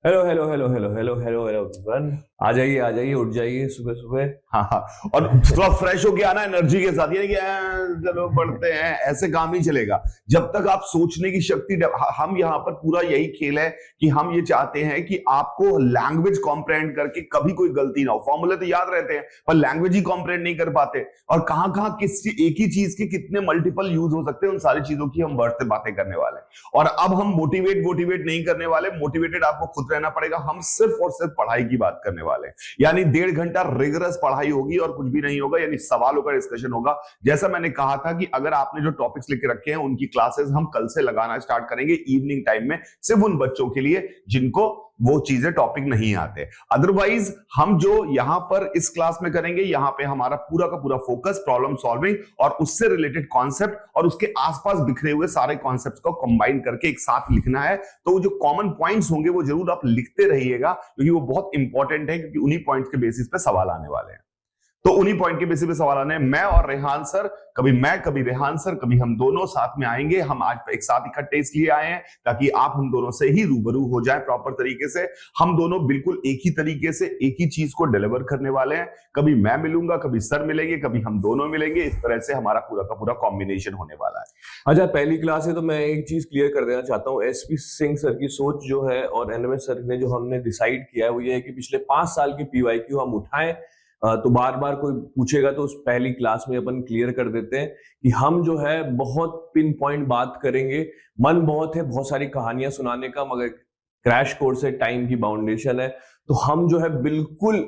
Hello hello hello hello hello hello hello everyone. आ जाइए उठ जाइए सुबह सुबह। हाँ हाँ। और थोड़ा फ्रेश होके आना एनर्जी के साथ, यानी कि चलो पढ़ते हैं, ऐसे काम नहीं चलेगा जब तक आप सोचने की शक्ति हम यहाँ पर पूरा यही खेल है कि हम ये चाहते हैं कि आपको लैंग्वेज कॉम्प्रहेंड करके कभी कोई गलती ना हो। फॉर्मूले तो याद रहते हैं पर लैंग्वेज ही कॉम्प्रहेंड नहीं कर पाते, और कहाँ कहाँ किस एक ही चीज के कितने मल्टीपल यूज हो सकते हैं, उन सारी चीजों की हम बढ़ते बातें करने वाले हैं। और अब हम मोटिवेट नहीं करने वाले, मोटिवेटेड आपको खुद रहना पड़ेगा। हम सिर्फ और सिर्फ पढ़ाई की बात करने वाले हैं, यानी 1.5 घंटा रिगरस पढ़ाई होगी और कुछ भी नहीं होगा, यानी सवालों का डिस्कशन होगा। जैसा मैंने कहा था कि अगर आपने जो टॉपिक्स लिख के रखे हैं उनकी क्लासेस हम कल से लगाना स्टार्ट करेंगे इवनिंग टाइम में, सिर्फ उन बच्चों के लिए जिनको वो चीजें टॉपिक नहीं आते। अदरवाइज हम जो यहां पर इस क्लास में करेंगे, यहां पे हमारा पूरा का पूरा फोकस प्रॉब्लम सॉल्विंग और उससे रिलेटेड कॉन्सेप्ट और उसके आसपास बिखरे हुए सारे कॉन्सेप्ट्स को कंबाइन करके एक साथ लिखना है। तो जो कॉमन पॉइंट्स होंगे वो जरूर आप लिखते रहिएगा, क्योंकि वो बहुत इंपॉर्टेंट है, क्योंकि उन्हीं पॉइंट्स के बेसिस पे सवाल आने वाले हैं। तो उन्हीं पॉइंट के बेसिस पे सवाल आने हैं। मैं और रेहान सर, कभी मैं कभी रेहान सर, कभी हम दोनों साथ में आएंगे। हम आज एक साथ इकट्ठे इसलिए आए हैं ताकि आप हम दोनों से ही रूबरू हो जाए प्रॉपर तरीके से। हम दोनों बिल्कुल एक ही तरीके से एक ही चीज को डिलीवर करने वाले हैं। कभी मैं मिलूंगा, कभी सर मिलेंगे, कभी हम दोनों मिलेंगे। इस तरह से हमारा पूरा का पूरा कॉम्बिनेशन होने वाला है। अच्छा, पहली क्लास है तो मैं एक चीज क्लियर कर देना चाहता हूँ। एसपी सिंह सर की सोच जो है और एनएमएस सर ने जो हमने डिसाइड किया है वो ये है कि पिछले 5 साल की पीवाईक्यू हम उठाएं। तो बार बार कोई पूछेगा तो उस पहली क्लास में अपन क्लियर कर देते हैं कि हम जो है बहुत पिन पॉइंट बात करेंगे। मन बहुत है, बहुत सारी कहानियां सुनाने का, मगर क्रैश कोर्स है, टाइम की बाउंडेशन है। तो हम जो है बिल्कुल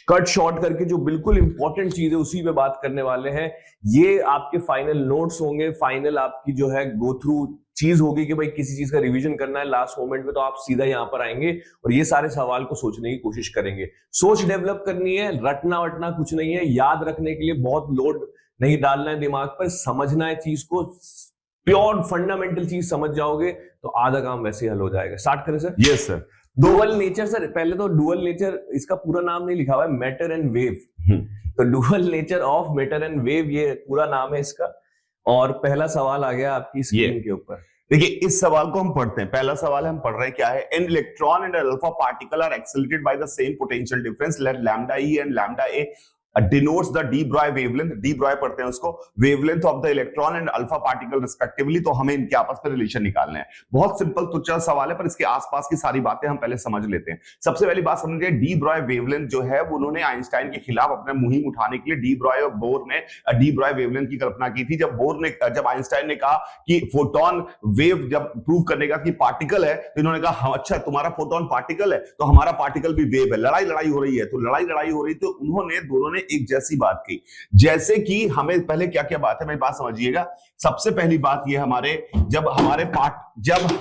कट शॉर्ट करके जो बिल्कुल इंपॉर्टेंट चीज है उसी पे बात करने वाले हैं। ये आपके फाइनल नोट्स होंगे, फाइनल आपकी जो है गो थ्रू चीज होगी कि भाई किसी चीज का रिवीजन करना है लास्ट मोमेंट में, तो आप सीधा यहाँ पर आएंगे और ये सारे सवाल को सोचने की कोशिश करेंगे। सोच डेवलप करनी है, रटना वटना कुछ नहीं है। याद रखने के लिए बहुत लोड नहीं डालना है दिमाग पर, समझना है चीज को। प्योर फंडामेंटल चीज समझ जाओगे तो आधा काम वैसे ही हल हो जाएगा। स्टार्ट करें sir? Yes sir. Dual nature sir, पहले तो डुअल नेचर, इसका पूरा नाम नहीं लिखा हुआ है, मैटर एंड वेव। तो dual nature of matter and wave, ये पूरा नाम है इसका। और पहला सवाल आ गया आपकी स्क्रीन के ऊपर। देखिए, इस सवाल को हम पढ़ते हैं। पहला सवाल हम पढ़ रहे हैं क्या है। An electron and alpha particle are accelerated by the same potential difference, let lambda E and lambda A denotes the d Broglie wavelength, d Broglie पढ़ते हैं उसको, wavelength of the electron and alpha particle respectively। तो हमें इनके आपस में relation निकालने हैं। बहुत सिंपल तुच्छ सवाल है, पर इसके आसपास की सारी बातें हम पहले समझ लेते हैं। सबसे पहली बात समझिए, डी ब्रॉय वेवलेंथ जो है वो उन्होंने आइंस्टाइन के खिलाफ अपना मुहिम उठाने के लिए डी ब्रॉय और बोर ने डी ब्रॉय वेवलेंथ की कल्पना की थी। जब आइंस्टाइन ने कहा कि फोटोन वेव जब प्रूव करने का कि पार्टिकल है, तो इन्होंने कहा अच्छा तुम्हारा फोटोन पार्टिकल है तो हमारा पार्टिकल भी वेव है। लड़ाई हो रही है, तो लड़ाई हो रही, तो उन्होंने दोनों ने एक जैसी बात की। जैसे कि हमें पहले क्या क्या बात है, मेरी बात समझिएगा। सबसे पहली बात यह हमारे जब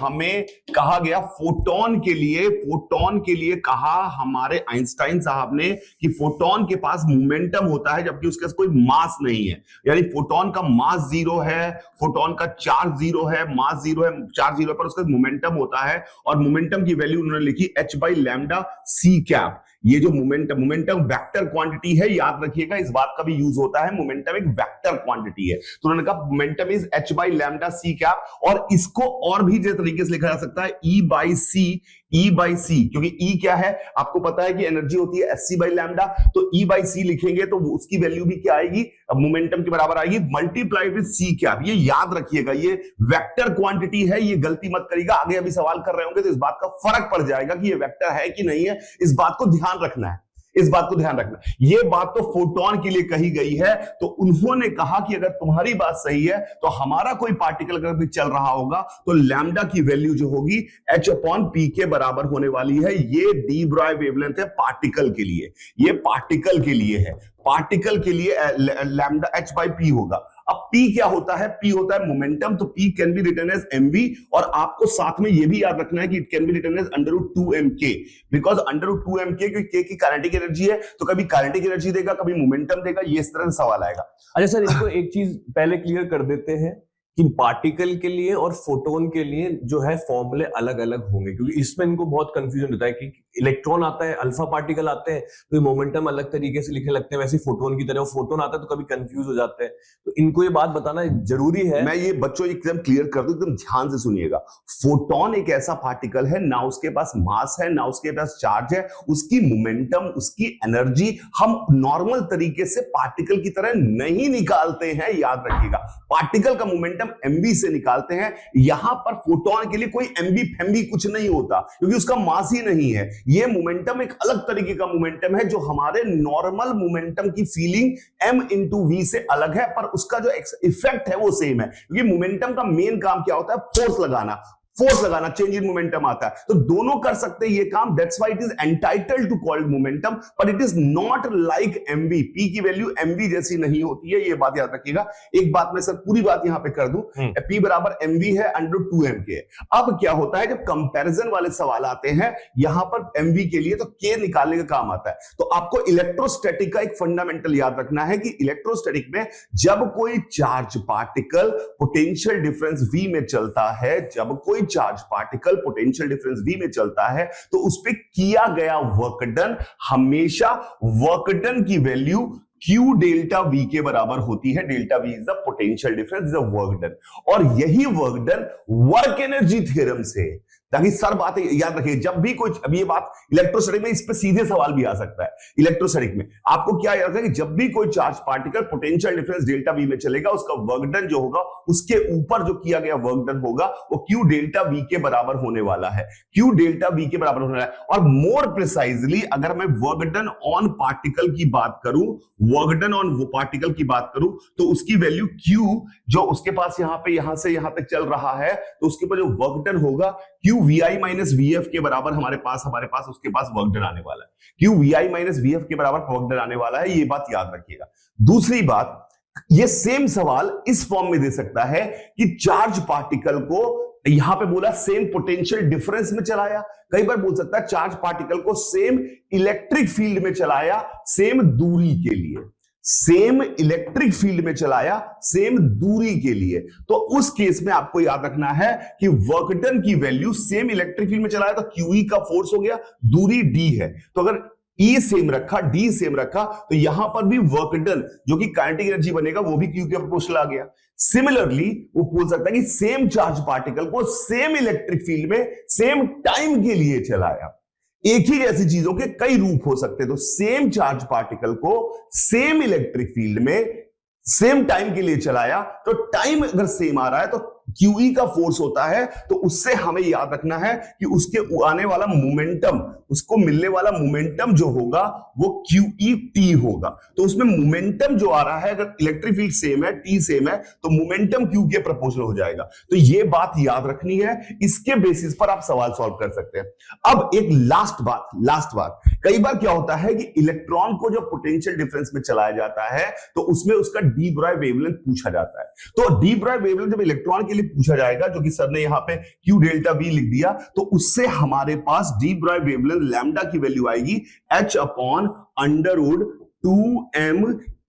हमें कहा गया फोटोन के लिए कहा हमारे आइंस्टाइन साहब ने कि फोटोन के पास मोमेंटम होता है जबकि उसके पास कोई मास नहीं है। यानी फोटोन का मास 0 है, फोटोन का चार्ज 0 है, मास 0 है, चार्ज 0 पर उसका मोमेंटम होता है। और मोमेंटम की वैल्यू उन्होंने लिखी h/λ c कैप। ये जो मोमेंटम वेक्टर क्वांटिटी है, याद रखिएगा, इस बात का भी यूज होता है। मोमेंटम एक वेक्टर क्वांटिटी है, तो उन्होंने कहा momentum is h/λ c cap. और इसको और भी जिस तरीके से लिखा जा सकता है E/c, क्योंकि E क्या है आपको पता है कि एनर्जी होती है hc/λ। तो E/c लिखेंगे तो उसकी वैल्यू भी क्या आएगी, मोमेंटम के बराबर आएगी, मल्टीप्लाइड विद c कैप। ये याद रखिएगा, ये वेक्टर क्वांटिटी है, ये गलती मत करिएगा। आगे अभी सवाल कर रहे होंगे तो इस बात का फर्क पड़ जाएगा कि ये वेक्टर है कि नहीं है। इस बात को ध्यान रखना है, ये बात तो फोटोन के लिए कही गई है। तो उन्होंने कहा कि अगर तुम्हारी बात सही है तो हमारा कोई पार्टिकल अगर भी चल रहा होगा तो लैम्डा की वैल्यू जो होगी h/p के बराबर होने वाली है। ये डी ब्रॉय वेवलेंथ है पार्टिकल के लिए, ये पार्टिकल के लिए है। पार्टिकल के लिए लैम्डा h/p होगा। अब p क्या होता है? p होता है मोमेंटम। तो p can be written as mv, और आपको साथ में ये भी याद रखना है कि it can be written as √2mk, because √2mk क्योंकि k की काइनेटिक एनर्जी है, तो कभी काइनेटिक एनर्जी देगा, कभी मोमेंटम देगा। ये इस तरह से सवाल आएगा। अच्छा सर, इसको एक चीज पहले क्लियर कर देते हैं कि पार्टिकल के लिए और फोटोन के लिए जो है फॉर्मूले अलग अलग होंगे, क्योंकि इसमें इनको बहुत कंफ्यूजन होता है कि इलेक्ट्रॉन आता है, अल्फा पार्टिकल आते हैं तो ये मोमेंटम अलग तरीके से लिखने लगते हैं, वैसे फोटोन की तरह फोटोन आता है तो कभी कंफ्यूज हो जाते हैं। तो इनको ये बात बताना जरूरी है। मैं ये बच्चों एकदम क्लियर कर दूं, एकदम ध्यान से सुनिएगा। फोटोन एक ऐसा पार्टिकल है, ना उसके पास मास है ना उसके पास चार्ज है, उसकी मोमेंटम, उसकी एनर्जी हम नॉर्मल तरीके से पार्टिकल की तरह नहीं निकालते हैं, याद रखिएगा। पार्टिकल का मोमेंटम एमबी से निकालते हैं, यहां पर फोटोन के लिए कोई एमबी फेमबी कुछ नहीं होता, क्योंकि उसका मास ही नहीं है। ये मोमेंटम एक अलग तरीके का मोमेंटम है जो हमारे नॉर्मल मोमेंटम की फीलिंग m इंटू वी से अलग है, पर उसका जो इफेक्ट है वो सेम है। क्योंकि मोमेंटम का मेन काम क्या होता है? फोर्स लगाना, चेंज इन मोमेंटम आता है। तो दोनों कर सकते हैं ये काम, that's why it is entitled to called momentum, but it is not like MV. P की वैल्यू एमवी जैसी नहीं होती है, ये बात याद रखिएगा। एक बात मैं सर पूरी बात यहां पे कर दूं, पी बराबर एमवी है अंडर 2m के। अब क्या होता है जब कंपैरिजन वाले सवाल आते हैं यहां पर एमवी के लिए, तो के निकालने का काम आता है। तो आपको इलेक्ट्रोस्टैटिक का एक फंडामेंटल याद रखना है कि इलेक्ट्रोस्टैटिक में जब कोई charge particle potential difference v में चलता है, जब कोई charge particle potential difference v में चलता है, तो उस पे किया गया वर्क डन हमेशा वर्क डन की वैल्यू Q डेल्टा V के बराबर होती है। Delta V is the potential difference, is the work done. और यही work done work energy theorem से, ताकि सर बातें याद रखिए। जब भी कोई, अब ये बात इलेक्ट्रोस्टैटिक में इस पे सीधे सवाल भी आ सकता है। इलेक्ट्रोस्टैटिक में आपको क्या याद रखना है कि जब भी कोई charge particle potential difference delta V में चलेगा, उसका वर्क डन जो होगा, उसके ऊपर जो किया गया वर्क डन होगा वो Q डेल्टा V के बराबर होने वाला है। Q डेल्टा V के बराबर होने वाला है। और मोर प्रिसाइजली अगर मैं वर्क डन ऑन पार्टिकल की बात करूं, वर्क डन ऑन वो पार्टिकल की बात करूं, तो उसकी वैल्यू Q जो उसके पास यहां पे यहां से यहां तक चल रहा है, तो उसके ऊपर जो वर्क डन होगा Q VI माइनस VF के बराबर हमारे पास उसके पास वर्क डन आने वाला है। Q VI माइनस VF के बराबर वर्क डन आने वाला है, ये बात याद रखिएगा। दूसरी बात, ये सेम सवाल इस फॉर्म में दे सकता है कि चार्ज पार्टिकल को यहां पे बोला सेम पोटेंशियल डिफरेंस में चलाया, कई बार बोल सकता है चार्ज पार्टिकल को सेम इलेक्ट्रिक फील्ड में चलाया, सेम दूरी के लिए, सेम इलेक्ट्रिक फील्ड में चलाया, सेम दूरी के लिए। तो उस केस में आपको याद रखना है कि वर्क डन की वैल्यू सेम इलेक्ट्रिक फील्ड में चलाया तो QE का फोर्स हो गया, दूरी D है, तो अगर E सेम रखा, D सेम रखा, तो यहां पर भी वर्क डन जो कि काइनेटिक एनर्जी बनेगा वो भी Q के प्रोपोर्शनल आ गया। सिमिलरली वो बोल सकता है कि सेम चार्ज पार्टिकल को सेम इलेक्ट्रिक फील्ड में सेम टाइम के लिए चलाया। एक ही जैसी चीजों के कई रूप हो सकते हैं, तो सेम चार्ज पार्टिकल को सेम इलेक्ट्रिक फील्ड में सेम टाइम के लिए चलाया, तो टाइम अगर सेम आ रहा है तो QE का फोर्स होता है, तो उससे हमें याद रखना है कि उसके आने वाला मोमेंटम, उसको मिलने वाला मोमेंटम जो होगा वो QET होगा। तो उसमें मोमेंटम जो आ रहा है, अगर इलेक्ट्रिक फील्ड सेम है, T सेम है, तो मोमेंटम Q के प्रोपोर्शनल हो जाएगा। तो ये बात याद रखनी है, इसके बेसिस पर आप सवाल सॉल्व कर सकते हैं। अब एक लास्ट बात, कई बार क्या होता है कि इलेक्ट्रॉन को जो पोटेंशियल डिफरेंस में चलाया जाता है, तो उसमें उसका डी ब्रॉय वेवलेंथ पूछा जाता है। तो डी ब्रॉय वेवलेंथ जब इलेक्ट्रॉन के लिए पूछा जाएगा, जो कि सर ने यहां पे Q डेल्टा V लिख दिया, तो उससे हमारे पास डी ब्रॉय वेवलेंथ लैम्डा की वैल्यू आएगी H upon under root 2m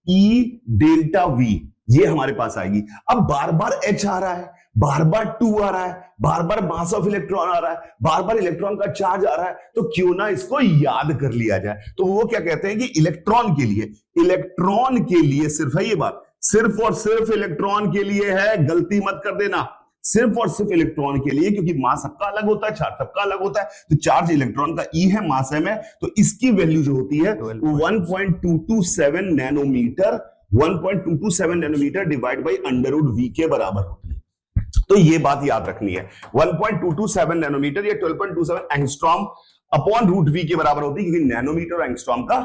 E delta V, ये हमारे पास आएगी। अब बार बार H आ रहा है, बार बार 2 आ रहा है, बार बार मास ऑफ इलेक्ट्रॉन आ रहा है, बार बार इलेक्ट्रॉन का चार्ज आ रहा है, तो क्यों ना इसको याद कर लिया जाए। तो वो क्या कहते हैं कि इलेक्ट्रॉन के लिए सिर्फ है ये बात, सिर्फ और सिर्फ इलेक्ट्रॉन के लिए है, गलती मत कर देना, सिर्फ और सिर्फ इलेक्ट्रॉन के लिए, क्योंकि मास सबका अलग होता है, चार्ज सबका अलग होता है। तो चार्ज इलेक्ट्रॉन का E है, मास m है, तो इसकी वैल्यू जो होती है 1.227 nanometre, 1.227 nanometre divide by under root V के बराबर होती है। तो ये बात याद रखनी है, 1.227 नैनोमीटर या 12.27 एंगस्ट्रॉम अपॉन रूट V के बराबर होती है, क्योंकि नैनोमीटर और एंगस्ट्रॉम का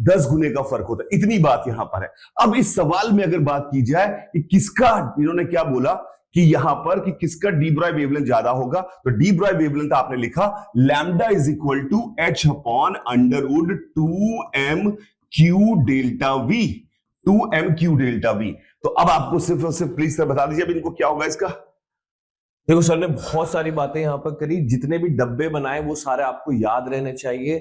10 गुने का फर्क होता है। इतनी बात यहां पर है। अब इस सवाल में अगर बात की जाए कि किसका, इन्होंने क्या बोला कि यहां पर कि किसका डी ब्रॉय वेवलेंथ ज्यादा होगा, तो डी ब्रॉय वेवलेंथ आपने लिखा lambda is equal to H upon under root 2m Q delta V, 2m Q delta V। तो अब आपको सिर्फ और सिर्फ प्लीज सर बता दीजिए अब इनको क्या होगा इसका। देखो सर ने बहुत सारी बातें यहाँ पर करी, जितने भी डब्बे बनाए वो सारे आपको याद रहने चाहिए।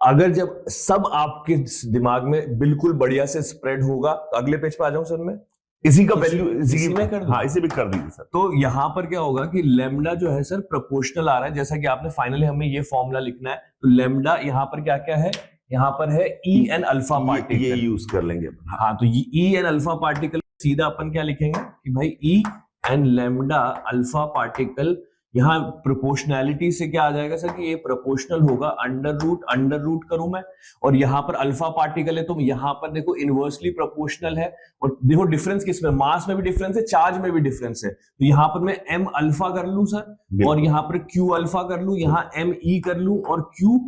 अगर जब सब आपके दिमाग में बिल्कुल बढ़िया से स्प्रेड होगा, तो अगले पेज पे आ जाऊं सर मैं। इसी का वैल्यू इसी में कर दूं? हाँ इसी में कर दीजिए सर। तो यहाँ पर क्या होगा कि लेमडा जो है सर प्रोपोर्शनल आ रहा है, जैसा कि आपने फाइनली हमें ये फॉर्मूला लिखना है। तो लेमडा यहाँ पर क्या क्या है, यहाँ पर है ई एन अल्फा पार्टिकल, ये यूज कर लेंगे। हाँ तो ये ई एन अल्फा पार्टिकल सीधा अपन क्या लिखेंगे कि भाई E N lambda alpha particle, यहाँ प्रोपोर्शनैलिटी से क्या आ जाएगा सर कि ये प्रोपोर्शनल होगा, अंडर रूट करूं मैं, और यहाँ पर अल्फा पार्टिकल है तो यहाँ पर देखो इनवर्सली प्रोपोर्शनल है। और देखो डिफरेंस किसमें, मास में भी डिफरेंस है, चार्ज में भी डिफरेंस है। तो यहाँ पर मैं एम अल्फा कर लूं सर, और यहाँ पर क्यू अल्फा कर लूं, यहाँ एम ई कर लूं और क्यू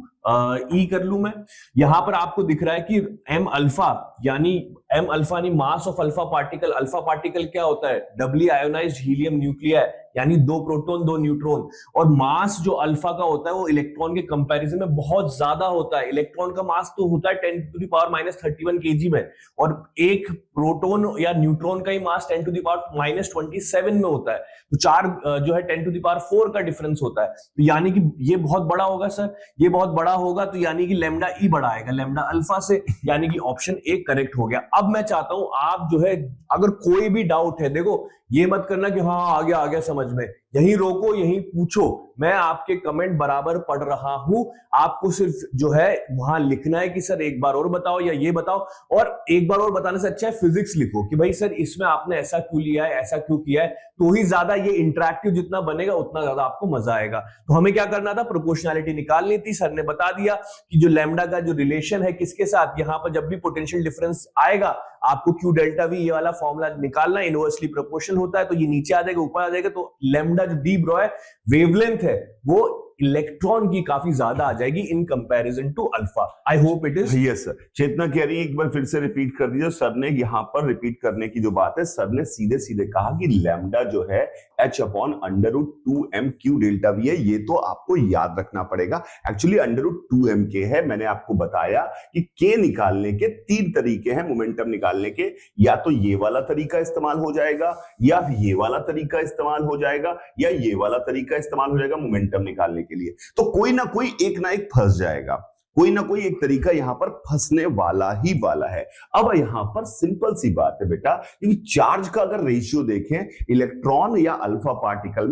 ई कर लूं मैं। यहां पर आपको दिख रहा है कि एम अल्फा यानी मास ऑफ अल्फा पार्टिकल क्या होता है, डबली आयोनाइज्ड हीलियम न्यूक्लियाई, यानी 2 प्रोटॉन 2 न्यूट्रॉन। और मास जो अल्फा का होता है वो इलेक्ट्रॉन के कंपैरिजन में बहुत ज्यादा होता है। इलेक्ट्रॉन का मास तो होता है 10⁻³ kg में, और एक प्रोटॉन या न्यूट्रॉन का ही मास 10⁻27 में होता है। तो 4 जो है 10⁴ का डिफरेंस होता है। तो यानी कि ये बहुत बड़ा होगा सर, ये बहुत बड़ा होगा, तो यानी कि लेमडा ई बड़ा आएगा लेमडा अल्फा से, यानी कि ऑप्शन ए करेक्ट हो गया। अब मैं चाहता हूं आप जो है, अगर कोई भी डाउट है, देखो ये मत करना कि हाँ आ गया समझ में, यहीं रोको यहीं पूछो, मैं आपके कमेंट बराबर पढ़ रहा हूं। आपको सिर्फ जो है वहां लिखना है कि सर एक बार और बताओ या ये बताओ, और एक बार और बताने से अच्छा है फिजिक्स लिखो कि भाई सर इसमें आपने ऐसा क्यों लिया है, ऐसा क्यों किया है, तो ही ज्यादा ये इंटरेक्टिव जितना बनेगा उतना ज्यादा आपको मजा आएगा। तो हमें क्या करना था, प्रोपोर्शनैलिटी निकालनी थी। सर ने बता दिया कि जो लैम्डा का जो रिलेशन है किसके साथ, यहां पर जब भी पोटेंशियल डिफरेंस आएगा आपको क्यू डेल्टा वी ये वाला फॉर्मूला निकालना, इनवर्सली प्रोपोर्शनल होता है, तो ये नीचे आ जाएगा ऊपर आ जाएगा। तो लैम्डा जो डी ब्रॉय वेवलेंथ है वो इलेक्ट्रॉन की काफी ज्यादा आ जाएगी in comparison to alpha. I hope it is. Yes sir. Chetna कह रही है एक बार फिर से रिपीट कर दीजिए। सर ने यहाँ पर रिपीट करने की जो बात है, सर ने सीधे सीधे कहा कि लैम्डा जो है h/√2m/q डेल्टा वी है। ये तो आपको याद रखना पड़ेगा। एक्चुअली √2m/k है। मैंने आपको बताया कि k निकालने के 3 तरीके हैं मोमेंटम निकालने के, या तो ये वाला तरीका इस्तेमाल हो जाएगा, या ये वाला तरीका इस्तेमाल हो जाएगा, या ये वाला तरीका इस्तेमाल हो जाएगा मोमेंटम निकालने के लिए। तो कोई ना कोई एक फंस जाएगा, कोई ना कोई एक तरीका यहां पर फंसने वाला ही वाला है। अब यहां पर सिंपल सी बात है बेटा, क्योंकि चार्ज का अगर रेशियो देखें, इलेक्ट्रॉन या अल्फा पार्टिकल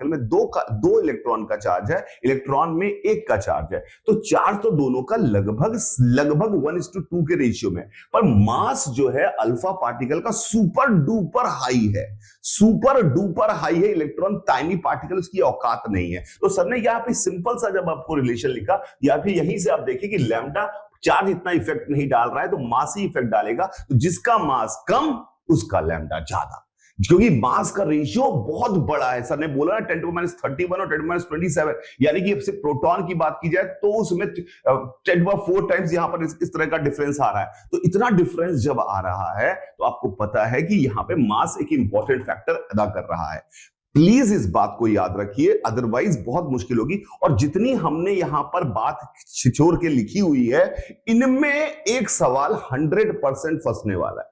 में दो इलेक्ट्रॉन का चार्ज है, इलेक्ट्रॉन में 1 का चार्ज है। तो चार्ज तो दोनों का लगभग 1:2 के रेशियो में, पर मास जो है अल्फा पार्टिकल का सुपर डुपर हाई है। इलेक्ट्रॉन टाइनी पार्टिकल, उसकी औकात नहीं है। तो सर ने यहां पे सिंपल सा जब आपको रिलेशन लिखा, या फिर यहीं से आप देखिए कि लैम्डा चार्ज इतना इफेक्ट नहीं डाल रहा है, तो मास ही इफेक्ट डालेगा। तो जिसका मास कम उसका लैम्डा ज्यादा, क्योंकि मास का रेशियो बहुत बड़ा है। सर ने बोला ना 10⁻31 और 10⁻27, यानी कि सिर्फ प्रोटॉन की बात की जाए तो उसमें 10⁴ टाइम्स यहां पर इस तरह का डिफरेंस आ रहा है। तो इतना डिफरेंस जब आ रहा है तो आपको पता है कि यहां पे मास एक इंपॉर्टेंट फैक्टर अदा कर रहा है। प्लीज इस बात को याद रखिए, अदरवाइज बहुत मुश्किल होगी। और जितनी हमने यहां पर बात छिछोर के लिखी हुई है, इनमें एक सवाल 100% फंसने वाला है।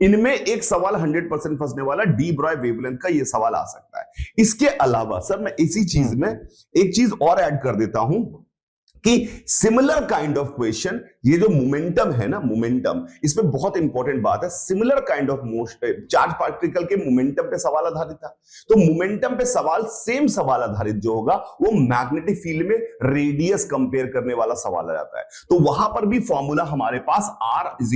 इनमें एक सवाल 100% फंसने वाला, डी ब्रॉय वेवलेंथ का ये सवाल आ सकता है। इसके अलावा सर मैं इसी चीज में एक चीज और ऐड कर देता हूं कि सिमिलर काइंड ऑफ क्वेश्चन, ये जो मोमेंटम है ना, मोमेंटम, इसमें बहुत इंपॉर्टेंट बात है। Similar kind of charge particle के मोमेंटम पे सवाल आधारित था, तो मोमेंटम पे सेम सवाल आधारित जो होगा वो मैग्नेटिक फील्ड में रेडियस कंपेयर करने वाला सवाल आ जाता है। तो वहां पर भी फॉर्मूला हमारे पास R =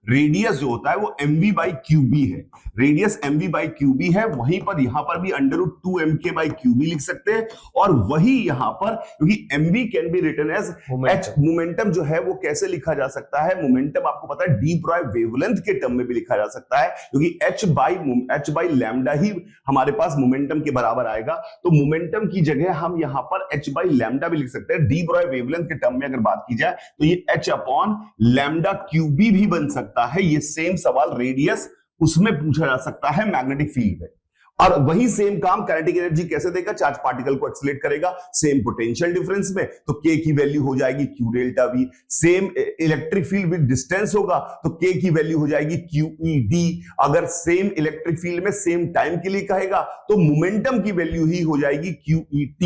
रेडियस जो होता है वो mv/qb है। रेडियस mv/qb है। वहीं पर यहां पर भी √2mk/qb लिख सकते हैं। और वही यहां पर, क्योंकि mv can be written as h, momentum जो है वो कैसे लिखा जा सकता है, मोमेंटम आपको पता है डी ब्रॉय वेवलेंथ के टर्म में भी लिखा जा सकता है, क्योंकि h बाई लैम्डा ही हमारे पास मोमेंटम के बराबर आएगा। तो मोमेंटम की जगह हम यहां पर h बाई लैम्डा भी लिख सकते हैं। डी ब्रॉय वेवलेंथ के टर्म में अगर बात की जाए तो ये h/λ/qb भी बन सकता है। ये सेम सवाल रेडियस उसमें पूछा जा सकता है मैग्नेटिक फील्ड में। और वही सेम काम काइनेटिक एनर्जी कैसे देगा, चार्ज पार्टिकल को एक्सीलरेट करेगा सेम पोटेंशियल डिफरेंस में, तो k की वैल्यू हो जाएगी q delta v। Same electric field with distance होगा तो k की वैल्यू हो जाएगी QEd। अगर सेम इलेक्ट्रिक फील्ड में सेम टाइम के लिए कहेगा तो मोमेंटम की वैल्यू ही हो जाएगी QEt।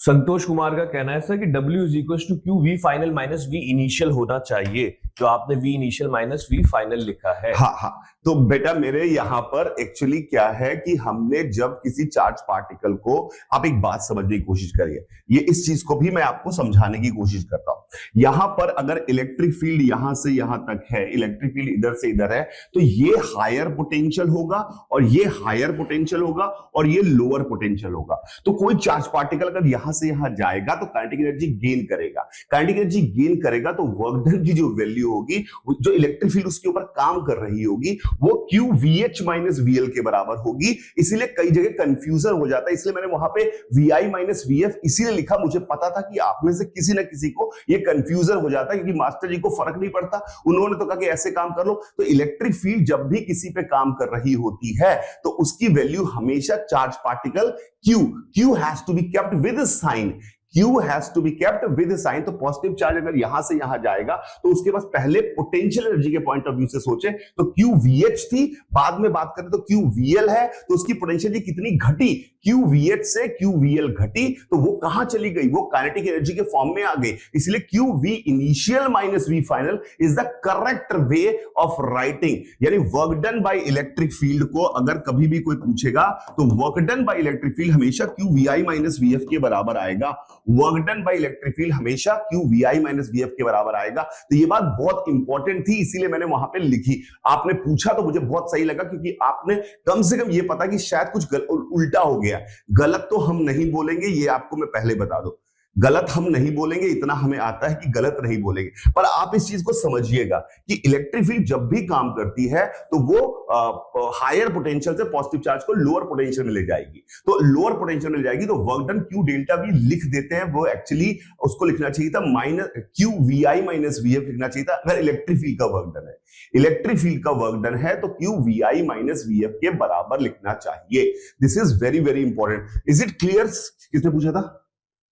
संतोष कुमार का कहना है सर कि W is equal to Q V final minus V initial होना चाहिए, जो आपने V initial minus V final लिखा है। हाँ, तो बेटा मेरे यहाँ पर एक्चुअली क्या है कि हमने जब किसी चार्ज पार्टिकल को, आप एक बात समझने की कोशिश करिए, ये इस चीज को भी मैं आपको समझाने की कोशिश करता हूं। यहां पर अगर इलेक्ट्रिक फील्ड यहां से यहां तक है, इलेक्ट्रिक फील्ड इधर से इधर है, तो ये हायर पोटेंशियल होगा और ये हायर पोटेंशियल होगा और ये लोअर पोटेंशियल होगा। तो कोई चार्ज पार्टिकल अगर यहां से यहां जाएगा तो काइनेटिक एनर्जी गेन करेगा। काइनेटिक एनर्जी गेन करेगा तो वर्क डन की जो वैल्यू होगी, जो इलेक्ट्रिक फील्ड उसके ऊपर काम कर रही होगी, वो क्यू VH माइनस VL के बराबर होगी। इसीलिए कई जगह कंफ्यूजन हो जाता है, इसलिए मैंने वहां पे VI माइनस VF इसीलिए लिखा। मुझे पता था कि आप में से किसी ना किसी को ये कंफ्यूजन हो जाता है, क्योंकि मास्टर जी को फर्क नहीं पड़ता, उन्होंने तो कहा कि ऐसे काम कर लो। तो इलेक्ट्रिक फील्ड जब भी किसी पे काम कर रही होती है तो उसकी वैल्यू हमेशा charge particle Q has to be kept with sign, Q has to be kept with sign. तो पॉजिटिव चार्ज अगर यहां से यहां जाएगा तो उसके पास पहले पोटेंशियल एनर्जी के पॉइंट ऑफ व्यू से सोचे तो Q VH थी, बाद में बात करें तो Q VL है, तो उसकी पोटेंशियल कितनी घटी, Q VH से Q VL घटी, तो वो कहां चली गई, वो काइनेटिक एनर्जी के फॉर्म में आ गई। इसलिए Q V initial minus V final is the correct way of writing. यानी work done by electric field को अगर कभी भी कोई पूछेगा तो work done by electric field हमेशा Q VI माइनस VF के बराबर आएगा। Work done by electric field हमेशा Q VI माइनस VF के बराबर आएगा। तो ये बात बहुत इंपॉर्टेंट थी, इसीलिए मैंने वहां पे लिखी। आपने पूछा तो मुझे बहुत सही लगा, क्योंकि आपने कम से कम ये पता कि शायद कुछ उल्टा हो गया। गलत तो हम नहीं बोलेंगे, ये आपको मैं पहले बता दूं, गलत हम नहीं बोलेंगे, इतना हमें आता है कि गलत नहीं बोलेंगे। पर आप इस चीज को समझिएगा कि इलेक्ट्रिक फील्ड जब भी काम करती है तो वो हायर पोटेंशियल से पॉजिटिव चार्ज को लोअर पोटेंशियल में ले जाएगी। तो लोअर पोटेंशियल में जाएगी तो work done Q delta V लिख देते हैं, वो एक्चुअली उसको लिखना चाहिए था minus Q VI minus VF लिखना चाहिए था अगर इलेक्ट्रिक फील्ड का वर्क डन है। इलेक्ट्रिक फील्ड का वर्क डन है तो Q VI माइनस VF के बराबर लिखना चाहिए। This is very very important. Is it clear? किसने पूछा था?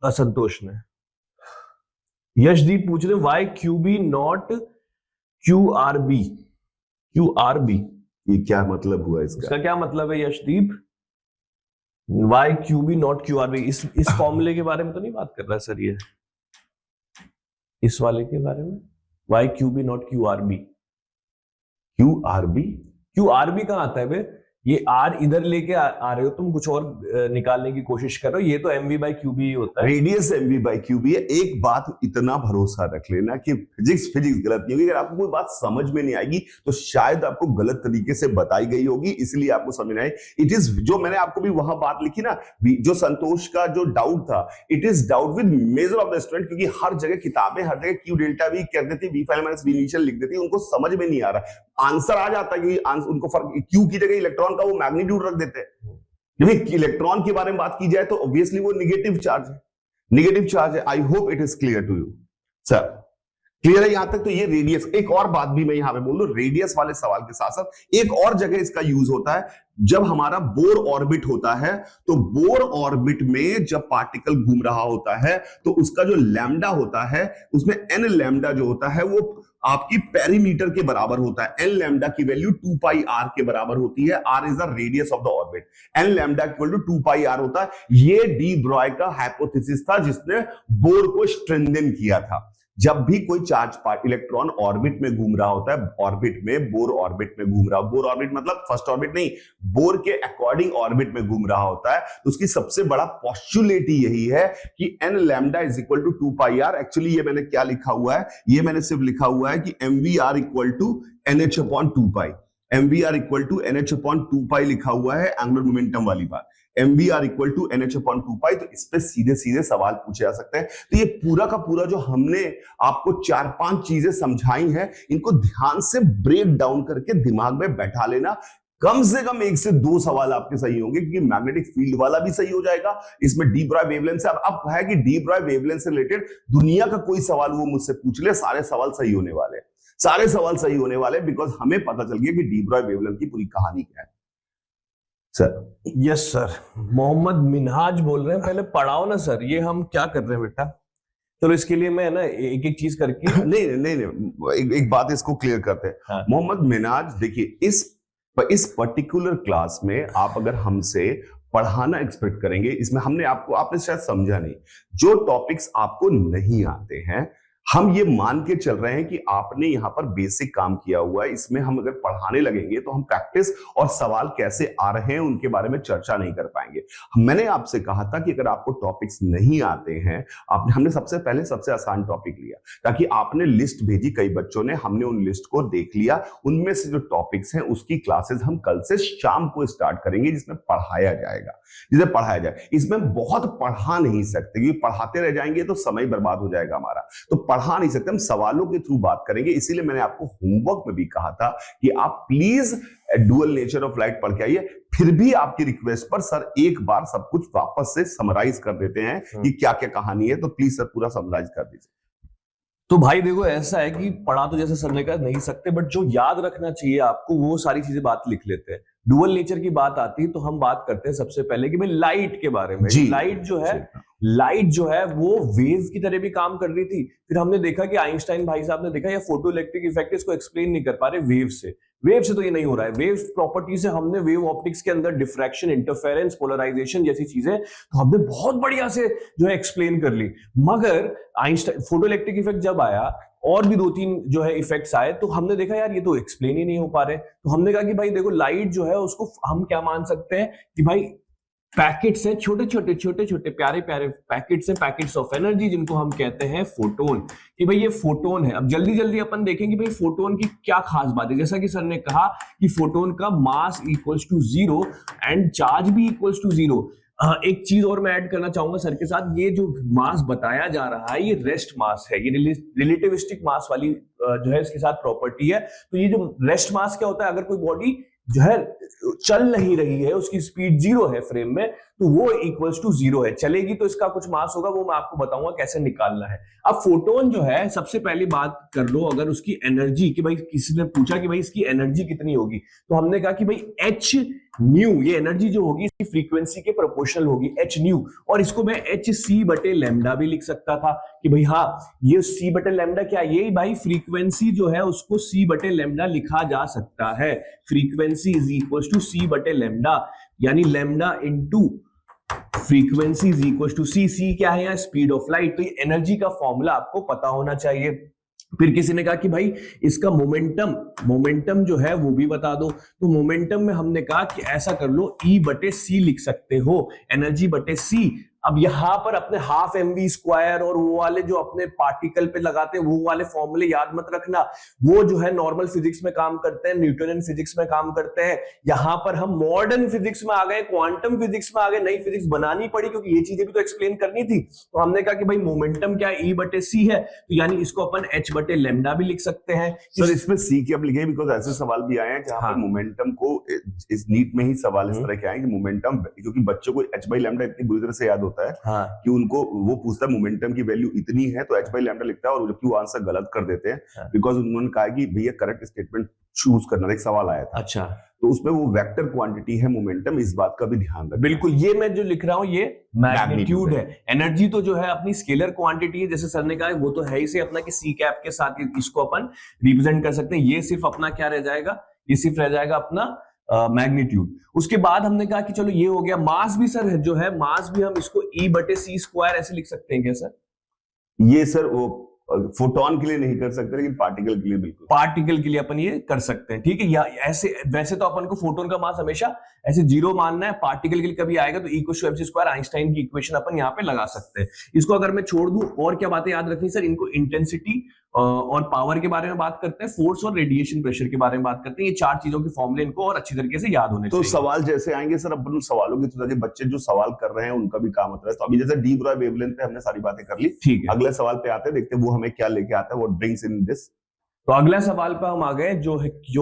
असंतोष ने। यशदीप पूछ रहे why QB not QRB? QRB ये क्या मतलब हुआ इसका क्या मतलब है Yashdeep? Why QB not QRB, इस फॉर्मूले के बारे में तो नहीं बात कर रहा है सर ये, इस वाले के बारे में? Why QB not QRB? QRB कहां आता है बे? ये R इधर लेके आ रहे हो तुम, कुछ और निकालने की कोशिश कर रहे हो। ये तो MV by QB ही होता है, रेडियस MV by QB है। एक बात इतना भरोसा रख लेना कि फिजिक्स गलत नहीं होगी। अगर आपको कोई बात समझ में नहीं आएगी तो शायद आपको गलत तरीके से बताई गई होगी, इसलिए आपको समझ नहीं आई। इट इज, जो मैंने आपको भी वहां बात लिखी ना, जो संतोष का जो डाउट था, it is doubt with measure of the student, क्योंकि हर जगह किताबें हर जगह Q डेल्टा V कर देती, V final minus V initial लिख देती, उनको समझ में नहीं आ रहा। आंसर आ जाता है कि उनको फर्क, Q की जगह इलेक्ट्रॉन का वो मैग्नीट्यूड रख देते हैं। जब इलेक्ट्रॉन की बारे में बात की जाए तो ऑब्वियसली वो नेगेटिव चार्ज है। I hope it is clear to you sir. Clear है यहां तक? तो ये रेडियस, एक और बात भी मैं यहां पे बोल दूं, रेडियस वाले सवाल के साथ साथ एक और जगह इसका यूज होता है। जब हमारा बोर ऑर्बिट होता है तो बोर ऑर्बिट में जब पार्टिकल घूम रहा होता है तो उसका जो लैम्डा होता है, उसमें n लैम्डा जो होता है वो आपकी पेरीमीटर के बराबर होता है। एन लैम्डा की वैल्यू 2 पाई r के बराबर होती है। r is the radius of the orbit. N lambda equal to 2 pi r होता है। ये डी ब्रॉय का हाइपोथेसिस था जिसने बोर को स्ट्रेंथन किया था। जब भी कोई चार्ज इलेक्ट्रॉन ऑर्बिट में घूम रहा होता है, ऑर्बिट में, बोर ऑर्बिट में घूम रहा, बोर ऑर्बिट मतलब फर्स्ट ऑर्बिट नहीं, बोर के अकॉर्डिंग ऑर्बिट में घूम रहा होता है, तो उसकी सबसे बड़ा पोस्टुलेट यही है कि N lambda is equal to 2 pi r। Actually ये मैंने क्या लिखा हुआ है, ये मैंने सिर्फ लिखा हुआ है कि mvr equal to nh upon 2 pi, mvr equal to nh upon 2 pi लिखा हुआ है, एंगुलर मोमेंटम वाली बात। mvr equal to nh upon 2 pi. तो इस पे सीधे सीधे सवाल पूछे जा सकते हैं। तो ये पूरा का पूरा जो हमने आपको 4-5 चीजें समझाई हैं, इनको ध्यान से ब्रेक डाउन करके दिमाग में बैठा लेना। कम से कम 1 से 2 सवाल आपके सही होंगे, क्योंकि मैग्नेटिक फील्ड वाला भी सही हो जाएगा। इसमें डी ब्रॉय वेवलेंथ से, अब है कि डी ब्रॉय वेवलेंथ से रिलेटेड दुनिया का कोई सवाल वो मुझसे पूछ ले, सारे सवाल सही होने वाले हैं, सारे सवाल सही होने वाले, बिकॉज हमें पता चल गया कि डी ब्रॉय वेवलेंथ की पूरी कहानी क्या है। Sir yes sir. Mohammed Minhaj बोल रहे हैं, पहले पढ़ाओ ना सर, ये हम क्या कर रहे हैं बेटा। चलो इसके लिए मैं ना एक एक चीज करके नहीं, एक बात इसको क्लियर करते हैं। हाँ। मोहम्मद मिनहाज, देखिए इस पर्टिकुलर क्लास में आप अगर हमसे पढ़ाना एक्सपेक्ट करेंगे। इसमें आपने शायद समझा नहीं, जो टॉपिक्स आपको नहीं आते हैं हम ये मान के चल रहे हैं कि आपने यहाँ पर बेसिक काम किया हुआ है, इसमें हम अगर पढ़ाने लगेंगे तो हम प्रैक्टिस और सवाल कैसे आ रहे हैं उनके बारे में चर्चा नहीं कर पाएंगे। मैंने आपसे कहा था कि अगर आपको टॉपिक्स नहीं आते हैं, हमने सबसे पहले सबसे आसान टॉपिक लिया, ताकि आपने लिस्ट भेजी कई बच्चों ने, हमने उन लिस्ट को देख लिया, उनमें से जो टॉपिक्स हैं उसकी क्लासेस हम कल से शाम को स्टार्ट करेंगे, जिसमें पढ़ाया जाए। इसमें बहुत पढ़ा नहीं सकते, क्योंकि पढ़ाते रह जाएंगे तो समय बर्बाद हो जाएगा हमारा, तो पढ़ा नहीं सकते, हम सवालों के थ्रू बात करेंगे। इसीलिए मैंने आपको होमवर्क में भी कहा था कि आप please dual nature of light पढ़ के आइए। फिर भी आपकी रिक्वेस्ट पर सर एक बार सब कुछ वापस से समराइज कर देते हैं कि क्या क्या कहानी है, तो प्लीज सर पूरा समराइज कर दीजिए। तो भाई देखो, ऐसा है कि पढ़ा तो जैसे सर ने कहा नहीं सकते, बट जो याद रखना चाहिए आपको वो सारी चीजें बात लिख लेते हैं। डुअल नेचर की बात आती है तो हम बात करते हैं सबसे पहले कि भाई लाइट के बारे में। लाइट जो है वो वेव की तरह भी काम कर रही थी। फिर हमने देखा कि आइंस्टाइन भाई साहब ने देखा ये फोटो इलेक्ट्रिक इफेक्ट, इसको एक्सप्लेन नहीं कर पा रहे वेव से तो ये नहीं हो रहा है। वेव प्रॉपर्टी से हमने वेव ऑप्टिक्स के अंदर डिफ्रैक्शन, इंटरफेरेंस, पोलराइजेशन जैसी चीजें तो हमने बहुत बढ़िया से जो है एक्सप्लेन कर ली। मगर आइंस्टाइन फोटो इलेक्ट्रिक इफेक्ट जब आया और भी 2-3 जो है इफेक्ट्स आए तो हमने देखा यार ये तो एक्सप्लेन ही नहीं हो पा रहे। तो हमने कहा कि भाई देखो लाइट जो है उसको हम क्या मान सकते हैं कि भाई पैकेट्स हैं, छोटे छोटे प्यारे पैकेट्स हैं, पैकेट्स ऑफ एनर्जी, जिनको हम कहते हैं फोटोन। कि भाई ये फोटोन है। अब जल्दी अपन देखेंगे भाई फोटोन की क्या खास बात है। जैसा कि सर ने कहा कि फोटोन का मास इक्वल्स टू 0 एंड चार्ज भी इक्वल्स टू 0। एक चीज और मैं ऐड करना चाहूंगा सर के साथ, ये जो मास बताया जा रहा है ये रेस्ट मास है, ये रिलेटिविस्टिक मास वाली जो है इसके साथ प्रॉपर्टी है। तो ये जो रेस्ट मास क्या होता है, अगर कोई बॉडी जो है चल नहीं रही है, उसकी स्पीड 0 है फ्रेम में, तो वो इक्वल्स टू 0 है। चलेगी तो इसका कुछ मास होगा, वो मैं आपको बताऊंगा कैसे निकालना है। अब फोटोन जो है सबसे पहली बात कर लो अगर उसकी एनर्जी की, भाई किसी ने पूछा कि भाई इसकी एनर्जी कितनी होगी, तो हमने कहा कि भाई एच न्यू, ये एनर्जी जो होगी इसकी फ्रीक्वेंसी के प्रोपोर्शनल होगी, एच न्यू। और इसको मैं एच सी बटे लैम्डा भी लिख सकता था कि भाई हाँ ये सी बटे लैम्डा क्या, ये भाई फ्रीक्वेंसी जो है उसको सी बटे लैम्डा लिखा जा सकता है। Frequency is equal to C बटे लैम्डा, यानी lambda into frequency is equal to C. C क्या है यहाँ, स्पीड ऑफ लाइट। तो ये एनर्जी का फॉर्मूला आपको पता होना चाहिए। फिर किसी ने कहा कि भाई इसका मोमेंटम जो है वो भी बता दो। तो मोमेंटम में हमने कहा कि ऐसा कर लो, E बटे सी लिख सकते हो, एनर्जी बटे सी। अब यहां पर अपने हाफ mv स्क्वायर और वो वाले जो अपने पार्टिकल पे लगाते हैं वो वाले फॉर्मूले याद मत रखना, वो जो है नॉर्मल फिजिक्स में काम करते हैं, न्यूटोनियन फिजिक्स में काम करते हैं। यहां पर हम मॉडर्न फिजिक्स में आ गए, क्वांटम फिजिक्स में आ गए, नई फिजिक्स बनानी पड़ी क्योंकि ये चीजें भी तो एक्सप्लेन करनी थी। तो हमने कहा कि भाई मोमेंटम क्या है, E बटे सी है, तो यानी इसको अपन H बटे लैम्डा भी लिख सकते हैं। सर इसमें सी क्या लिखे, बिकॉज ऐसे सवाल भी आए हैं जहां पर मोमेंटम को इस नीट में ही सवाल इस तरह के आए कि मोमेंटम, क्योंकि बच्चों को H बाई लैम्डा इतनी बुरी तरह से याद होता है कि उनको वो पूछता है मोमेंटम की वैल्यू इतनी है तो H बाई लैम्डा लिखता है, और जबकि वो आंसर गलत कर देते हैं बिकॉज उन्होंने कहा कि भैया करेक्ट स्टेटमेंट चूज करना, एक सवाल आया था। अच्छा, तो उसमें वो वेक्टर क्वांटिटी है मोमेंटम, इस बात का भी ध्यान रखना। बिल्कुल, ये मैं जो लिख रहा हूं ये मैग्नीट्यूड है। एनर्जी तो जो है अपनी स्केलर क्वांटिटी है, जैसे सर ने कहा वो तो है ही से अपना कि सी कैप के साथ इसको अपन रिप्रेजेंट कर सकते हैं। ये सिर्फ अपना क्या रह जाएगा, ये सिर्फ रह जाएगा अपना मैग्नीट्यूड। उसके बाद हमने कहा कि चलो ये हो गया। मास भी सर जो है, मास भी हम इसको E बटे सी स्क्वायर ऐसे लिख सकते हैं क्या सर? ये सर वो फोटोन के लिए नहीं कर सकते, लेकिन पार्टिकल के लिए बिल्कुल, पार्टिकल के लिए अपन ये कर सकते हैं। ठीक है, या ऐसे वैसे तो अपन को फोटोन का मास हमेशा ऐसे 0 मानना है, पार्टिकल के लिए कभी आएगा तो E equal to mc square, Einstein की इक्वेशन अपन यहाँ पे लगा सकते हैं। इसको अगर मैं छोड़ दूं, और क्या बातें याद रखनी सर, इनको इंटेंसिटी और पावर के बारे में बात करते हैं, फोर्स और रेडिएशन प्रेशर के बारे में बात करते हैं। ये 4 चीजों के फॉर्मूले इनको और अच्छी तरीके से याद होने चाहिए। तो सवाल जैसे आएंगे सर, अपन उन सवालों की तो बच्चे जो सवाल कर रहे हैं उनका भी काम होता है। तो अभी जैसे डी ब्रॉय वेवलेंथ पे हमने सारी बातें कर ली, ठीक है, अगले सवाल पे आते हैं, देखते हैं वो हमें क्या लेके आता है, व्हाट ब्रिंग्स इन दिस। तो अगला सवाल पे हम आ गए जो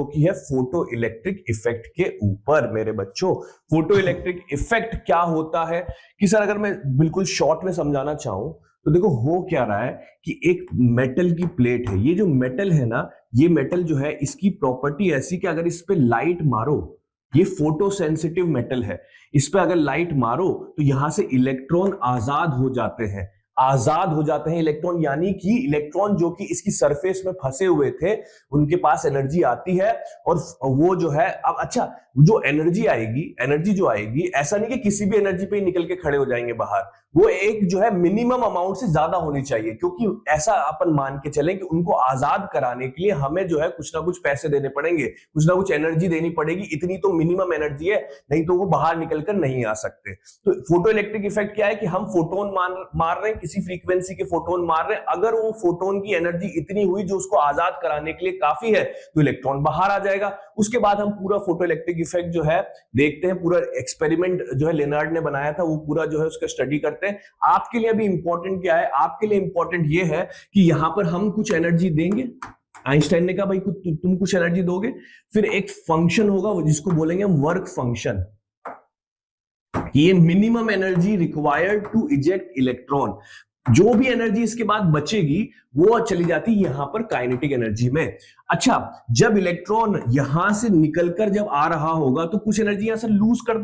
कि है फोटो इलेक्ट्रिक इफेक्ट के ऊपर। मेरे बच्चों, फोटो इलेक्ट्रिक इफेक्ट क्या होता है कि सर अगर मैं बिल्कुल शॉर्ट में समझाना चाहूं तो देखो हो क्या रहा है कि एक मेटल की प्लेट है। ये जो मेटल है ना, ये मेटल जो है इसकी प्रॉपर्टी ऐसी कि अगर इस पे लाइट मारो, ये फोटो सेंसिटिव मेटल है, इस पे अगर लाइट मारो तो यहां से इलेक्ट्रॉन आजाद हो जाते हैं इलेक्ट्रॉन, यानी कि इलेक्ट्रॉन जो कि इसकी सरफेस में फंसे हुए थे उनके पास एनर्जी आती है और वो जो है अब अच्छा जो एनर्जी जो आएगी, ऐसा नहीं कि किसी भी एनर्जी पे ही निकल के खड़े हो जाएंगे बाहर, वो एक जो है मिनिमम अमाउंट से ज्यादा होनी चाहिए, क्योंकि ऐसा अपन मान के चलें कि उनको आजाद कराने के लिए हमें जो है कुछ ना कुछ पैसे देने पड़ेंगे, कुछ ना कुछ एनर्जी देनी पड़ेगी, इतनी तो मिनिमम एनर्जी है, नहीं तो वो बाहर निकलकर नहीं आ सकते। तो फोटो इलेक्ट्रिक इफेक्ट क्या है कि हम फोटोन मार रहे हैं, किसी फ्रीक्वेंसी के फोटोन मार रहे हैं, अगर वो फोटोन की एनर्जी इतनी हुई जो उसको आजाद कराने के लिए काफी है तो इलेक्ट्रॉन बाहर आ जाएगा। उसके बाद हम पूरा फोटो इलेक्ट्रिक इफेक्ट जो है देखते हैं, पूरा एक्सपेरिमेंट जो है लेनार्ड ने बनाया था वो पूरा जो है उसका स्टडी करते हैं। आपके लिए अभी इंपॉर्टेंट क्या है, आपके लिए इंपॉर्टेंट ये है कि यहां पर हम कुछ एनर्जी देंगे, आइंस्टाइन ने कहा भाई तुम कुछ एनर्जी दोगे, फिर एक फंक्शन होगा जिसको बोलेंगे हम वर्क फंक्शन, ये minimum energy required to eject electron. जो भी एनर्जी इसके बाद बचेगी वो चली जाती है यहां पर काइनेटिक एनर्जी में। अच्छा, जब इलेक्ट्रॉन यहां से निकलकर जब आ रहा होगा तो कुछ एनर्जी यहां से लूज कर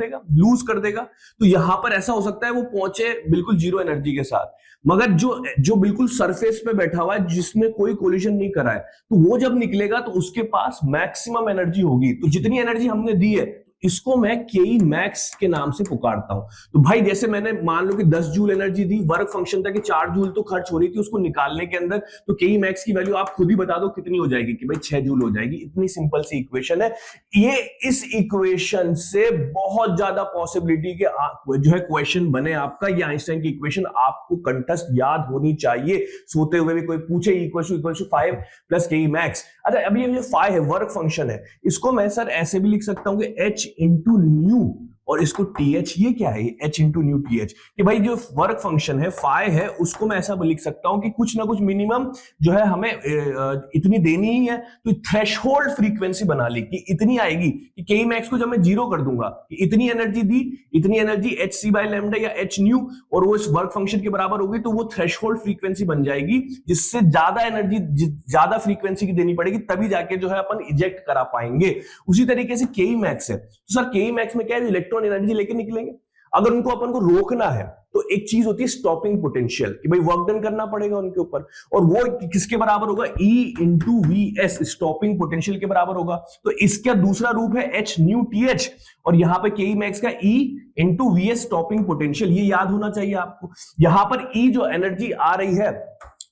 देगा, तो यहां पर ऐसा हो सकता है वो पहुंचे बिल्कुल जीरो एनर्जी के साथ, मगर जो बिल्कुल सरफेस पे बैठा हुआ है जिसने कोई कोलिजन नहीं करा है, तो वो जब निकलेगा तो उसके पास मैक्सिमम एनर्जी होगी। तो जितनी एनर्जी हमने दी है इसको मैं के मैक्स के नाम से पुकारता हूं। तो भाई जैसे मैंने मान लो कि 10 जूल एनर्जी दी, वर्क फंक्शन था कि 4 जूल तो खर्च होनी थी उसको निकालने के अंदर, तो के मैक्स की वैल्यू आप खुद ही बता दो कितनी हो जाएगी, कि भाई 6 जूल हो जाएगी। इतनी सिंपल सी इक्वेशन है ये। इस इक्वेशन से बहुत ज्यादा पॉसिबिलिटी के जो है क्वेश्चन बने आपका। ये आइंस्टाइन की इक्वेशन आपको कंठस्थ याद होनी चाहिए, सोते हुए भी कोई पूछे इक्वल टू 5 प्लस के मैक्स। अच्छा, अभी ये 5 है, वर्क फंक्शन है, इसको मैं सर ऐसे भी लिख सकता हूं कि h इंटू न्यू और इसको th, ये क्या है h इंटू न्यू th, कि भाई जो वर्क फंक्शन है फाई है उसको मैं ऐसा लिख सकता हूं कि कुछ ना कुछ मिनिमम जो है हमें इतनी देनी ही है, तो थ्रेशहोल्ड फ्रीक्वेंसी बना ली कि इतनी आएगी कि के मैक्स को जब मैं जीरो कर दूंगा कि इतनी एनर्जी दी, इतनी energy H C by lambda या एच न्यू और वो इस वर्क फंक्शन के बराबर होगी, तो वो थ्रेशहोल्ड फ्रीक्वेंसी बन जाएगी जिससे ज्यादा एनर्जी ज्यादा फ्रीक्वेंसी की देनी पड़ेगी, तभी जाके जो है अपन इजेक्ट करा पाएंगे। उसी तरीके से के मैक्स है, तो सर के मैक्स में क्या है, इलेक्ट्रॉन एनर्जी लेके निकलेंगे। अगर उनको अपन को रोकना है तो एक चीज होती है स्टॉपिंग पोटेंशियल, कि भाई वर्क डन करना पड़ेगा उनके ऊपर, और वो किसके बराबर होगा, E into V S, stopping potential के बराबर होगा। तो इसका दूसरा रूप है एच न्यू टी एच, और यहां पे के मैक्स का E into V S stopping potential, ये याद होना चाहिए आपको। यहां पर E जो एनर्जी आ रही है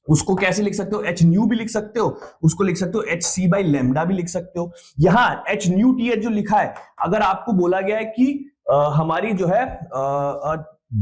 उसको कैसे लिख सकते हो, एच न्यू भी लिख सकते हो, उसको लिख सकते हो एच सी बाई लैम्डा भी लिख सकते हो। यहां एच न्यू टी एच जो लिखा है, अगर आपको बोला गया है कि हमारी जो है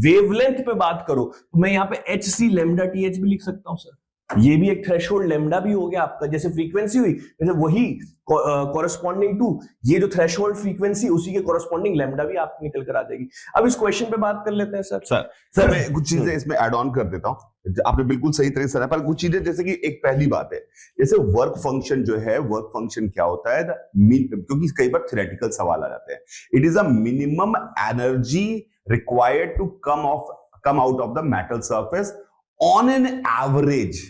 वेवलेंथ पे बात करो, तो मैं यहां पे H C lambda T H भी लिख सकता हूं सर। ये भी एक थ्रेशहोल्ड लैम्डा भी हो गया आपका, जैसे फ्रीक्वेंसी हुई जैसे वही कॉरेस्पॉन्डिंग टू ये जो थ्रेशहोल्ड फ्रीक्वेंसी, उसी के कॉरेस्पॉन्डिंग लैम्डा भी आपको निकल कर आ जाएगी। अब इस क्वेश्चन पे बात कर लेते हैं सर मैं कुछ चीजें इसमें ऐड ऑन कर देता हूं। आपने बिल्कुल सही तरह से, पर कुछ चीजें जैसे कि एक पहली बात है, जैसे वर्क फंक्शन जो है, वर्क फंक्शन क्या होता है, क्योंकि कई बार थ्योरेटिकल सवाल आ जाते हैं। It is a minimum energy required to come out of the metal surface on an average.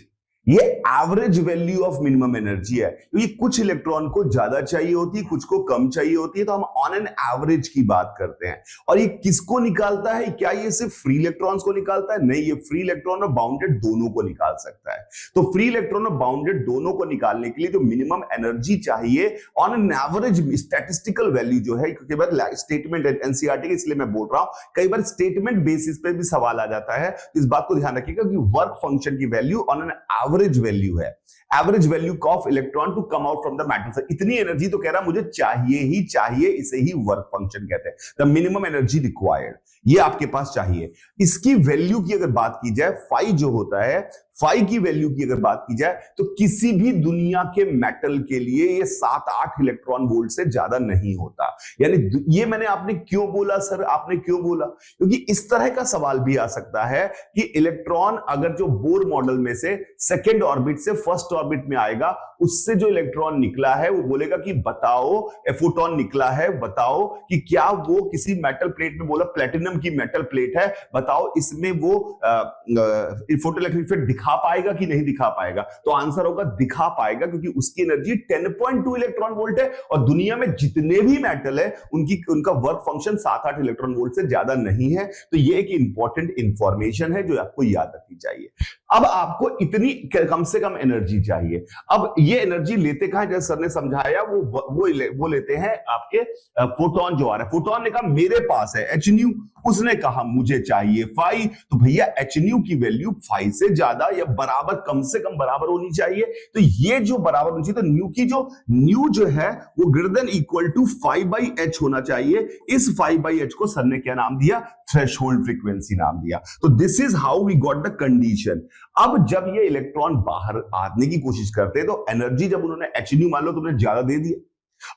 ये average value of minimum energy है, क्योंकि कुछ इलेक्ट्रॉन को ज्यादा चाहिए होती है, कुछ को कम चाहिए होती है, तो हम ऑन एन एवरेज की बात करते हैं। और ये किसको निकालता है, क्या ये सिर्फ फ्री इलेक्ट्रॉन्स को निकालता है? नहीं, ये फ्री इलेक्ट्रॉन और बाउंडेड दोनों को निकाल सकता है। तो फ्री इलेक्ट्रॉन और बाउंडेड दोनों को निकालने के लिए जो मिनिमम एनर्जी चाहिए on an average statistical value जो है, क्योंकि बार स्टेटमेंट एनसीईआरटी के, इसलिए मैं बोल रहा हूं, कई बार स्टेटमेंट बेसिस पे भी सवाल आ जाता है, इस बात को ध्यान रखिएगा कि वर्क फंक्शन की value on an average value है, average value of electron to come out from the metal. इतनी एनर्जी तो कह रहा मुझे चाहिए ही चाहिए, इसे ही वर्क फंक्शन कहते हैं, द मिनिमम एनर्जी रिक्वायर्ड, ये आपके पास चाहिए। इसकी वैल्यू की अगर बात की जाए, फाई जो होता है, फाई की वैल्यू की अगर बात की जाए, तो किसी भी दुनिया के मेटल के लिए ये 7-8 इलेक्ट्रॉन वोल्ट से ज्यादा नहीं होता। यानी ये मैंने आपने क्यों बोला सर, आपने क्यों बोला, क्योंकि इस तरह का सवाल भी आ सकता है कि इलेक्ट्रॉन अगर जो बोर मॉडल में से सेकेंड ऑर्बिट से फर्स्ट ऑर्बिट में आएगा, उससे जो इलेक्ट्रॉन निकला है वो बोलेगा कि बताओ, फोटोन निकला है, बताओ कि क्या वो किसी मेटल प्लेट में, बोला प्लेटिनम की मेटल प्लेट है, बताओ इसमें वो फोटोइलेक्ट्रिक इफेक्ट दिखा पाएगा कि नहीं दिखा पाएगा? तो आंसर होगा दिखा पाएगा, क्योंकि उसकी एनर्जी 10.2 इलेक्ट्रॉन वोल्ट है, और दुनिया में जितने भी मेटल है उनका वर्क फंक्शन 7-8 इलेक्ट्रॉन वोल्ट से ज्यादा नहीं है। तो ये एक इंपॉर्टेंट इंफॉर्मेशन है जो आपको याद रखनी चाहिए। अब आपको इतनी कम से कम एनर्जी चाहिए। अब ये एनर्जी लेते कहां, जैसे सर ने समझाया, वो लेते हैं आपके फोटोन जो आ रहा है। फोटोन ने कहा मेरे पास है एच न्यू, उसने कहा मुझे चाहिए फाई, तो भैया एच न्यू की वैल्यू फाई से ज्यादा या बराबर, कम से कम बराबर होनी चाहिए। तो ये जो बराबर होनी चाहिए, तो न्यू जो है वो greater than equal to 5/h होना चाहिए। इस 5/h को सर ने क्या नाम दिया, थ्रेशोल्ड फ्रीक्वेंसी नाम दिया। तो this is how we got the condition. अब जब ये इलेक्ट्रॉन बाहर आने की कोशिश करते हैं तो एनर्जी जब उन्होंने एच न्यू मान लो तुमने ज्यादा दे दिया,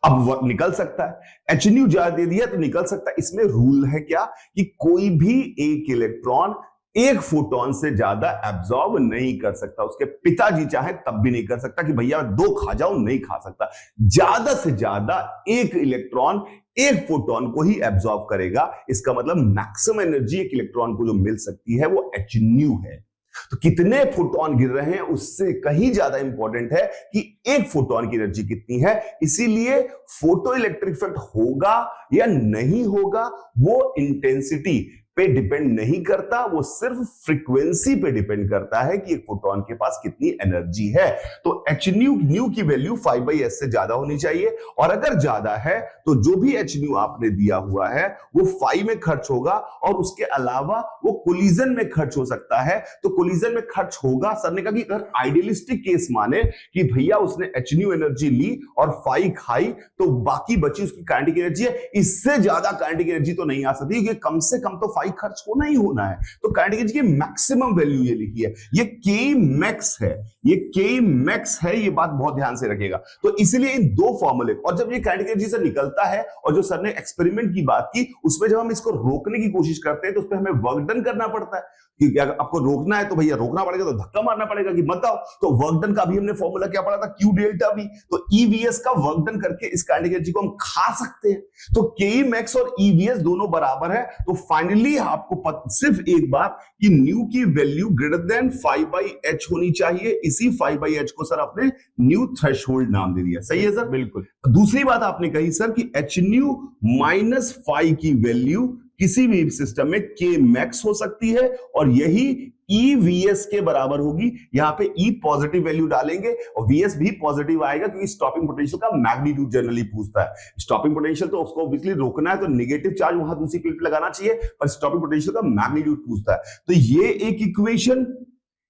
अब वो निकल सकता है, एच न्यू ज्यादा दे दिया तो निकल सकता है। इसमें रूल है क्या कि कोई भी एक इलेक्ट्रॉन एक फोटोन से ज्यादा एब्जॉर्ब नहीं कर सकता। उसके पिताजी चाहे तब भी नहीं कर सकता कि भैया 2 खा जाओ, नहीं खा सकता। ज्यादा से ज्यादा एक इलेक्ट्रॉन एक फोटोन को ही एब्जॉर्ब करेगा। इसका मतलब मैक्सिमम एनर्जी एक इलेक्ट्रॉन को जो मिल सकती है वो एच न्यू है। तो कितने फोटोन गिर रहे हैं उससे कहीं ज्यादा इंपॉर्टेंट है कि एक फोटोन की एनर्जी कितनी है। इसीलिए फोटो इलेक्ट्रिक इफेक्ट होगा या नहीं होगा वो इंटेंसिटी पे डिपेंड नहीं करता, वो सिर्फ फ्रीक्वेंसी पे डिपेंड करता है कि एक फोटोन के पास कितनी एनर्जी है। तो एच न्यू की वैल्यू 5/s से ज्यादा होनी चाहिए, और अगर ज्यादा है तो जो भी एच न्यू आपने दिया हुआ है वो 5 में खर्च होगा, और उसके अलावा वो कोलिजन में खर्च हो सकता है। तो कोलिजन में खर्च होगा, सर ने कहा कि अगर आइडियलिस्टिक केस माने कि भैया उसने एच न्यू एनर्जी ली और 5 खाई तो बाकी बची उसकी काइनेटिक एनर्जी है, इससे ज्यादा काइनेटिक एनर्जी तो नहीं आ सकती, क्योंकि कम से कम तो खर्च होना ही होना है। तो काइनेटिक एनर्जी की मैक्सिमम वैल्यू ये लिखी है, ये के मैक्स है, ये के मैक्स है, ये बात बहुत ध्यान से रखिएगा। तो इसलिए इन दो फॉर्मूले, और जब ये काइनेटिक एनर्जी से निकलता है, और जो सर ने एक्सपेरिमेंट की बात की उसमें जब हम इसको रोकने की कोशिश करते हैं तो उसमें हमें वर्क डन करना पड़ता है कि अगर आपको रोकना है तो भैया रोकना पड़ेगा, तो धक्का मारना पड़ेगा कि मत आओ। तो वर्क डन का भी हमने फॉर्मूला क्या पढ़ा था, क्यू डेल्टा वी। तो ईवीएस का वर्क डन करके इस काइनेटिक एनर्जी को हम खा सकते हैं। तो के मैक्स और ईवीएस दोनों बराबर है। तो फाइनली आपको सिर्फ एक बात कि न्यू की वैल्यू ग्रेटर देन 5/h होनी चाहिए। इसी 5/h को सर आपने न्यू थ्रेशोल्ड नाम दे दिया। सही है सर? बिल्कुल। दूसरी बात आपने कही सर कि एच न्यू माइनस 5 की वैल्यू किसी भी सिस्टम में के मैक्स हो सकती है, और यही ईवीएस के बराबर होगी। यहां पे ई पॉजिटिव वैल्यू डालेंगे और वीएस भी पॉजिटिव आएगा, क्योंकि स्टॉपिंग पोटेंशियल का मैग्नीट्यूड जनरली पूछता है। स्टॉपिंग पोटेंशियल तो उसको ऑब्वियसली रोकना है, तो नेगेटिव चार्ज वहां दूसरी प्लेट पे लगाना चाहिए, पर स्टॉपिंग पोटेंशियल का मैग्नीट्यूड पूछता है। तो ये एक इक्वेशन,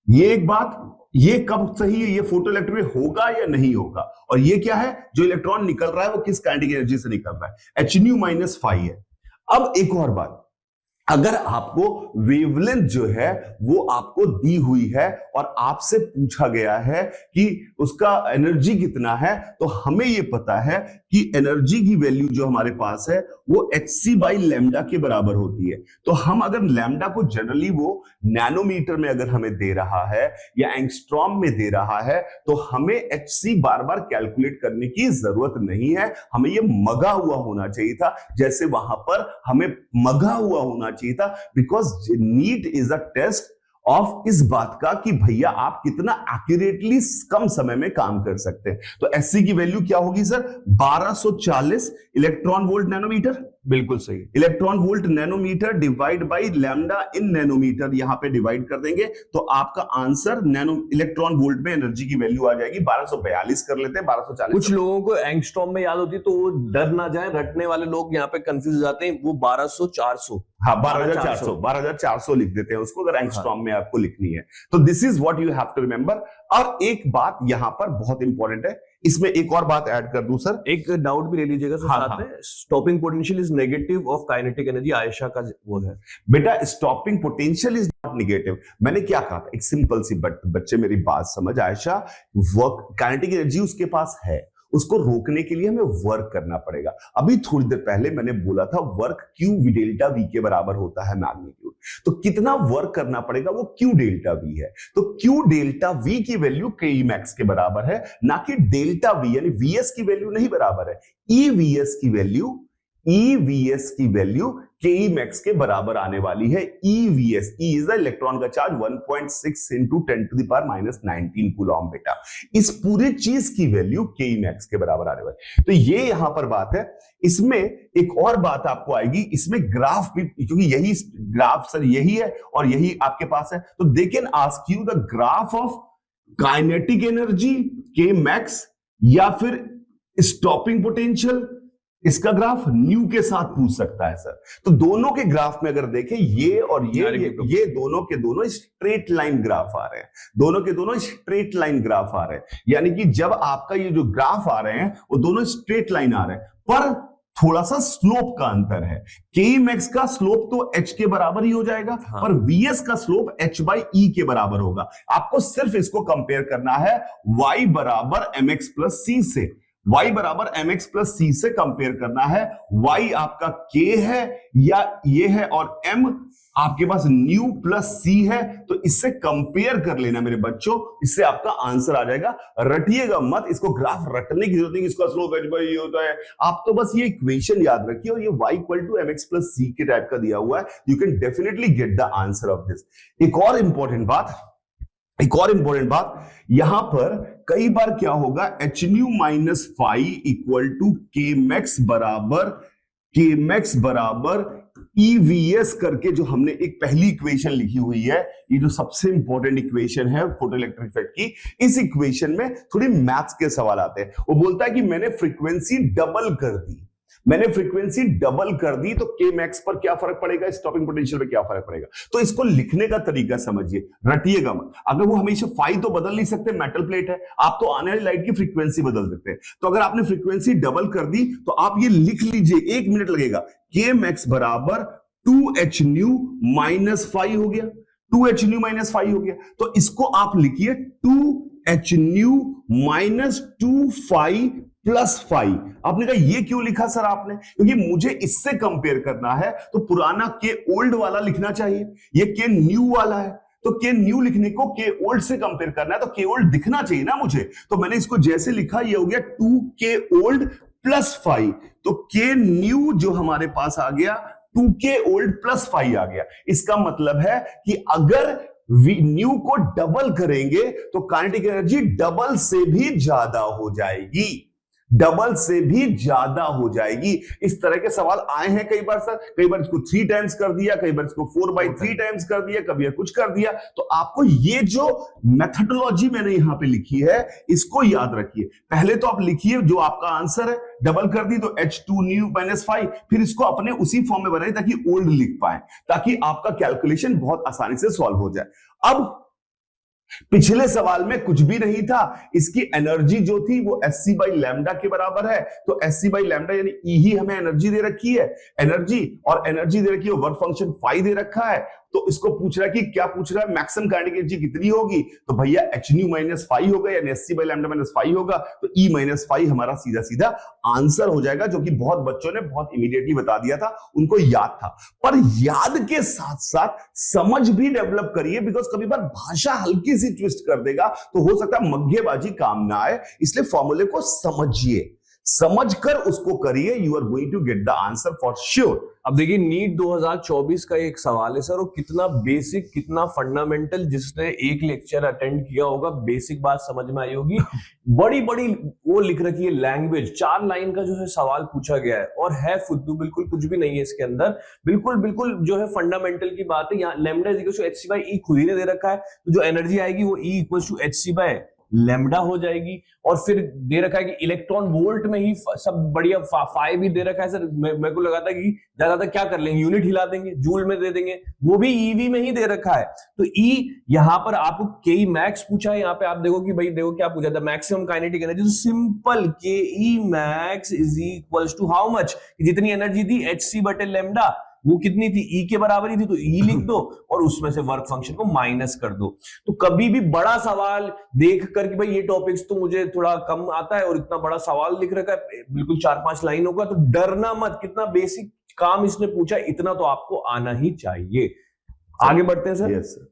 ये एक बात, ये कब सही है, ये फोटो इलेक्ट्रिक होगा या नहीं होगा। और ये क्या है, जो इलेक्ट्रॉन निकल रहा है वो किस काइनेटिक एनर्जी से निकल रहा है, एच न्यू माइनस 5 है। अब एक और बात, अगर आपको वेवलेंथ जो है वो आपको दी हुई है और आपसे पूछा गया है कि उसका एनर्जी कितना है, तो हमें ये पता है कि एनर्जी की वैल्यू जो हमारे पास है वो hc/लैम्डा के बराबर होती है। तो हम अगर लैम्डा को जनरली वो नैनोमीटर में अगर हमें दे रहा है या एंगस्ट्रॉम में दे रहा है, तो हमें hc बार बार कैलकुलेट करने की जरूरत नहीं है। हमें ये मगा हुआ होना चाहिए था, जैसे वहां पर हमें मगा हुआ होना चाहिए था, because NEET is a test of इस बात का कि भैया आप कितना एक्यूरेटली कम समय में काम कर सकते हैं। तो एससी की वैल्यू क्या होगी सर, 1240 इलेक्ट्रॉन वोल्ट नैनोमीटर। बिल्कुल सही। Electron volt nanometre divide by lambda in nanometre, यहां पे डिवाइड कर देंगे तो आपका आंसर नैनो इलेक्ट्रॉन वोल्ट में एनर्जी की वैल्यू आ जाएगी 1242 कर लेते हैं, 1240। कुछ लोगों को एंगस्ट्रॉम में याद होती है तो वो डर ना जाए, रटने वाले लोग यहाँ पे कंफ्यूज हो जाते हैं। वो 1200 400, हाँ 12,400 लिख देते हैं उसको, अगर एंगस्ट्रॉम में आपको लिखनी है। तो this is what you have to remember. और एक बात यहां पर बहुत इंपॉर्टेंट है, इसमें एक और बात ऐड कर दूं सर, एक डाउट भी ले लीजिएगा सर साथ में। Stopping potential is negative of kinetic energy, Ayesha का वो है। बेटा stopping potential is not negative. मैंने क्या कहा था, एक सिंपल सी बच्चे मेरी बात समझ, आयशा वर्क काइनेटिक एनर्जी उसके पास है, उसको रोकने के लिए हमें वर्क करना पड़ेगा। अभी थोड़ी देर पहले मैंने बोला था वर्क क्यू डेल्टा वी के बराबर होता है मैग्नीट्यूड। तो कितना वर्क करना पड़ेगा वो क्यू डेल्टा वी है। तो क्यू डेल्टा वी की वैल्यू के मैक्स के बराबर है, ना कि डेल्टा वी यानी वीएस की वैल्यू नहीं बराबर है। ईवीएस की वैल्यू के मैक्स के बराबर आने वाली है। EVS, E is the electron का चार्ज 1.6 into 10⁻⁻19 कूलॉम बेटा। इस पूरी चीज की वैल्यू के मैक्स के बराबर आने वाली। तो ये यहां पर बात है। इसमें एक और बात आपको आएगी, इसमें ग्राफ भी, क्योंकि यही ग्राफ सर यही है और यही आपके पास है, तो they can ask you the graph of kinetic energy के मैक्स या फिर स्टॉपिंग पोटेंशियल, इसका ग्राफ न्यू के साथ पूछ सकता है सर। तो दोनों के ग्राफ में अगर देखें ये और ये दोनों के दोनों स्ट्रेट लाइन ग्राफ आ रहे हैं, दोनों के दोनों स्ट्रेट लाइन ग्राफ आ रहे हैं, यानी कि जब आपका ये जो ग्राफ आ रहे हैं वो दोनों स्ट्रेट लाइन आ रहे हैं, पर थोड़ा सा स्लोप का अंतर है। के मैक्स का स्लोप तो एच के बराबर ही हो जाएगा, हाँ। पर वीएस का स्लोप एच बाई ई के बराबर होगा। आपको सिर्फ इसको कंपेयर करना है y बराबर mx प्लस सी से, y बराबर mx प्लस सी से कंपेयर करना है। y आपका k है या ये है, और m आपके पास न्यू प्लस सी है, तो इससे कंपेयर कर लेना मेरे बच्चों, इससे आपका आंसर आ जाएगा। रटिएगा मत, इसको ग्राफ रटने की जरूरत नहीं, इसका स्लोप h बाई ई होता है। आप तो बस ये इक्वेशन याद रखिए, और ये y equal to mx plus C के टाइप का दिया हुआ है। You can definitely get the answer of this. एक और इंपॉर्टेंट बात, यहां पर कई बार क्या होगा, H nu minus five equal to K max बराबर EVS करके जो हमने एक पहली इक्वेशन लिखी हुई है, ये जो सबसे इंपॉर्टेंट इक्वेशन है फोटो इलेक्ट्रिक इफेक्ट की, इस इक्वेशन में थोड़ी मैथ्स के सवाल आते हैं। वो बोलता है कि मैंने फ्रीक्वेंसी डबल कर दी, तो के मैक्स पर क्या फर्क पड़ेगा, स्टॉपिंग पोटेंशियल पे क्या फर्क पड़ेगा। तो इसको लिखने का तरीका समझिए, रटिएगा मत। अगर वो हमेशा फाई तो बदल नहीं सकते, मेटल प्लेट है, आप तो आने वाली लाइट की फ्रीक्वेंसी बदल सकते हैं। तो अगर आपने फ्रीक्वेंसी डबल कर दी तो आप ये लिख लीजिए, 1 मिनट लगेगा, के मैक्स बराबर 2h न्यू माइनस फाइव हो गया, 2h न्यू माइनस फाइव हो गया। तो इसको आप लिखिए 2h new minus 2 five plus 5। आपने कहा ये क्यों लिखा सर आपने, क्योंकि मुझे इससे कंपेयर करना है, तो पुराना के ओल्ड वाला लिखना चाहिए, ये के न्यू वाला है, तो के न्यू लिखने को के ओल्ड से कंपेयर करना है, तो के ओल्ड दिखना चाहिए ना मुझे। तो मैंने इसको जैसे लिखा, ये हो गया 2k ओल्ड प्लस 5, तो के न्यू जो हमारे पास आ गया 2k ओल्ड प्लस 5 आ गया। इसका मतलब है कि अगर न्यू को डबल करेंगे तो काइनेटिक एनर्जी डबल से भी ज्यादा हो जाएगी, इस तरह के सवाल आए हैं कई बार सर। कई बार इसको 3 टाइम्स कर दिया, कई बार इसको 4/3 टाइम्स कर दिया, कभी कुछ कर दिया। तो आपको ये जो मेथडोलॉजी मैंने यहां पे लिखी है, इसको याद रखिए। पहले तो आप लिखिए जो आपका आंसर है, डबल कर दी तो h2 न्यू माइनस 5, फिर इसको अपने उसी फॉर्म में बनाइए ताकि ओल्ड लिख पाए, ताकि आपका कैलकुलेशन बहुत आसानी से सॉल्व हो जाए। अब पिछले सवाल में कुछ भी नहीं था, इसकी एनर्जी जो थी वो एससी बाई लैम्डा के बराबर है, तो एससी बाई लैम्डा यानी ई ही हमें एनर्जी दे रखी है, एनर्जी दे रखी है, वर्क फंक्शन फाइव दे रखा है। तो इसको पूछ रहा है कि क्या पूछ रहा है, मैक्सिमम काइनेटिक एनर्जी कितनी होगी, तो भैया एच न्यू माइनस 5 होगा, यानी एससी बाई लैम्डा माइनस 5 होगा, तो ई माइनस 5 हमारा सीधा सीधा आंसर हो जाएगा, जो कि बहुत बच्चों ने बहुत इमीडिएटली बता दिया था, उनको याद था। पर याद के साथ साथ समझ भी डेवलप करिए, बिकॉज कभी बार भाषा हल्की सी ट्विस्ट कर देगा, तो हो सकता है मग्गेबाजी काम ना आए, इसलिए फॉर्मूले को समझकर उसको करिए, you are going to get the answer for sure. अब देखिए नीट 2024 का एक सवाल है सर, वो कितना बेसिक, कितना फंडामेंटल, जिसने एक लेक्चर अटेंड किया होगा बेसिक बात समझ में आई होगी। बड़ी वो लिख रखी है लैंग्वेज, 4 लाइन का जो है सवाल पूछा गया है, और है फुद्दू, बिल्कुल कुछ भी नहीं है इसके अंदर, बिल्कुल जो है फंडामेंटल की बात है। यहाँ lambda is equal to H C by E खुद ही ने दे रखा है, तो जो एनर्जी आएगी वो E equal to H C by lambda हो जाएगी, और फिर दे रखा है कि इलेक्ट्रॉन वोल्ट में ही सब बढ़िया फाई भी दे रखा है सर। मेरे को लगा था कि ज्यादा क्या कर लेंगे, यूनिट हिला देंगे, जूल में दे देंगे, वो भी ईवी में ही दे रखा है। तो ई यहां पर आपको के मैक्स पूछा है, यहाँ पे आप देखो कि भाई देखो क्या पूछा था, मैक्सिमम काइनेटिक एनर्जी, तो simple K E max is equals to how much, जितनी एनर्जी थी एच सी बटे लैम्डा, वो कितनी थी, ई के बराबर ही थी, तो ई लिख दो और उसमें से वर्क फंक्शन को माइनस कर दो। तो कभी भी बड़ा सवाल देख कर कि भाई ये टॉपिक्स तो मुझे थोड़ा कम आता है और इतना बड़ा सवाल लिख रखा है, बिल्कुल 4-5 लाइन होगा, तो डरना मत, कितना बेसिक काम इसने पूछा, इतना तो आपको आना ही चाहिए। आगे बढ़ते हैं sir. Yes sir.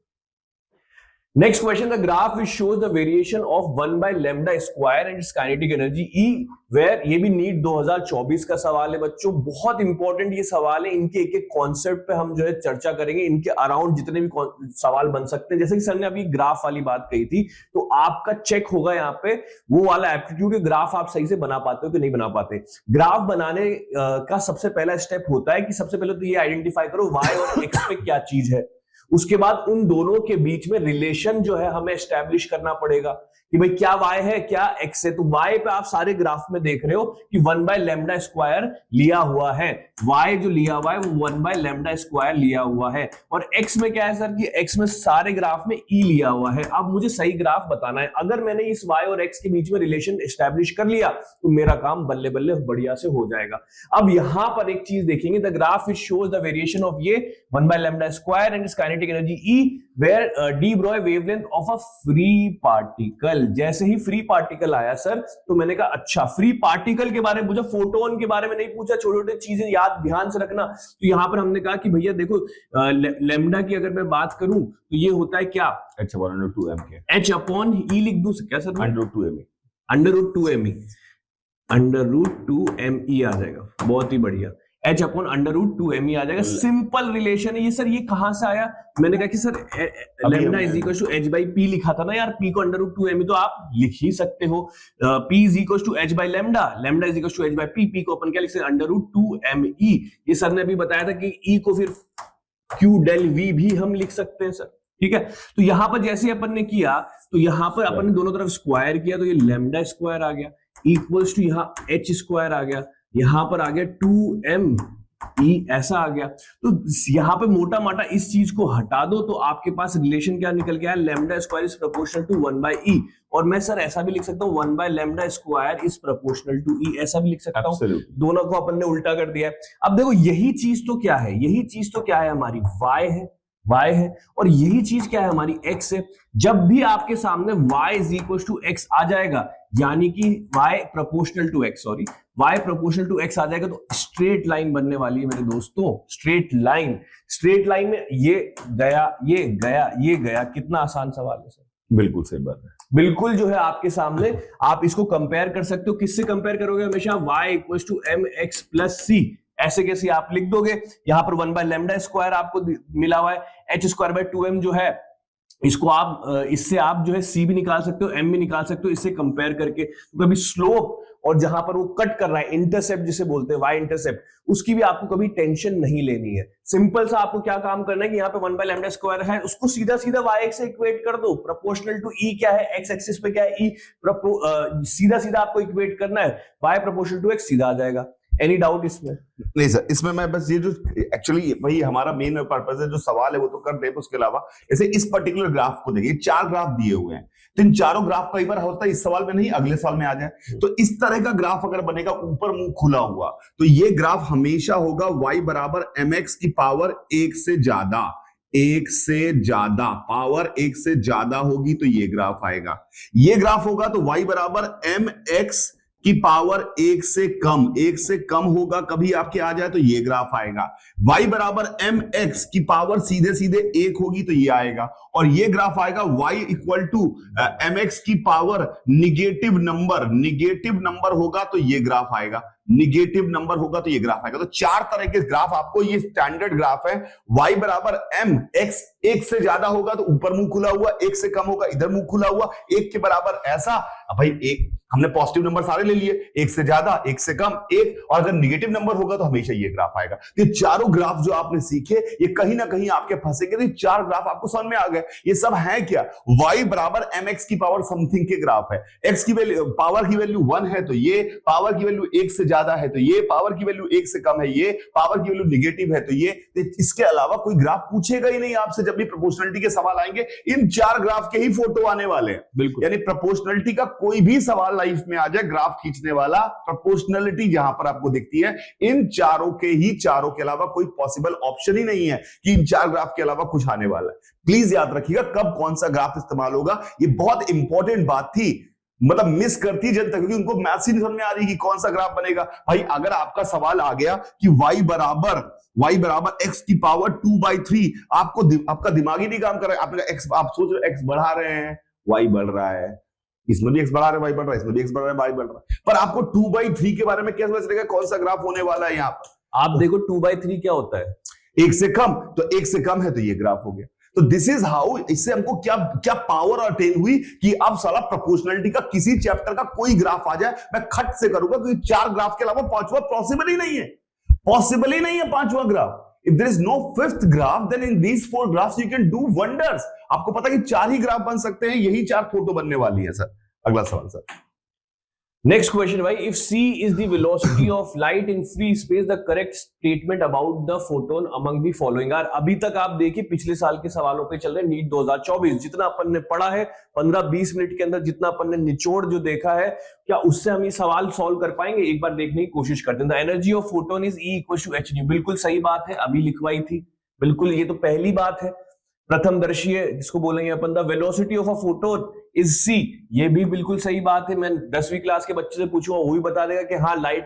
Next question, the graph which shows the variation of 1 by lambda square and its kinetic energy E, where ये भी नीट 2024 का सवाल है बच्चों, बहुत इंपॉर्टेंट ये सवाल है। इनके एक कॉन्सेप्ट पे हम जो है चर्चा करेंगे, इनके अराउंड जितने भी सवाल बन सकते हैं। जैसे कि सर ने अभी ग्राफ वाली बात कही थी, तो आपका चेक होगा यहाँ पे वो वाला एप्टीट्यूड, ग्राफ आप सही से बना पाते हो कि नहीं बना पाते। ग्राफ बनाने का सबसे पहला स्टेप होता है कि सबसे पहले तो ये आइडेंटिफाई करो y और x पे क्या चीज है, उसके बाद उन दोनों के बीच में रिलेशन जो है हमें एस्टेब्लिश करना पड़ेगा कि भाई क्या y है क्या x है। तो y पे आप सारे ग्राफ में देख रहे हो कि 1/λ² लिया हुआ है, y जो लिया हुआ है वो 1/λ² लिया हुआ है। और x में क्या है सर कि x में सारे ग्राफ में e लिया हुआ है। अब मुझे सही ग्राफ बताना है। अगर मैंने इस y और x के बीच में रिलेशन एस्टेब्लिश कर लिया तो मेरा काम बल्ले बल्ले बढ़िया से हो जाएगा। अब यहां पर एक चीज देखेंगे, the graph which shows the variation of ये 1/λ² and its kinetic energy E where de Broglie wavelength of a free particle. जैसे ही फ्री पार्टिकल आया सर तो मैंने कहा अच्छा फ्री पार्टिकल के बारे में पूछा, फोटोन के बारे में नहीं पूछा, छोटे छोटे चीजें याद ध्यान से रखना। तो यहां पर हमने कहा कि भैया देखो लैम्डा की अगर मैं बात करूं तो ये होता है क्या h/2m के h/e लिख दूं क्या सर, √2me √2me आ जाएगा, बहुत ही बढ़िया। h/√2me आ जाएगा। सिंपल रिलेशन है ये सर। ये कहां से आया? मैंने कहा कि sir lambda is equal to h/p लिखा था ना यार, p को √2me तो आप लिख ही सकते हो। p is equal to h/λ, lambda is equal to h/p, p को अपन क्या लिख सकते हैं √2me। ये सर ने अभी बताया था कि e को फिर q del v भी हम लिख सकते हैं सर, ठीक है। तो यहां पर जैसे अपन ने किया तो यहां पर अपन ने दोनों तरफ स्क्वायर किया तो ये λ² आ गया इक्वल्स टू यहाँ h² आ गया, यहां पर आ गया 2me ऐसा आ गया। तो यहां पे मोटा माटा इस चीज को हटा दो तो आपके पास रिलेशन क्या निकल गया, λ² इज प्रोपोर्शनल टू 1/e। और मैं सर ऐसा भी लिख सकता हूँ 1/λ² इज प्रोपोर्शनल टू e, ऐसा भी लिख सकता हूँ। दोनों को अपन ने उल्टा कर दिया है। अब देखो यही चीज तो क्या है, यही चीज तो क्या है हमारी y है और यही चीज क्या है हमारी x है। जब भी आपके सामने y is equal to x आ जाएगा यानी कि y proportional to x, sorry y proportional to x आ जाएगा तो स्ट्रेट लाइन बनने वाली है मेरे दोस्तों। स्ट्रेट लाइन में ये गया ये गया ये गया। कितना आसान सवाल है सर, बिल्कुल सही बात है। बिल्कुल जो है आपके सामने आप इसको कंपेयर कर सकते हो। किससे कंपेयर करोगे? हमेशा y equal to mx plus c, ऐसे कैसे आप लिख दोगे। यहां पर 1/λ² आपको मिला हुआ है, h²/2m जो है इसको आप इससे आप जो है c भी निकाल सकते हो, m भी निकाल सकते हो इससे कंपेयर करके। तो कभी स्लोप और जहां पर वो कट कर रहा है इंटरसेप्ट जिसे बोलते हैं y इंटरसेप्ट, उसकी भी आपको कभी टेंशन नहीं लेनी है। सिंपल सा आपको क्या काम करना है कि यहाँ पे 1/λ² है उसको सीधा सीधा y से इक्वेट कर दो। प्रोपोर्शनल टू e क्या है, x एक्सिस पे क्या है e, सीधा सीधा आपको इक्वेट करना है, y प्रोपोर्शनल टू x सीधा आ जाएगा। एनी डाउट इसमें? नहीं सर, इसमें मैं बस ये जो एक्चुअली वही हमारा मेन पर्पस है, जो सवाल है वो तो कर दे, उसके अलावा जैसे इस पर्टिकुलर ग्राफ को देखिए, 4 ग्राफ दिए हुए हैं तो इन चारों ग्राफ कई बार होता है इस सवाल में नहीं अगले सवाल में आ जाए। तो इस तरह का ग्राफ अगर बनेगा ऊपर मुंह खुला हुआ तो ये ग्राफ हमेशा होगा y बराबर mx की पावर 1 से ज्यादा, पावर 1 से ज्यादा होगी तो ये ग्राफ आएगा। ये ग्राफ होगा तो y बराबर mx की पावर 1 से कम होगा, कभी आपके आ जाए तो ये ग्राफ आएगा। y बराबर mx की पावर सीधे सीधे 1 होगी तो ये आएगा। और ये ग्राफ आएगा y इक्वल टू mx की पावर निगेटिव नंबर होगा तो ये ग्राफ आएगा, निगेटिव नंबर होगा तो ये ग्राफ आएगा। तो 4 तरह के ग्राफ आपको, ये स्टैंडर्ड ग्राफ है। y बराबर mx 1 से ज्यादा होगा तो ऊपर मुंह खुला हुआ, 1 से कम होगा इधर मुंह खुला हुआ, 1 के बराबर ऐसा। अब भाई एक हमने पॉजिटिव नंबर सारे ले लिए, 1 से ज्यादा 1 से कम 1, और अगर निगेटिव नंबर होगा तो हमेशा ये ग्राफ आएगा। तो ये चारों ग्राफ जो आपने सीखे ये कहीं ना कहीं आपके फंसेंगे। तो 4 ग्राफ आपको समझ में आ गए। ये सब है क्या, y बराबर mx की पावर समथिंग के ग्राफ है। x की वैल्यू, पावर की वैल्यू 1 है तो ये, पावर की वैल्यू 1 से ज्यादा है तो ये, पावर की वैल्यू 1 से कम है ये, पावर की वैल्यू निगेटिव है तो ये। इसके अलावा कोई ग्राफ पूछेगा ही नहीं आपसे। जब भी प्रोपोर्शनलिटी के सवाल आएंगे इन 4 ग्राफ के ही फोटो आने वाले हैं। बिल्कुल, यानी प्रोपोर्शनलिटी का कोई भी सवाल लाइफ में आ जाए, ग्राफ खींचने वाला प्रोपोर्शनलिटी जहां पर आपको दिखती है, इन चारों के अलावा कोई पॉसिबल ऑप्शन ही नहीं है कि इन 4 ग्राफ के अलावा कुछ आने वाला है। प्लीज याद रखिएगा कब कौन सा ग्राफ इस्तेमाल होगा, ये बहुत इंपॉर्टेंट बात थी। मतलब मिस करती जनता, क्योंकि उनको मैथ्स ही नहीं समझ में आ रही कि कौन सा ग्राफ बनेगा। भाई अगर आपका सवाल आ गया कि y बराबर x की पावर 2/3, आपका दिमाग ही नहीं काम कर रहा है। आप सोच रहे x बढ़ा रहे हैं, y बढ़ रहा है, इसमें भी x बढ़ा रहे हैं, y बढ़ रहा है, इसमें भी x बढ़ रहा है, y बढ़ रहा है, पर आपको 2/3 के बारे में कैसे पता चलेगा कौन सा ग्राफ होने वाला है? यहाँ पर आप देखो 2/3 क्या होता है, 1 से कम, तो 1 से कम है तो ये ग्राफ हो गया। तो दिस इज हाउ, इससे हमको क्या पावर अटेन हुई कि अब साला प्रोपोर्शनलिटी का किसी चैप्टर का कोई ग्राफ आ जाए मैं खट से करूंगा, क्योंकि 4 ग्राफ के अलावा 5वां पॉसिबल ही नहीं है, 5वां graph. If there is no fifth graph, then in these 4 graphs you can do wonders. आपको पता है कि 4 ही ग्राफ बन सकते हैं, यही 4 फोटो बनने वाली है सर। अगला सवाल सर। नेक्स्ट क्वेश्चन भाई, if c is the velocity of light in free space, the correct statement about the photon among the following are। अभी तक आप देखिए पिछले साल के सवालों पे चल रहे हैं, नीट 2024, जितना अपन ने पढ़ा है 15-20 मिनट के अंदर, जितना अपन ने निचोड़ जो देखा है, क्या उससे हम ये सवाल सॉल्व कर पाएंगे? एक बार देखने की कोशिश करते हैं। The energy of photon is E equal to h nu। बिल्कुल सही बात है, अभी लिखवाई थी, बिल्कुल ये तो पहली बात है, प्रथमदर्शी है, जिसको बोलेंगे अपन। The velocity of a photon is c, ये भी बिल्कुल सही बात है। मैं 10वीं क्लास के बच्चे से पूछूंगा, वो भी बता देगा कि हाँ लाइट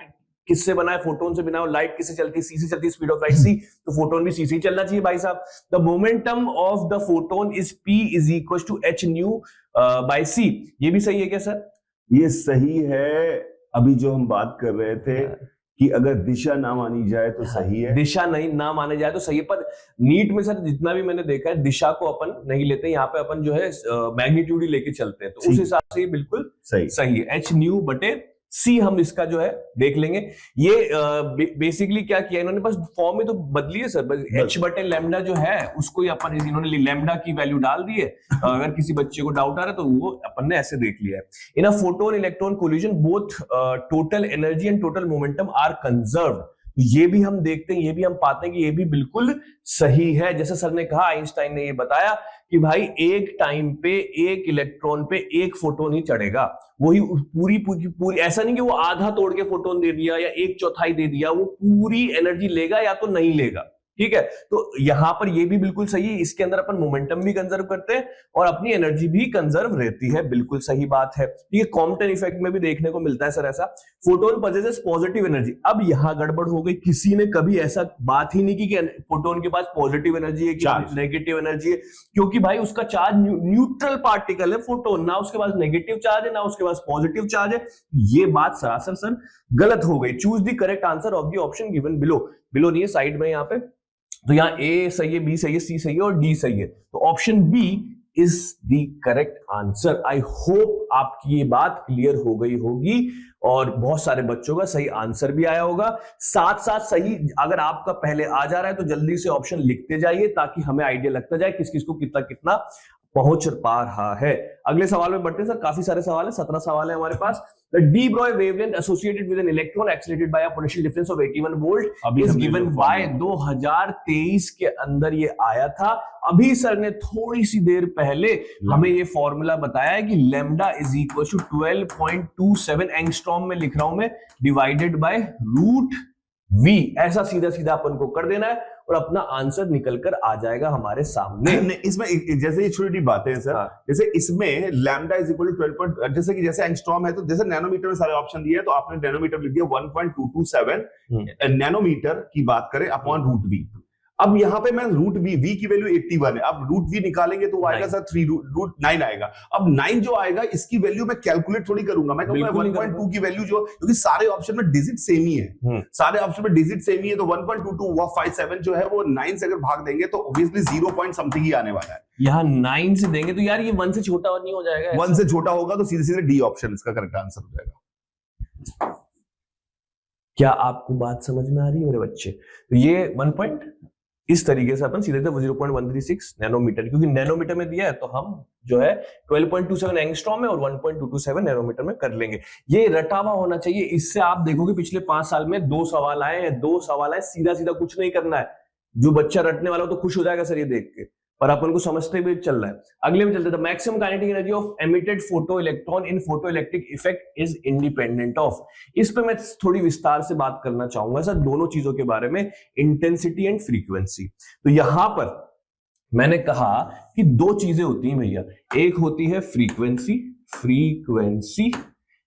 किससे बना है, फोटोन से बना है। लाइट किससे चलती है? सी से चलती है, स्पीड ऑफ लाइट c, तो फोटोन भी c से चलना चाहिए भाई साहब। The momentum of the photon is p is equal to h nu by c, ये भी सही है क्या सर? ये सही है। अभी जो हम बात कर रहे थे कि अगर दिशा ना मानी जाए तो सही है, दिशा नहीं ना माने जाए तो सही है, पर नीट में सर जितना भी मैंने देखा है दिशा को अपन नहीं लेते, यहाँ पे अपन जो है मैग्नीट्यूड ही लेके चलते हैं, तो उस हिसाब से ये बिल्कुल सही है। h न्यू बटे c हम इसका जो है देख लेंगे। ये बेसिकली क्या किया इन्होंने, बस फॉर्म में तो बदली है सर, बस h बटे लैम्डा जो है उसको ही अपन इन्होंने लैम्डा की वैल्यू डाल दी है। अगर किसी बच्चे को डाउट आ रहा है तो वो अपन ने ऐसे देख लिया है। In a photon electron collision both total energy and total momentum are conserved, ये भी हम देखते हैं, ये भी हम पाते हैं कि ये भी बिल्कुल सही है। जैसे सर ने कहा, आइंस्टाइन ने ये बताया कि भाई एक टाइम पे एक इलेक्ट्रॉन पे एक फोटोन ही चढ़ेगा, वही पूरी ऐसा नहीं कि वो आधा तोड़ के फोटोन दे दिया या 1/4 दे दिया, वो पूरी एनर्जी लेगा या तो नहीं लेगा, ठीक है। तो यहां पर ये भी बिल्कुल सही है, इसके अंदर अपन मोमेंटम भी कंजर्व करते हैं और अपनी एनर्जी भी कंजर्व रहती है, बिल्कुल सही बात है। ये कॉम्पटन इफेक्ट में भी देखने को मिलता है सर ऐसा। फोटोन पॉजेसेस पॉजिटिव एनर्जी, अब यहां गड़बड़ हो गई, किसी ने कभी ऐसा बात ही नहीं की कि फोटोन के पास पॉजिटिव एनर्जी है कि नेगेटिव एनर्जी है, क्योंकि भाई उसका चार्ज न्यूट्रल पार्टिकल है फोटोन, ना उसके पास नेगेटिव चार्ज है ना उसके पास पॉजिटिव चार्ज है। ये बात सरासर सर गलत हो गई। Choose the correct answer of the option given below, below नहीं है साइड में यहाँ पे, तो यहाँ ए सही है, बी सही है, सी सही है और डी सही है, तो option B is the correct answer. I hope आपकी ये बात क्लियर हो गई होगी और बहुत सारे बच्चों का सही आंसर भी आया होगा। साथ साथ सही अगर आपका पहले आ जा रहा है तो जल्दी से ऑप्शन लिखते जाइए ताकि हमें आइडिया लगता जाए किस किस को कितना कितना पहुंच पा रहा है। अगले सवाल में बढ़ते हैं सर, काफी सारे सवाल है, 17 सवाल है हमारे पास। The de Broglie wavelength associated with an electron accelerated by a potential difference of 81 volt is given by 2023 के अंदर ये आया था। अभी सर ने थोड़ी सी देर पहले हमें ये फॉर्मूला बताया है कि lambda is equal to 12.27 angstrom में लिख रहा हूं मैं, डिवाइडेड बाय रूट v, ऐसा सीधा सीधा अपन को कर देना है और अपना आंसर निकलकर आ जाएगा हमारे सामने। इसमें जैसे ये छोटी बातें हैं सर, जैसे इसमें लैम्डा इज इक्वल टू 12, जैसे कि जैसे एंगस्ट्रॉम है तो जैसे नैनोमीटर में सारे ऑप्शन दिए हैं तो आपने नैनोमीटर लिख दिया 1.227 नैनोमीटर की बात करें अपॉन रूट वी। अब यहाँ पे मैं रूट वी की वैल्यू 81 है, अब रूट वी निकालेंगे तो वो आएगा सर 3 रूट 9 आएगा। अब 9 जो आएगा इसकी वैल्यू मैं कैलकुलेट थोड़ी करूंगा, मैं कहूंगा 1.2 की वैल्यू जो, क्योंकि सारे ऑप्शन में डिजिट सेम ही है, सारे ऑप्शन में डिजिट सेम ही है, तो 1.2257 जो है वो 9 से अगर भाग देंगे तो ऑब्वियसली 0 पॉइंट समथिंग ही आने वाला है। यहाँ 9 से देंगे तो यार ये 1 से छोटा नहीं हो जाएगा? 1 से छोटा होगा तो सीधे सीधे डी ऑप्शन इसका करेक्ट आंसर हो जाएगा। क्या आपको बात समझ में आ रही है मेरे बच्चे? तो ये 1 इस तरीके से अपन सीधे 0.136 नैनोमीटर, क्योंकि नैनोमीटर में दिया है तो हम जो है 12.27 एंगस्ट्रॉम में और 1.227 नैनोमीटर में कर लेंगे। ये रटा हुआ होना चाहिए, इससे आप देखोगे पिछले 5 साल में 2 सवाल आए हैं, 2 सवाल आए, सीधा सीधा कुछ नहीं करना है। जो बच्चा रटने वाला हो तो खुश हो जाएगा सर ये देख के, पर अपन को समझते हुए चल रहा है। अगले में चलते थे, maximum kinetic energy of emitted photo electron in photo electric effect is independent of. इस पे मैं थोड़ी विस्तार से बात करना चाहूंगा सर दोनों चीजों के बारे में, इंटेंसिटी एंड फ्रीक्वेंसी। तो यहां पर मैंने कहा कि 2 चीजें होती हैं भैया, एक होती है फ्रीक्वेंसी,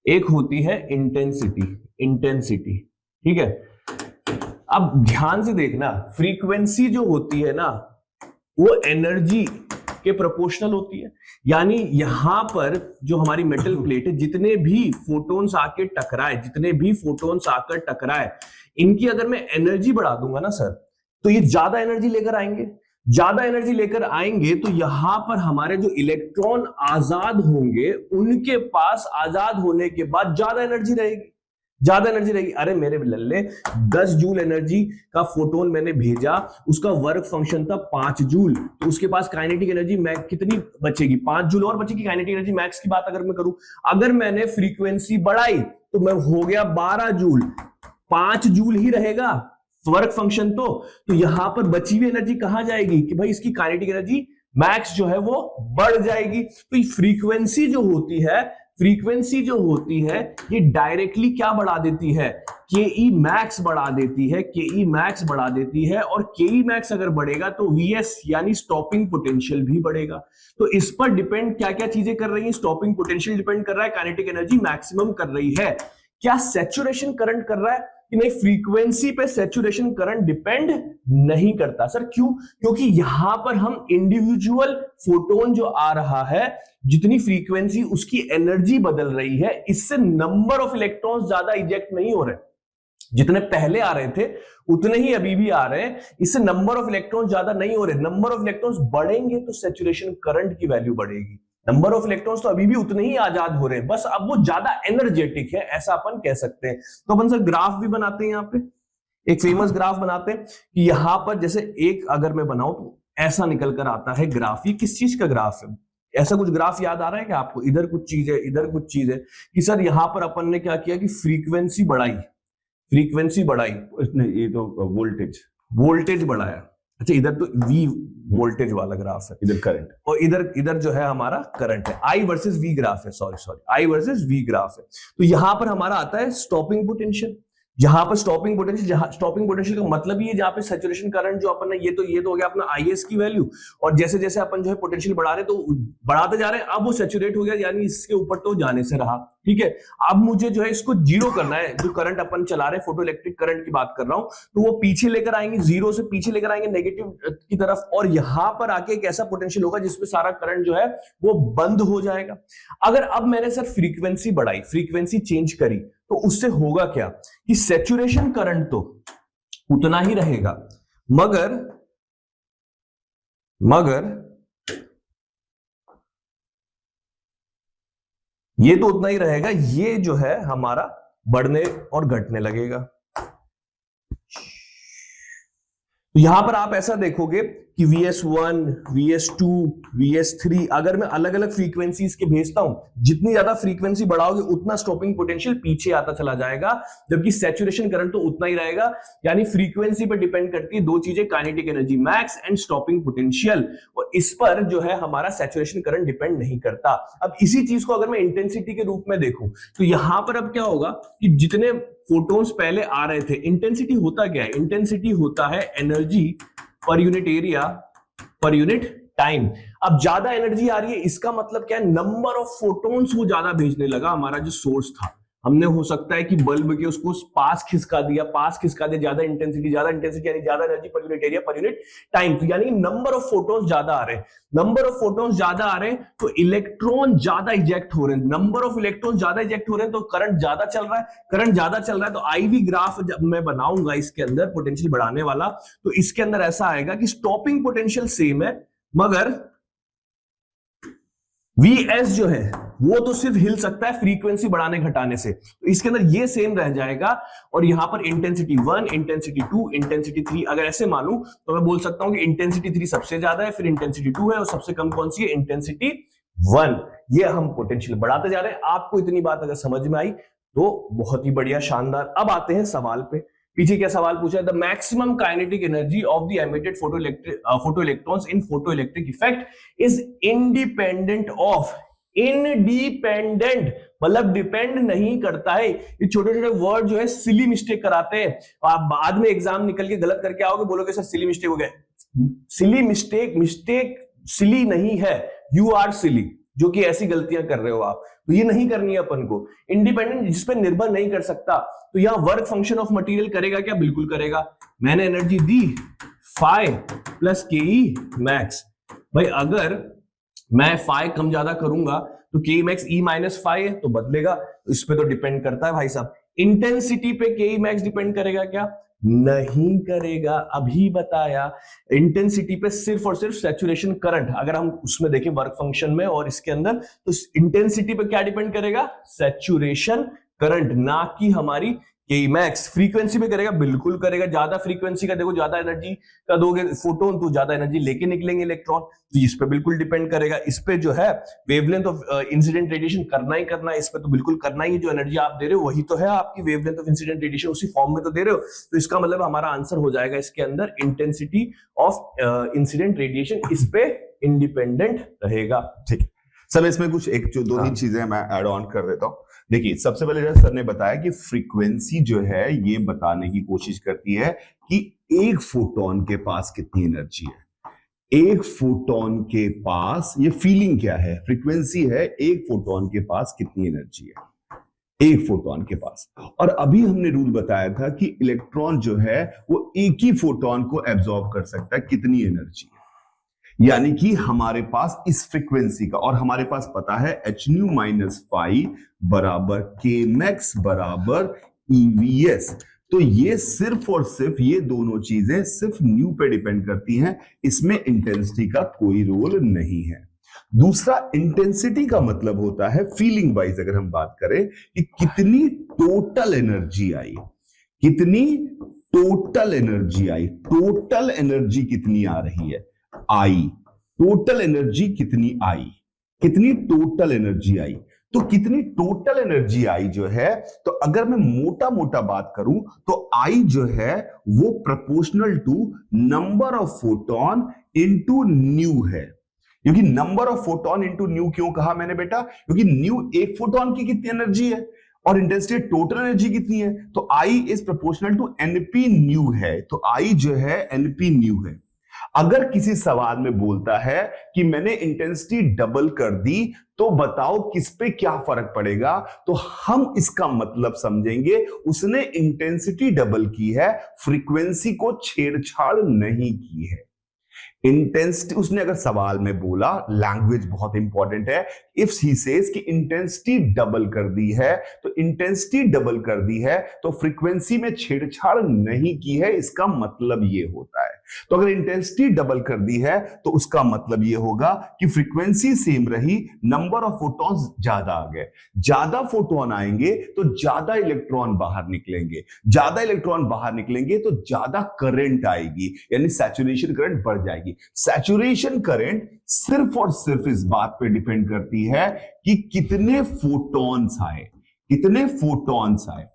एक होती है इंटेंसिटी, ठीक है। अब ध्यान से देखना, फ्रीक्वेंसी जो होती है ना वो एनर्जी के प्रोपोर्शनल होती है, यानी यहां पर जो हमारी मेटल प्लेट है, जितने भी फोटोन्स आकर टकराए, इनकी अगर मैं एनर्जी बढ़ा दूंगा ना सर तो ये ज्यादा एनर्जी लेकर आएंगे, तो यहां पर हमारे जो इलेक्ट्रॉन आजाद होंगे उनके पास आजाद होने के बाद ज्यादा एनर्जी रहेगी। ज्यादा एनर्जी रहेगी। अरे मेरे लल्ले 10 जूल एनर्जी का फोटोन मैंने भेजा, उसका वर्क फंक्शन था 5 जूल, तो उसके पास काइनेटिक एनर्जी कितनी बचेगी? 5 जूल और बचेगी। काइनेटिक एनर्जी मैक्स की बात अगर मैं करूं, अगर मैंने फ्रीक्वेंसी बढ़ाई तो मैं हो गया 12 जूल, 5 जूल ही रहेगा वर्क फंक्शन। तो यहां पर बची हुई एनर्जी कहां जाएगी कि भाई इसकी काइनेटिक एनर्जी मैक्स जो है वो बढ़ जाएगी। तो फ्रीक्वेंसी जो होती है, फ्रीक्वेंसी जो होती है ये डायरेक्टली क्या बढ़ा देती है? के मैक्स बढ़ा देती है, के मैक्स बढ़ा देती है। और के मैक्स अगर बढ़ेगा तो वीएस यानी स्टॉपिंग पोटेंशियल भी बढ़ेगा। तो इस पर डिपेंड क्या क्या चीजें कर रही हैं? स्टॉपिंग पोटेंशियल डिपेंड कर रहा है, काइनेटिक एनर्जी मैक्सिमम कर रही है। क्या सैचुरेशन करंट कर रहा है कि नहीं? फ्रीक्वेंसी पे सैचुरेशन करंट डिपेंड नहीं करता। सर क्यों? क्योंकि यहां पर हम इंडिविजुअल फोटोन जो आ रहा है, जितनी फ्रीक्वेंसी उसकी एनर्जी बदल रही है, इससे नंबर ऑफ इलेक्ट्रॉन्स ज्यादा इजेक्ट नहीं हो रहे। जितने पहले आ रहे थे उतने ही अभी भी आ रहे हैं, इससे नंबर ऑफ इलेक्ट्रॉन्स ज्यादा नहीं हो रहे। नंबर ऑफ इलेक्ट्रॉन्स बढ़ेंगे तो सैचुरेशन करंट की वैल्यू बढ़ेगी। नंबर ऑफ इलेक्ट्रॉन्स तो अभी भी उतने ही आजाद हो रहे हैं, बस अब वो ज्यादा एनर्जेटिक है, ऐसा अपन कह सकते हैं। तो अपन सर ग्राफ भी बनाते हैं, यहां पे एक फेमस ग्राफ बनाते हैं कि यहां पर जैसे एक अगर मैं बनाऊं तो ऐसा निकल कर आता है ग्राफ। ये किस चीज का ग्राफ है? ऐसा कुछ ग्राफ याद आ रहा है कि आपको? इधर कुछ चीज है, इधर कुछ चीज है कि सर यहां पर अपन ने क्या किया कि फ्रीक्वेंसी बढ़ाई, फ्रीक्वेंसी बढ़ाई, ये तो वोल्टेज, वोल्टेज बढ़ाया। अच्छा इधर तो वी वोल्टेज वाला ग्राफ है, इधर करंट, और इधर जो है हमारा करंट है। आई वर्सेस वी ग्राफ है, sorry I versus V graph है। तो यहां पर हमारा आता है स्टॉपिंग पोटेंशियल। जहां पर स्टॉपिंग पोटेंशियल का मतलब ये जहां पे सैचुरेशन करंट जो अपन ने ये तो हो गया अपना आईएस की वैल्यू, और जैसे जैसे अपन जो है पोटेंशियल बढ़ा रहे हैं तो बढ़ाते जा रहे हैं, अब वो सैचुरेट हो गया, यानी इसके ऊपर तो जाने से रहा। ठीक है, अब मुझे जो है इसको जीरो करना है। जो करंट अपन चला रहे हैं, फोटो इलेक्ट्रिक करंट की बात कर रहा हूं, तो वो पीछे लेकर आएंगे, जीरो से पीछे लेकर आएंगे नेगेटिव की तरफ, और यहां पर आके एक ऐसा पोटेंशियल होगा जिसमें सारा करंट जो है वो बंद हो जाएगा। अगर अब मैंने सर फ्रीक्वेंसी बढ़ाई, फ्रीक्वेंसी चेंज करी, तो उससे होगा क्या कि सैचुरेशन करंट तो उतना ही रहेगा, मगर ये तो उतना ही रहेगा, ये जो है हमारा बढ़ने और घटने लगेगा। तो यहां पर आप ऐसा देखोगे कि VS1, VS2, VS3 अगर मैं अलग अलग फ्रीक्वेंसीज के भेजता हूं, जितनी ज्यादा फ्रीक्वेंसी बढ़ाओगे उतना स्टॉपिंग पोटेंशियल पीछे आता चला जाएगा, जबकि सैचुरेशन करंट तो उतना ही रहेगा। यानी फ्रीक्वेंसी पर डिपेंड करती है दो चीजें, kinetic energy max and stopping potential, और इस पर जो है हमारा सैचुरेशन करंट डिपेंड नहीं करता। अब इसी चीज को अगर मैं इंटेंसिटी के रूप में देखूं तो यहां पर अब क्या होगा कि जितने फोटोन्स पहले आ रहे थे, इंटेंसिटी होता क्या है? इंटेंसिटी होता है एनर्जी पर यूनिट एरिया पर यूनिट टाइम। अब ज्यादा एनर्जी आ रही है, इसका मतलब क्या है? नंबर ऑफ फोटोन्स वो ज्यादा भेजने लगा। हमारा जो सोर्स था, हमने हो सकता है कि बल्ब के उसको पास खिसका दिया, ज्यादा इंटेंसिटी यानी ज्यादा एनर्जी पर यूनिट एरिया पर यूनिट टाइम, तो यानी नंबर ऑफ फोटोन्स ज्यादा आ रहे हैं। नंबर ऑफ फोटोन्स ज्यादा आ रहे हैं तो इलेक्ट्रॉन ज्यादा इजेक्ट हो रहे हैं। नंबर ऑफ इलेक्ट्रॉन ज्यादा इजेक्ट हो रहे हैं तो करंट ज्यादा चल रहा है। तो आईवी ग्राफ जब मैं बनाऊंगा इसके अंदर पोटेंशियल बढ़ाने वाला, तो इसके अंदर ऐसा आएगा कि स्टॉपिंग पोटेंशियल सेम है, मगर Vs जो है वो तो सिर्फ हिल सकता है फ्रीक्वेंसी बढ़ाने घटाने से, तो इसके अंदर ये सेम रह जाएगा। और यहां पर इंटेंसिटी 1, इंटेंसिटी 2, इंटेंसिटी 3 अगर ऐसे मानूं तो मैं बोल सकता हूं कि इंटेंसिटी 3 सबसे ज्यादा है, फिर इंटेंसिटी 2 है, और सबसे कम कौन सी है? इंटेंसिटी 1। ये हम पोटेंशियल बढ़ाते जा रहे हैं। आपको इतनी बात अगर समझ में आई तो बहुत ही बढ़िया, शानदार। अब आते हैं सवाल पे। पीछे क्या सवाल पूछा है? The maximum kinetic energy of the emitted photo electrons in photo electric effect is independent of, independent मतलब डिपेंड नहीं करता है। ये छोटे छोटे वर्ड जो है सिली मिस्टेक कराते हैं, आप बाद में एग्जाम निकल के गलत करके आओगे, बोलोगे सर सिली मिस्टेक हो गया। सिली मिस्टेक सिली नहीं है, यू आर सिली, जो कि ऐसी गलतियां कर रहे हो आप, तो ये नहीं करनी है अपन को। इंडिपेंडेंट जिस पर निर्भर नहीं कर सकता, तो यहां वर्क फंक्शन ऑफ मटेरियल करेगा क्या? बिल्कुल करेगा। मैंने एनर्जी दी फाई प्लस के मैक्स, भाई अगर मैं फाई कम ज्यादा करूंगा तो के मैक्स ई माइनस फाई है, तो बदलेगा। तो इस पे तो डिपेंड करता है भाई साहब। इंटेंसिटी पे के मैक्स डिपेंड करेगा क्या? नहीं करेगा, अभी बताया। इंटेंसिटी पे सिर्फ और सिर्फ सैचुरेशन करंट, अगर हम उसमें देखें वर्क फंक्शन में और इसके अंदर, तो इंटेंसिटी पे क्या डिपेंड करेगा? सैचुरेशन करंट, ना कि हमारी के मैक्स। फ्रीक्वेंसी में करेगा, बिल्कुल करेगा। ज्यादा फ्रीक्वेंसी का देखो, ज्यादा एनर्जी का दोगे फोटोन तो ज्यादा एनर्जी लेके निकलेंगे इलेक्ट्रॉन, तो इस पे बिल्कुल डिपेंड करेगा। इस पे जो है वेवलेंथ ऑफ इंसिडेंट रेडिएशन करना ही करना है, इस पे तो बिल्कुल करना ही है। जो एनर्जी आप दे रहे हो वही तो है आपकी वेवलेंथ ऑफ इंसिडेंट रेडिएशन, उसी फॉर्म में तो दे रहे हो। तो इसका मतलब हमारा आंसर हो जाएगा इसके अंदर इंटेंसिटी ऑफ इंसिडेंट रेडिएशन, इस पे इंडिपेंडेंट रहेगा। ठीक है सर, इसमें कुछ एक जो 2-3 चीजें मैं ऐड ऑन कर देता हूं। देखिए, सबसे पहले जैसे सर ने बताया कि फ्रीक्वेंसी जो है ये बताने की कोशिश करती है कि एक फोटोन के पास कितनी एनर्जी है। एक फोटोन के पास, ये फीलिंग क्या है, फ्रीक्वेंसी है एक फोटोन के पास कितनी एनर्जी है, एक फोटोन के पास। और अभी हमने रूल बताया था कि इलेक्ट्रॉन जो है वो एक ही फोटोन को एब्जॉर्ब कर सकता है, कितनी एनर्जी, यानी कि हमारे पास इस फ्रीक्वेंसी का, और हमारे पास पता है hν माइनस फाई बराबर k मैक्स बराबर EVS। तो ये सिर्फ और सिर्फ ये दोनों चीजें सिर्फ न्यू पे डिपेंड करती हैं, इसमें इंटेंसिटी का कोई रोल नहीं है। दूसरा, इंटेंसिटी का मतलब होता है फीलिंग वाइज, अगर हम बात करें कि कितनी टोटल एनर्जी आई, कितनी टोटल एनर्जी आई, टोटल एनर्जी कितनी आ रही है, आई, टोटल एनर्जी कितनी आई, कितनी टोटल एनर्जी आई। तो कितनी टोटल एनर्जी आई जो है, तो अगर मैं मोटा मोटा बात करूं तो आई जो है वो proportional to number of photon into nu है। क्योंकि number of photon into nu क्यों कहा मैंने बेटा, क्योंकि न्यू एक फोटोन की कितनी एनर्जी है और इंटेंसिटी टोटल एनर्जी कितनी है, तो I is proportional to NP nu है। तो आई जो है एनपी न्यू है। अगर किसी सवाल में बोलता है कि मैंने इंटेंसिटी डबल कर दी तो बताओ किस पे क्या फर्क पड़ेगा, तो हम इसका मतलब समझेंगे उसने इंटेंसिटी डबल की है, फ्रीक्वेंसी को छेड़छाड़ नहीं की है। इंटेंसिटी, उसने अगर सवाल में बोला, लैंग्वेज बहुत इंपॉर्टेंट है, इफ ही सेज कि इंटेंसिटी डबल कर दी है, तो इंटेंसिटी डबल कर दी है तो फ्रीक्वेंसी में छेड़छाड़ नहीं की है, इसका मतलब ये होता है। तो अगर इंटेंसिटी डबल कर दी है तो उसका मतलब ये होगा कि फ्रीक्वेंसी सेम रही, नंबर ऑफ फोटॉन्स ज्यादा आ गए। ज्यादा फोटोन आएंगे तो ज्यादा इलेक्ट्रॉन बाहर निकलेंगे, ज्यादा इलेक्ट्रॉन बाहर निकलेंगे तो ज्यादा करंट आएगी, यानी सैचुरेशन करंट बढ़ जाएगी। सैचुरेशन करंट सिर्फ और सिर्फ इस बात पे डिपेंड करती है कि कितने फोटॉन्स आए, कितने फोटॉन्स आए,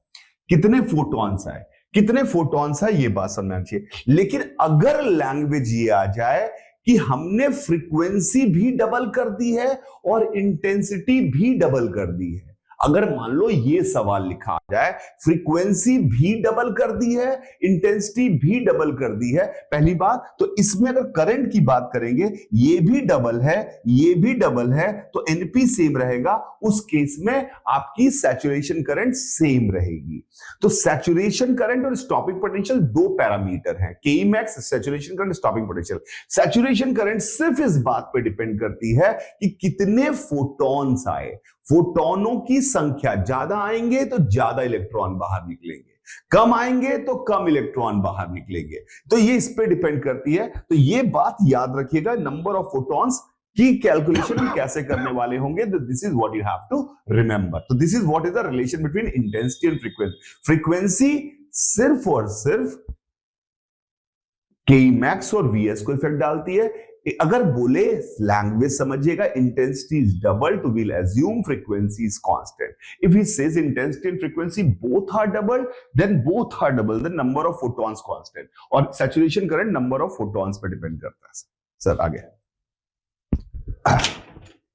कितने फोटॉन्स आए, कितने फोटॉन्स है, ये बात समझना चाहिए। लेकिन अगर लैंग्वेज ये आ जाए कि हमने फ्रीक्वेंसी भी डबल कर दी है और इंटेंसिटी भी डबल कर दी है, अगर मान लो ये सवाल लिखा आ जाए फ्रीक्वेंसी भी डबल कर दी है, इंटेंसिटी भी डबल कर दी है, पहली बात तो इसमें अगर करंट की बात करेंगे ये भी डबल है, ये भी डबल है, तो एनपी सेम रहेगा, उस केस में आपकी सैचुरेशन करंट सेम रहेगी। तो सैचुरेशन करंट और स्टॉपिंग पोटेंशियल दो पैरामीटर हैं, के max saturation current, stopping potential. Saturation current सिर्फ इस बात पे डिपेंड करती है कि कितने फोटॉन्स आए, फोटोनों की संख्या ज्यादा आएंगे तो ज्यादा इलेक्ट्रॉन बाहर निकलेंगे, कम आएंगे तो कम इलेक्ट्रॉन बाहर निकलेंगे, तो ये इस पे डिपेंड करती है। तो ये बात याद रखिएगा, नंबर ऑफ फोटॉन्स की कैलकुलेशन हम कैसे करने वाले होंगे, this is what you have to remember. तो this is what is the relation between intensity and frequency. Frequency सिर्फ और सिर्फ के मैक्स और वीएस को इफेक्ट डालती है। अगर बोले लैंग्वेज समझिएगा, इंटेंसिटी इज डबल तो will assume frequency is constant. If he says intensity and frequency both are double, then both are double, then number of photons constant, और saturation current number of photons पे depend करता है। Sir आगे।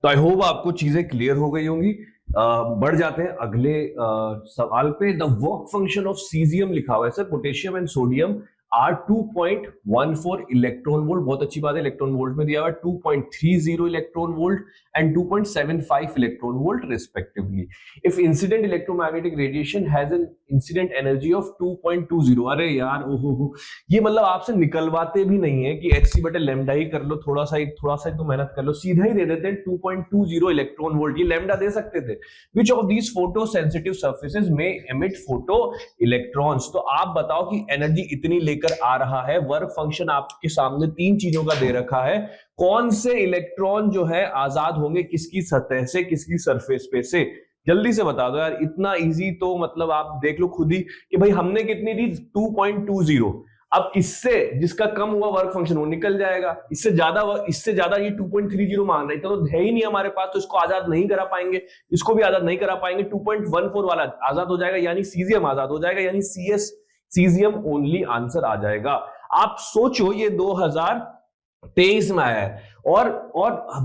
तो I hope आपको चीजें clear हो गई होंगी। बढ़ जाते हैं अगले सवाल पे। The work function of caesium लिखा हुआ है sir, potassium and sodium are 2.14 electron volt, बहुत अच्छी बात है, इलेक्ट्रॉन वोल्ट में दिया हुआ है 2.30 electron volt and 2.75 electron volt respectively. If incident electromagnetic radiation has an incident energy of 2.20, अरे यार ओहो, ये मतलब आपसे निकलवाते भी नहीं है कि एच सी बटे लैम्डा ही कर लो, थोड़ा सा तो मेहनत कर लो, सीधा ही दे देते हैं 2.20 इलेक्ट्रॉन वोल्ट, ये लैम्डा दे सकते थे। Which of these photo sensitive surfaces में एमिट फोटो इलेक्ट्रॉन्स। तो आप बताओ कि एनर्जी इतनी लेकर आ रहा है, वर्क फंक्शन आपके सामने तीन चीजों का दे रखा है, कौन से इलेक्ट्रॉन जो है आजाद होंगे किसकी सतह से, किसकी सरफेस पे से, जल्दी से बता दो यार, इतना इजी तो मतलब आप देख लो खुद ही कि भाई हमने कितनी दी 2.20, अब इससे जिसका कम हुआ वर्क फंक्शन वो निकल जाएगा, इससे ज्यादा ये 2.30 मांग रहा है, इतना तो है ही नहीं हमारे पास, तो इसको आजाद नहीं करा पाएंगे, इसको भी आजाद नहीं करा पाएंगे, 2.14 वाला आजाद हो जाएगा, यानी सीजियम आजाद हो जाएगा, यानी CS सीजियम ओनली आंसर आ जाएगा। आप सोचो ये 2023 में आया है और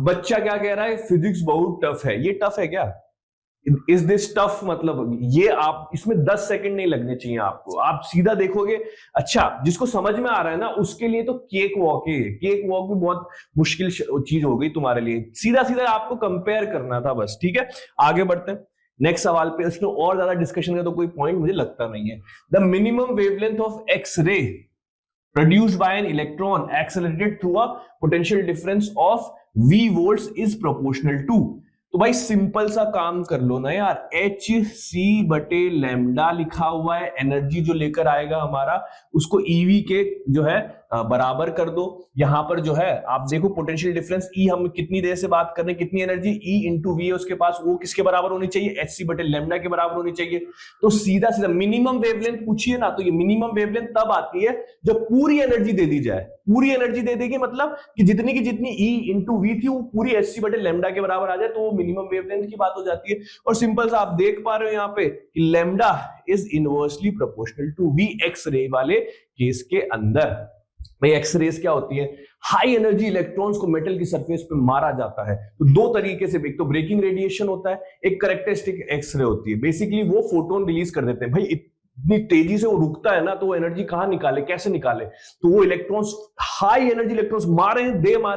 बच्चा क्या कह रहा है, फिजिक्स बहुत टफ है। ये टफ है क्या? Is this tough? मतलब ये आप इसमें 10 सेकंड नहीं लगने चाहिए आपको, आप सीधा देखोगे। अच्छा, जिसको समझ में आ रहा है ना उसके लिए तो केक वॉक है, केक वॉक भी बहुत मुश्किल चीज हो गई तुम्हारे लिए, सीधा सीधा आपको कंपेयर करना था बस। ठीक है, आगे बढ़ते हैं नेक्स्ट सवाल पे। इसमें और ज्यादा डिस्कशन का तो कोई पॉइंट मुझे लगता नहीं है। The minimum wavelength of X ray produced by an electron accelerated through a potential difference of v volts is proportional to। तो भाई सिंपल सा काम कर लो ना यार, hc/λ लिखा हुआ है, एनर्जी जो लेकर आएगा हमारा उसको EV के जो है बराबर कर दो। यहां पर जो है आप देखो पोटेंशियल डिफरेंस E, हम कितनी देर से बात कर रहे हैं, कितनी एनर्जी E इंटू वी है उसके पास, वो किसके बराबर होनी चाहिए, hc/λ के बराबर होनी चाहिए। तो सीधा सीधा मिनिमम वेवलेंथ पूछिए ना, तो ये मिनिमम वेवलेंथ तब आती है जब पूरी एनर्जी दे दी जाए, पूरी एनर्जी दे देगी मतलब कि जितनी की जितनी E इंटू वी थी वो पूरी hc/λ के बराबर आ जाए, तो वो मिनिमम वेवलेंथ की बात हो जाती है। और सिंपल सा आप देख पा रहे हो यहाँ पे कि lambda is inversely proportional to V X ray वाले केस के अंदर। भाई एक्स रेज क्या होती है, हाई एनर्जी इलेक्ट्रॉन्स को मेटल की सरफेस पे मारा जाता है। तो दो तरीके से, एक तो ब्रेकिंग रेडिएशन होता है, एक कैरेक्टरिस्टिक एक्स रे होती है। बेसिकली वो फोटोन रिलीज कर देते हैं। भाई इतनी तेजी से वो रुकता है ना, तो वो एनर्जी कहां निकाले, कैसे निकाले, तो वो इलेक्ट्रॉन्स, हाई एनर्जी इलेक्ट्रॉन्स मारे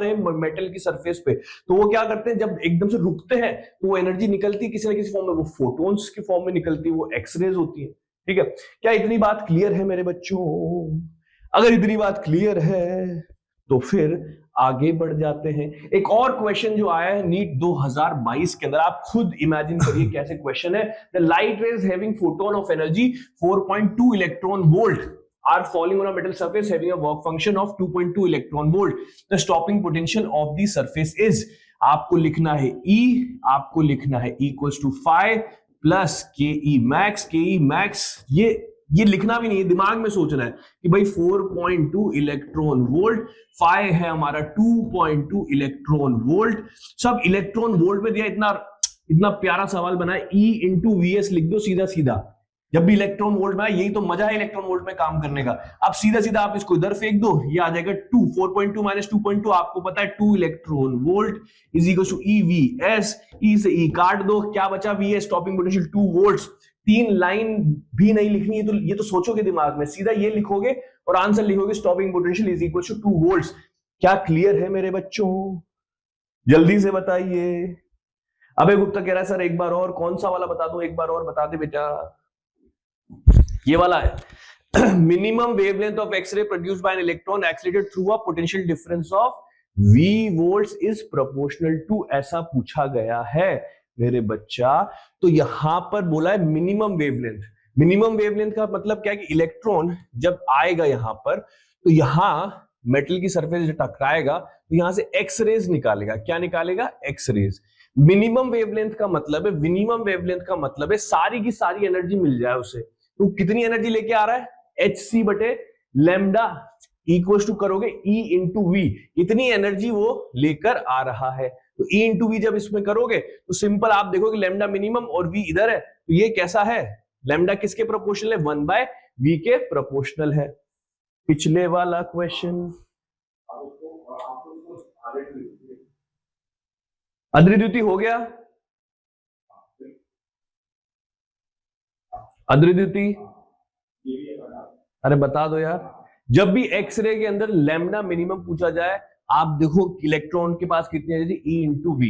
हैं मेटल की सरफेस पे, तो वो क्या करते हैं जब एकदम से रुकते हैं तो वो एनर्जी निकलती है किसी ना किसी फॉर्म में, वो फोटोन्स की फॉर्म में निकलती है, वो एक्सरेज होती है। ठीक है, क्या इतनी बात क्लियर है मेरे बच्चों? अगर इतनी बात क्लियर है तो फिर आगे बढ़ जाते हैं। एक और क्वेश्चन जो आया है नीट 2022 के अंदर, आप खुद इमेजिन करिए कैसे क्वेश्चन है। The light rays having photon of energy 4.2 electron volt are falling on a metal surface having a work function of 2.2 electron volt. The stopping potential of the surface is, आपको लिखना है E, आपको लिखना है equals to phi plus KE max. ये लिखना भी नहीं है, दिमाग में सोचना है कि भाई 4.2 इलेक्ट्रॉन वोल्ट, फाई है हमारा 2.2 इलेक्ट्रॉन वोल्ट, सब इलेक्ट्रॉन वोल्ट में दिया। इतना प्यारा सवाल बनाए, E इंटू VS लिख दो सीधा सीधा। जब भी इलेक्ट्रॉन वोल्ट में आए, यही तो मजा है इलेक्ट्रॉन वोल्ट में काम करने का। अब सीधा सीधा आप इसको इधर फेंक दो, ये आ जाएगा 2, 4.2 माइनस 2.2 आपको पता है 2 electron volt is equal to EVS। E से E काट दो, क्या बचा VS, stopping potential 2 volts. 3 line भी नहीं लिखनी है, तो ये तो सोचोगे दिमाग में, सीधा ये लिखोगे और आंसर लिखोगे stopping potential is equal to 2 volts. क्या क्लियर है मेरे बच्चों? जल्दी से बताइए। अबे गुप्ता कह रहा है सर एक बार और, कौन सा वाला बता दूं, एक बार और बता दे बेटा। ये वाला है, minimum wavelength of X ray produced by an electron accelerated through a potential difference of V volts is proportional to, ऐसा पूछा गया है मेरे बच्चा। तो यहां पर बोला है मिनिमम वेवलेंथ। मिनिमम वेवलेंथ का मतलब क्या है कि इलेक्ट्रॉन जब आएगा यहां पर, तो यहां मेटल की सरफेस टकराएगा तो यहां से एक्स रेज निकालेगा। क्या निकालेगा? X raise. मिनिमम वेवलेंथ का मतलब है, मिनिमम वेवलेंथ का मतलब है सारी की सारी एनर्जी मिल जाए उसे। तो कितनी एनर्जी लेके आ रहा है? hc/λ इक्वल टू करोगे E इंटू वी, इतनी एनर्जी वो लेकर आ रहा है। तो E इंटू वी जब इसमें करोगे तो सिंपल आप देखोगे लैम्डा मिनिमम और V इधर है, तो ये कैसा है, लैम्डा किसके प्रोपोर्शनल है? 1/v के प्रोपोर्शनल है। पिछले वाला क्वेश्चन, अद्रिद्युति हो गया? अद्रिद्युति अरे बता दो यार। जब भी एक्सरे के अंदर लैम्डा मिनिमम पूछा जाए, आप देखो इलेक्ट्रॉन के पास कितनी energy, E into V.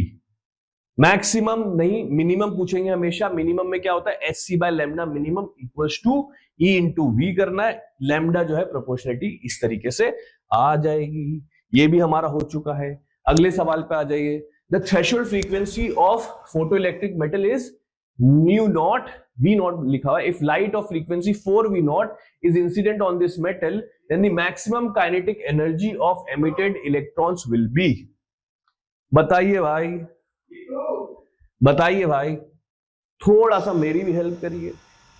Maximum नहीं, मिनिमम पूछेंगे हमेशा। मिनिमम में क्या होता है? hc/λ minimum equals to E into V करना है। लैम्डा जो है प्रोपोर्शनलिटी इस तरीके से आ जाएगी। ये भी हमारा हो चुका है। अगले सवाल पे आ जाइए। The threshold frequency of photoelectric metal is mu naught, V not लिखा हुआ है। If light of frequency 4V not is incident on this metal, then the maximum kinetic energy of emitted electrons will be। बताइए भाई, बताइए भाई। थोड़ा सा मेरी भी हेल्प करिए,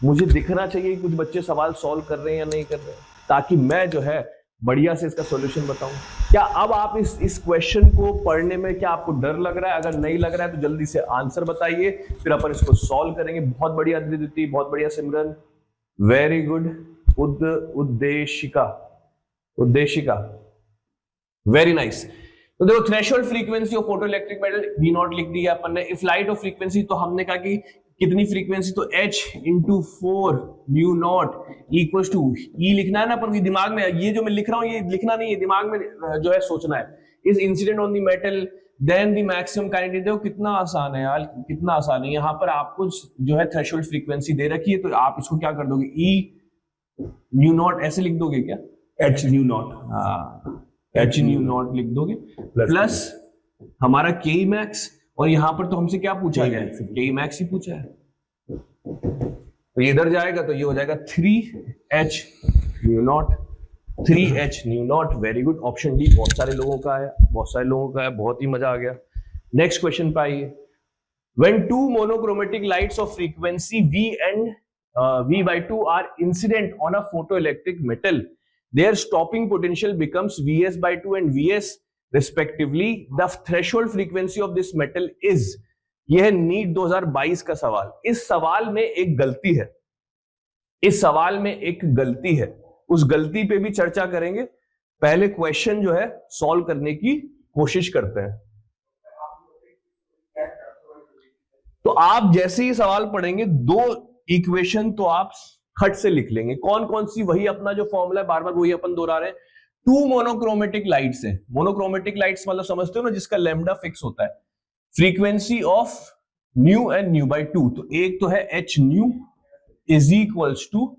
मुझे दिखना चाहिए कि कुछ बच्चे सवाल सॉल्व कर रहे हैं या नहीं कर रहे हैं, ताकि मैं जो है बढ़िया से इसका सॉल्यूशन बताऊं। क्या अब आप इस क्वेश्चन को पढ़ने में क्या आपको डर लग रहा है? अगर नहीं लग रहा है तो जल्दी से आंसर बताइए, फिर अपन इसको सॉल्व करेंगे। बहुत बढ़िया अदिति, बहुत बढ़िया सिमरन, वेरी गुड। उद्देशिका वेरी नाइस। तो देखो threshold frequency of photo electric metal V not लिख दिया अपन ने। इफ लाइट ऑफ फ्रीक्वेंसी, तो हमने कहा कि कितनी फ्रीक्वेंसी, तो h into 4 mu naught equals to E लिखना है ना अपन के दिमाग में। ये जो मैं लिख रहा हूं ये लिखना नहीं है, दिमाग में जो है सोचना है। Is incident on the metal then the maximum kinetic. देखो कितना आसान है यार, कितना आसान है। यहाँ पर आपको जो है थ्रेशोल्ड फ्रीक्वेंसी दे रखी है, तो आप इसको क्या कर दोगे, E म्यू नॉट ऐसे लिख दोगे क्या, h म्यू नॉट, हाँ h न्यू नॉट लिख दोगे, प्लस हमारा k मैक्स, और यहां पर तो हमसे क्या पूछा गया है, k मैक्स ही पूछा है, तो ये इधर जाएगा तो ये हो जाएगा 3h new not, 3h new not. Very good, option D बहुत सारे लोगों का है, बहुत ही मजा आ गया। नेक्स्ट क्वेश्चन पे आइए। When two monochromatic lights of frequency V and V/2 are incident on a photoelectric metal, their stopping potential becomes Vs/2 and Vs respectively. The threshold frequency of this metal is, यह है NEET 2022 का सवाल। इस सवाल में एक गलती है, उस गलती पे भी चर्चा करेंगे। पहले क्वेश्चन जो है सॉल्व करने की कोशिश करते हैं। तो आप जैसे ही सवाल पढ़ेंगे, दो इक्वेशन तो आप खट से लिख लेंगे। कौन कौन सी, वही अपना जो फॉर्मूला है, बार बार वही अपन दोहरा रहे हैं। टू मोनोक्रोमेटिक लाइट्स है, मोनोक्रोमेटिक लाइट्स मतलब समझते हो ना, जिसका लैम्डा फिक्स होता है, frequency of nu and nu by two. तो एक तो है h nu is equals to,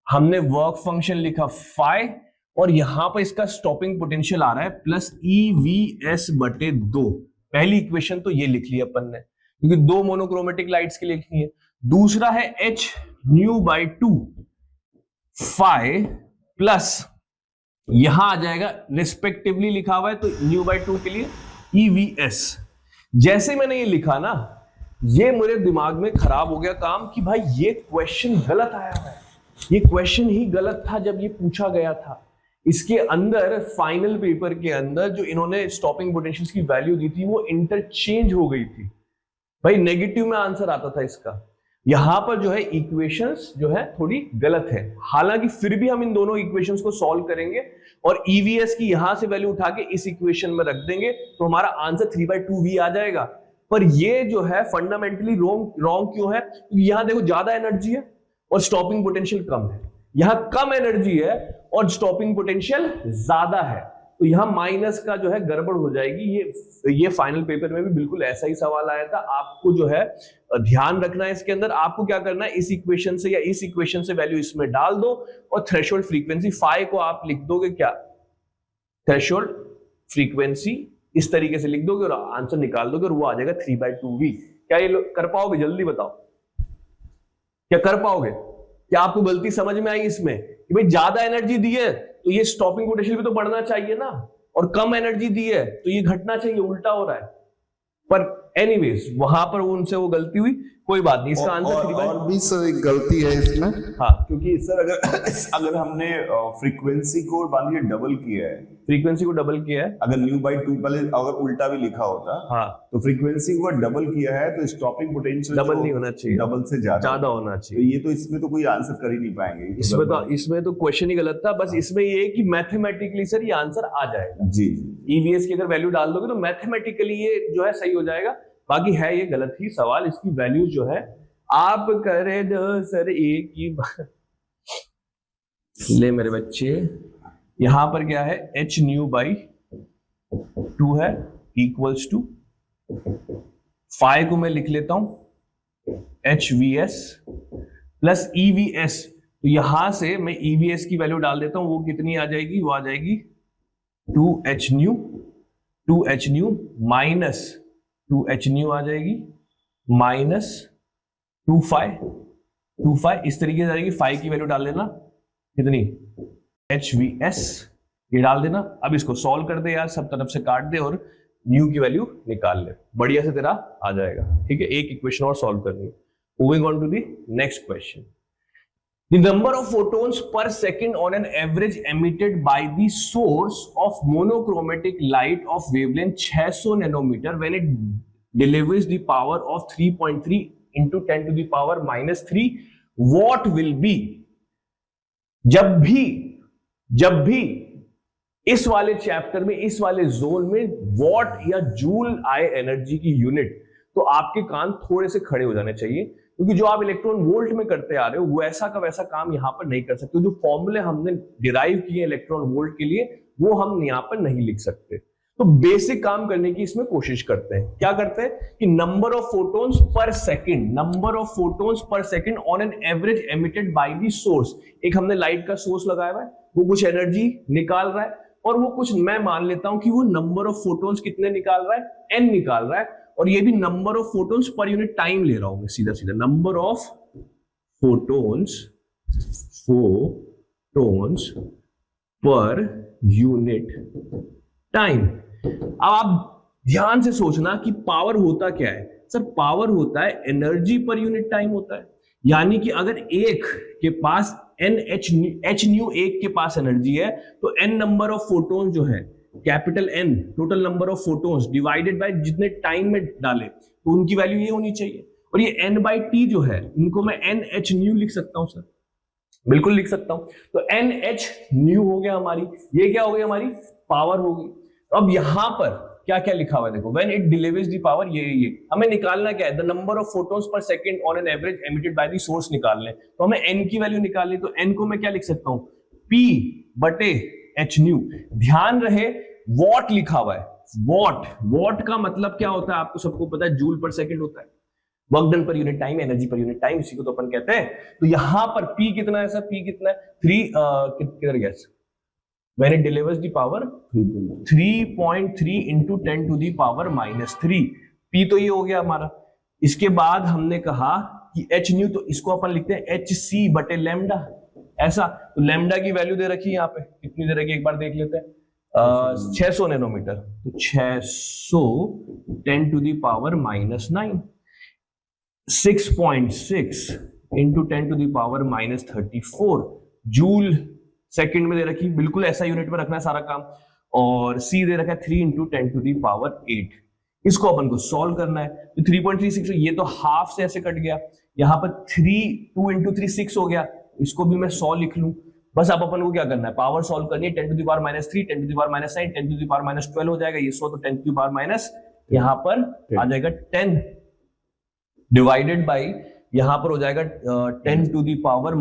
हमने वर्क फंक्शन लिखा फाई, और यहां पर इसका स्टॉपिंग पोटेंशियल आ रहा है प्लस EVS/2। पहली इक्वेशन तो ये लिख ली अपन ने, क्योंकि दो मोनोक्रोमेटिक लाइट्स के लिए लिखनी है। दूसरा है h nu by 2 phi plus, यहां आ जाएगा रिस्पेक्टिवली लिखा हुआ है, तो न्यू बाई 2 के लिए EVS। जैसे मैंने ये लिखा ना, ये मेरे दिमाग में खराब हो गया काम कि भाई ये क्वेश्चन गलत आया है। ये क्वेश्चन ही गलत था जब ये पूछा गया था। इसके अंदर फाइनल पेपर के अंदर जो इन्होंने स्टॉपिंग पोटेंशियल्स की वैल्यू दी थी, वो इंटरचेंज हो गई थी भाई, नेगेटिव में आंसर आता था इसका। यहां पर जो है इक्वेशंस जो है थोड़ी गलत है, हालांकि फिर भी हम इन दोनों इक्वेशंस को सॉल्व करेंगे और EVS की यहां से वैल्यू उठा के इस इक्वेशन में रख देंगे, तो हमारा आंसर 3/2V आ जाएगा। पर ये जो है फंडामेंटली रॉन्ग क्यों है? क्योंकि यहां देखो ज्यादा एनर्जी है और स्टॉपिंग पोटेंशियल कम है, यहां कम एनर्जी है और स्टॉपिंग पोटेंशियल ज्यादा है, तो यहां माइनस का जो है गड़बड़ हो जाएगी। ये फाइनल पेपर में भी बिल्कुल ऐसा ही सवाल आया था। आपको जो है ध्यान रखना है इसके अंदर, आपको क्या करना है, इस इक्वेशन से या इस इक्वेशन से वैल्यू इसमें डाल दो और थ्रेशोल्ड फ्रीक्वेंसी फाई को आप लिख दोगे क्या, थ्रेशोल्ड फ्रीक्वेंसी इस तरीके से लिख दोगे और आंसर निकाल दोगे और वो आ जाएगा 3/2V। क्या ये कर पाओगे? जल्दी बताओ, क्या कर पाओगे? क्या आपको गलती समझ में आई इसमें कि भाई ज्यादा एनर्जी दी है तो ये स्टॉपिंग पोटेंशियल भी तो बढ़ना चाहिए ना, और कम एनर्जी दी है तो ये घटना चाहिए, उल्टा हो रहा है। पर एनीवेज वहां पर उनसे वो गलती हुई, कोई बात नहीं, इसका आंसर और भी सर एक गलती है इसमें। हाँ, क्योंकि सर अगर हमने फ्रीक्वेंसी को मान लीजिए डबल किया है, फ्रीक्वेंसी को डबल किया है, अगर न्यू बाई 2 पहले अगर उल्टा भी लिखा होता, हाँ, तो फ्रीक्वेंसी को डबल किया है तो स्टॉपिंग पोटेंशियल डबल नहीं होना चाहिए, डबल से ज्यादा होना तो चाहिए। ये तो इसमें तो कोई आंसर कर ही नहीं पाएंगे। इसमें तो क्वेश्चन ही गलत था। बस इसमें ये है कि मैथमेटिकली सर ये आंसर आ जाएगा। जी, EVS की अगर वैल्यू डाल दोगे तो मैथमेटिकली ये जो है सही हो जाएगा। बाकी है ये गलत ही सवाल, इसकी वैल्यू जो है आप करे दो सर एक ही बार। ले मेरे बच्चे, यहां पर क्या है, h न्यू बाई 2 है इक्वल्स टू फाई को मैं लिख लेता हूं HVS प्लस EVS। तो यहां से मैं EVS की वैल्यू डाल देता हूं, वो कितनी आ जाएगी, वो आ जाएगी 2h new minus 2h new आ जाएगी माइनस 2 फाई, इस तरीके से आ जाएगी। फाई की वैल्यू डाल देना कितनी, HVS ये डाल देना। अब इसको सॉल्व कर दे यार, सब तरफ से काट दे और न्यू की वैल्यू निकाल ले, बढ़िया से तेरा आ जाएगा। ठीक है, एक इक्वेशन और सॉल्व करनी है। Moving on to the next question. The number of photons per second on an average emitted by the source of monochromatic light of wavelength 600 nanometer when it delivers the power of 3.3 into 10 to the power minus 3 watt will be. जब भी इस वाले chapter में, इस वाले zone में what या joule आए एनर्जी की यूनिट, तो आपके कान थोड़े से खड़े हो जाने चाहिए, क्योंकि जो आप इलेक्ट्रॉन वोल्ट में करते आ रहे हो वैसा का वैसा काम यहां पर नहीं कर सकते। जो फॉर्मूले हमने डिराइव किए इलेक्ट्रॉन वोल्ट के लिए वो हम यहां पर नहीं लिख सकते। तो बेसिक काम करने की इसमें कोशिश करते हैं। क्या करते हैं कि नंबर ऑफ फोटोन्स पर second on an average emitted by the source. एक हमने लाइट का सोर्स लगाया हुआ है, वो कुछ एनर्जी निकाल रहा है, और वो कुछ मैं मान लेता हूं कि वो नंबर ऑफ फोटोन्स कितने निकाल रहा है, n निकाल रहा है, और ये भी नंबर ऑफ फोटोन्स पर यूनिट टाइम ले रहा हूं मैं, सीधा सीधा नंबर ऑफ फोटोन्स पर यूनिट टाइम। अब आप ध्यान से सोचना कि पावर होता क्या है। सर पावर होता है एनर्जी पर यूनिट टाइम होता है, यानी कि अगर एक के पास h न्यू एक के पास एनर्जी है तो n नंबर ऑफ फोटोन जो है, capital N total number of photons divided by जितने टाइम में डाले, तो उनकी वैल्यू ये होनी चाहिए। और ये n बाई टी जो है, इनको मैं NH न्यू लिख सकता हूं सर, बिल्कुल लिख सकता हूं। तो NH न्यू हो गया हमारी, ये क्या हो गई हमारी पावर हो गई। अब यहां पर क्या क्या लिखा हुआ है देखो, when it delivers the power, ये हमें निकालना क्या है, द नंबर ऑफ फोटोन्स पर second on an average emitted by the source निकालने। तो हमें n की वैल्यू निकालनी, तो n को मैं क्या लिख सकता हूं, P बटे h न्यू। ध्यान रहे वॉट लिखा हुआ है, वॉट का मतलब क्या होता है आपको सबको पता है, जूल पर सेकंड होता है, वर्क डन पर यूनिट टाइम, एनर्जी पर यूनिट टाइम, इसी को तो अपन कहते हैं। तो यहां पर P कितना है सर, P कितना है 3 किधर गया, when it delivers the power 3.3 into 10 to the power minus 3। P तो ये हो गया हमारा। इसके बाद हमने कहा कि h न्यू, तो इसको अपन लिखते हैं hc बटे लैम्डा, ऐसा। तो लैम्डा की वैल्यू दे रखी है यहाँ पे, कितनी दे रखी है एक बार देख लेते हैं, 600 नैनोमीटर, तो 600 10 to the power minus 9, 6.6 into 10 to the power minus 34 joule second में दे रखी, बिल्कुल ऐसा यूनिट में रखना है सारा काम। और C दे रखा है 3 into 10 to the power 8। इसको अपन को सॉल्व करना है, तो 3.36, ये तो हाफ से ऐसे कट गया, यहाँ पर 2 into 3 6 हो गया, इसको भी मैं 100 लिख लूं। बस अब अपन को क्या करना है, पावर सॉल्व करनी है, 10 to the power minus 3, 10 to the power minus 9, 10 to the power minus 12 हो जाएगा, ये 100 तो 10 to the power minus, यहाँ पर आ जाएगा 10 डिवाइडेड बाई, यहाँ पर हो जाएगा 10 to the power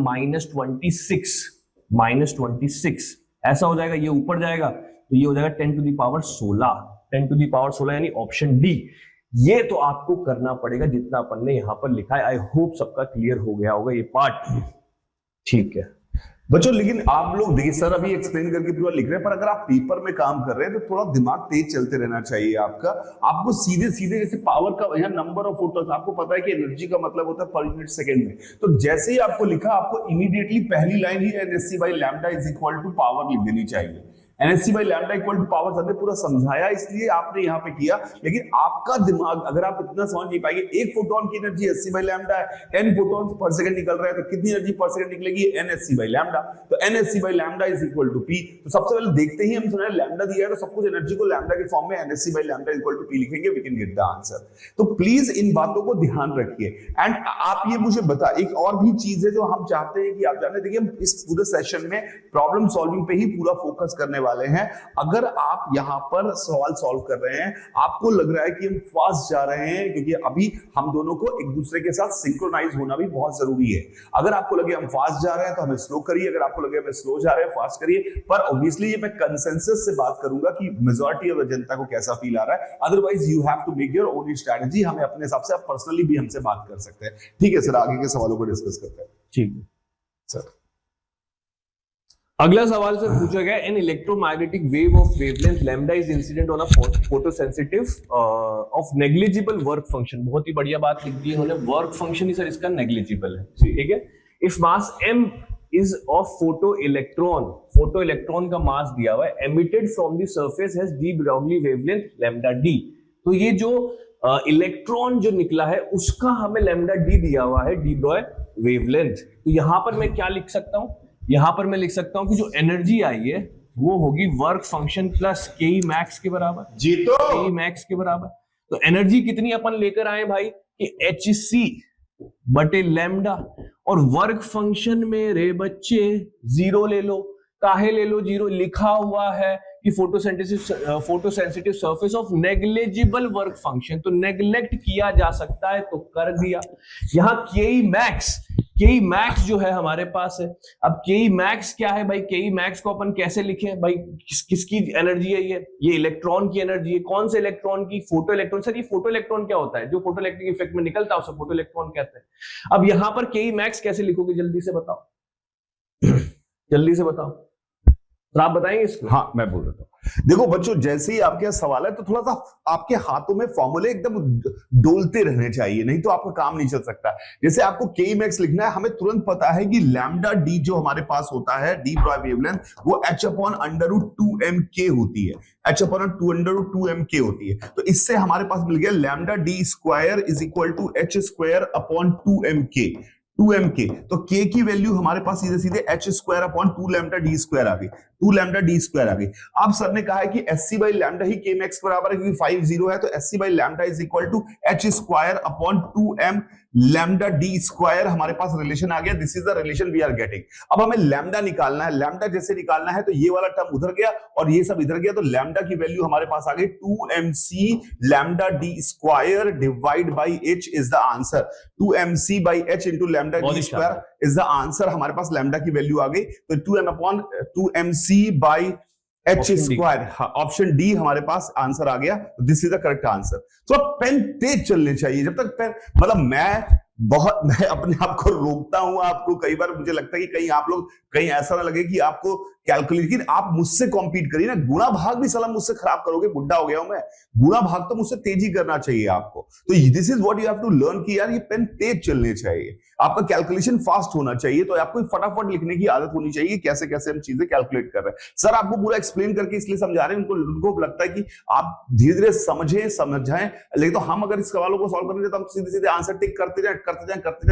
minus 26, ऐसा हो जाएगा, ये ऊपर जाएगा तो ये हो जाएगा 10 to the power 16, 10 to the power 16 यानी ऑप्शन डी। ये तो आपको करना पड़ेगा जितना अपन ने यहां पर लिखा है। आई होप सबका क्लियर हो गया होगा ये पार्ट, ठीक है बच्चों। लेकिन आप लोग देखिए सर अभी एक्सप्लेन करके पूरा लिख रहे हैं, पर अगर आप पेपर में काम कर रहे हैं तो थोड़ा दिमाग तेज चलते रहना चाहिए आपका। आपको सीधे सीधे जैसे पावर का यहाँ नंबर ऑफ फोटोन्स, आपको पता है कि एनर्जी का मतलब होता है पर यूनिट सेकंड में, तो जैसे ही आपको लिखा आपको इमीडिएटली पहली लाइन ही NSC by lambda is equal to power लिख देनी चाहिए। NSC by lambda equal to power, सबने पूरा समझाया इसलिए आपने यहाँ पे किया, लेकिन आपका दिमाग अगर आप इतना समझ नहीं पाएंगे, एक फोटोन की एनर्जी SC बाई लैम्डा है, n फोटोन पर सेकंड निकल रहा है, तो कितनी एनर्जी पर सेकंड निकलेगी, NSC बाई लैम्डा। तो NSC by lambda is equal to P। तो सबसे पहले देखते ही हम सुना लैम्डा दिया है, तो सब कुछ एनर्जी को लैम्डा के फॉर्म में NSC by lambda equal to P लिखेंगे, we can get the answer. तो प्लीज इन बातों को ध्यान रखिए। एंड आप ये मुझे बता, एक और भी चीज है जो हम चाहते हैं कि आप जाने, देखिए हम इस पूरे सेशन में प्रॉब्लम सॉल्विंग पे ही पूरा फोकस करने वाले हैं। अगर आप यहां पर सवाल सॉल्व कर रहे हैं, आपको लग रहा है कि हम फास्ट जा रहे हैं, क्योंकि अभी हम दोनों को एक दूसरे के साथ सिंक्रोनाइज होना भी बहुत जरूरी है। अगर आपको लगे हम फास्ट जा रहे हैं तो हमें स्लो करिए, अगर आपको लगे हमें स्लो जा रहे हैं फास्ट करिए। पर ऑब्वियसली ये मैं कंसेंसस से बात करूंगा कि मेजॉरिटी ऑफ जनता को कैसा फील आ रहा है, otherwise you have to make your own strategy. हमें अपने हिसाब से, आप पर्सनली भी हमसे बात कर सकते हैं। ठीक है सर, आगे के सवालों को डिस्कस करते हैं। ठीक है सर, अगला सवाल सर पूछा गया, an electromagnetic wave of wavelength lambda is incident on a photosensitive of negligible work function. बहुत ही बढ़िया बात लिख दी है उन्होंने, वर्क फंक्शन ही सर इसका नेग्लिजिबल है, ठीक है। If mass m is of photo electron का मास दिया हुआ है, emitted from the surface has D Brownlee wavelength lambda d। तो ये जो इलेक्ट्रॉन जो निकला है उसका हमें लैम्डा डी दिया हुआ है, डी ब्रॉय वेवलेंथ। तो यहां पर मैं क्या लिख सकता हूं, यहां पर मैं लिख सकता हूं कि जो एनर्जी आई है वो होगी वर्क फंक्शन प्लस के मैक्स के बराबर, जीतो के मैक्स के बराबर। तो एनर्जी कितनी अपन लेकर आए भाई कि HC बटे लैम्डा, और वर्क फंक्शन में रे बच्चे जीरो ले लो। काहे ले लो जीरो, लिखा हुआ है कि photosensitive surface of negligible work function, तो नेग्लेक्ट किया जा सकता है तो कर दिया। यहां के मैक्स जो है हमारे पास है। अब के मैक्स क्या है भाई, के मैक्स को अपन कैसे लिखें भाई, किसकी एनर्जी है ये इलेक्ट्रॉन की एनर्जी है। कौन से इलेक्ट्रॉन की, फोटो इलेक्ट्रॉन। सर ये फोटो इलेक्ट्रॉन क्या होता है, जो फोटो इलेक्ट्रिक इफेक्ट में निकलता है उसे फोटो इलेक्ट्रॉन कहते हैं। अब यहां पर के मैक्स कैसे लिखोगे, जल्दी से बताओ जल्दी से बताओ, तो आप बताएंगे इसको। हाँ मैं बोल देता हूँ। देखो बच्चों, जैसे ही आपके सवाल है तो थोड़ा सा आपके हाथों में फॉर्मूले एकदम डोलते रहने चाहिए, नहीं तो आपका काम नहीं चल सकता। जैसे आपको के मैक्स लिखना है, हमें तुरंत पता है कि लैम्डा डी जो हमारे पास होता है, डी ब्रॉय वेवलेंथ, वो h/√2mk होती है, h/√2mk होती है। तो इससे हमारे पास मिल गया lambda D square is equal to h²/2mk, 2mk। तो k की वैल्यू हमारे पास सीधे सीधे h²/2 लैम्डा डी स्क्वायर आ गई, 2 लैम्डा डी स्क्वायर आ गई। अब सर ने कहा है कि SC बाई लैम्डा ही k मैक्स बराबर है, क्योंकि 5 0 है, तो SC by lambda is equal to h²/2m lambda D square हमारे पास रिलेशन आ गया। This is the relation we are getting. अब हमें लैम्डा निकालना है, लैम्डा जैसे निकालना है तो ये वाला टर्म उधर गया और ये सब इधर गया, तो लैम्डा की वैल्यू हमारे पास आ गई 2mc lambda D square divide by h is the answer. 2mc by h into lambda D square is the answer. हमारे पास लैम्डा की वैल्यू आ गई, तो 2m/2mc by h square, option D हमारे पास आंसर आ गया। This is the correct answer. तो pen तेज चलने चाहिए, जब तक पेन, मतलब मैं अपने आप को रोकता हूं। आपको कई बार मुझे लगता है कि कहीं आप लोग, कहीं ऐसा ना लगे कि आपको कैलकुलेट, आप मुझसे कॉम्पीट करिए ना, गुणा भाग भी सलाम मुझसे खराब करोगे, बुढ़ा हो गया हूं मैं, गुणा भाग तो मुझसे तेजी करना चाहिए आपको। तो this is what you have to learn कि यार ये पेन तेज चलने चाहिए, आपका कैलकुलेशन फास्ट होना चाहिए, तो आपको फटाफट लिखने की आदत होनी चाहिए, कैसे कैसे हम चीजें कैलकुलेट कर रहे हैं। सर आपको पूरा एक्सप्लेन करके इसलिए समझा रहे हैं, उनको लगता है कि आप धीरे धीरे समझाएं, लेकिन तो हम अगर इस सवालों को सॉल्व करेंगे तो हम सीधे सीधे आंसर टिक करते जाएं,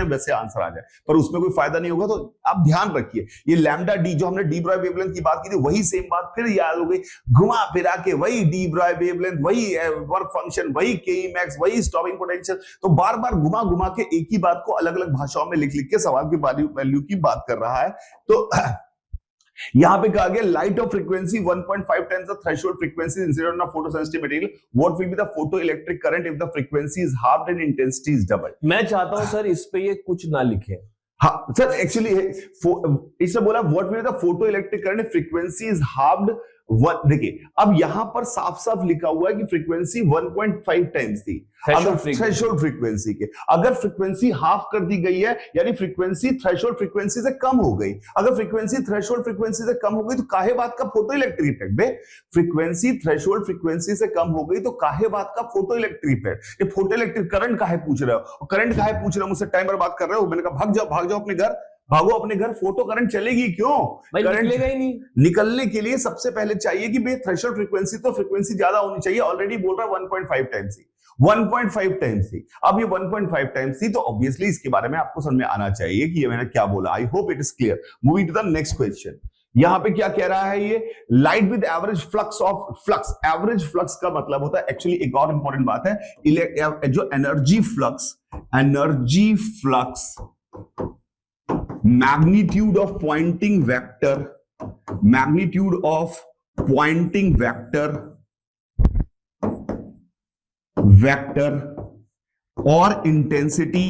वैसे आंसर आ जाए, पर उसमें कोई फायदा नहीं होगा। तो आप ध्यान रखिए, ये लैम्डा डी जो हमने डी ब्रॉय वेवलेंथ की बात की थी, वही सेम बात फिर याद हो गई, घुमा फिरा के वही डी ब्रॉय वेवलेंथ, वही वर्क फंक्शन, वही के मैक्स, वही स्टॉपिंग पोटेंशियल। तो बार बार घुमा घुमा के एक ही बात को अलग अलग भाषाओं में लिख लिख के सवाल की वैल्यू की बात कर रहा है। तो यहां पे कहा गया light of frequency 1.5 times the threshold frequency incident on photosensitive material, what will be the photoelectric current if the frequency is halved and intensity is doubled? मैं चाहता हूं सर इस पे ये कुछ ना लिखे। हाँ सर, एक्चुअली इसने बोला what will be the photoelectric current if frequency is halved. देखिए अब यहां पर साफ साफ लिखा हुआ है कि फ्रीक्वेंसी 1.5 टाइम्स थी थ्रेशोल्ड फ्रीक्वेंसी के, अगर फ्रीक्वेंसी हाफ कर दी गई है यानी फ्रीक्वेंसी थ्रेशोल्ड फ्रीक्वेंसी से कम हो गई। अगर फ्रीक्वेंसी थ्रेशोल्ड फ्रीक्वेंसी से कम हो गई तो काहे बात का फोटो इलेक्ट्रिक इफेक्ट बे, फ्रीक्वेंसी थ्रेशोल्ड फ्रीक्वेंसी से कम हो गई तो काहे बात का फोटो इलेक्ट्रिक इफेक्ट। ये फोटो इलेक्ट्रिक करंट काहे पूछ रहे हो, करंट काहे पूछ रहे हो, मुझसे टाइम बर्बाद कर रहे हो। मैंने कहा भाग जाओ अपने घर, भागो अपने घर, फोटो करंट चलेगी क्यों, करंट निकलेगा ही नहीं। निकलने के लिए सबसे पहले चाहिए कि भाई थ्रेशोल्ड फ्रीक्वेंसी, तो फ्रीक्वेंसी ज्यादा होनी चाहिए, ऑलरेडी बोल रहा है 1.5 टाइम्स थी, 1.5 टाइम्स थी। अब ये 1.5 टाइम्स थी तो ऑब्वियसली इसके बारे में आपको समझ में आना चाहिए कि ये मैंने क्या बोला। I hope it is clear. Moving to the next question, यहां पे क्या कह रहा है, ये light with average flux of flux. Average flux का मतलब होता है, एक्चुअली एक और इंपॉर्टेंट बात है, जो energy flux magnitude of pointing vector और इंटेंसिटी,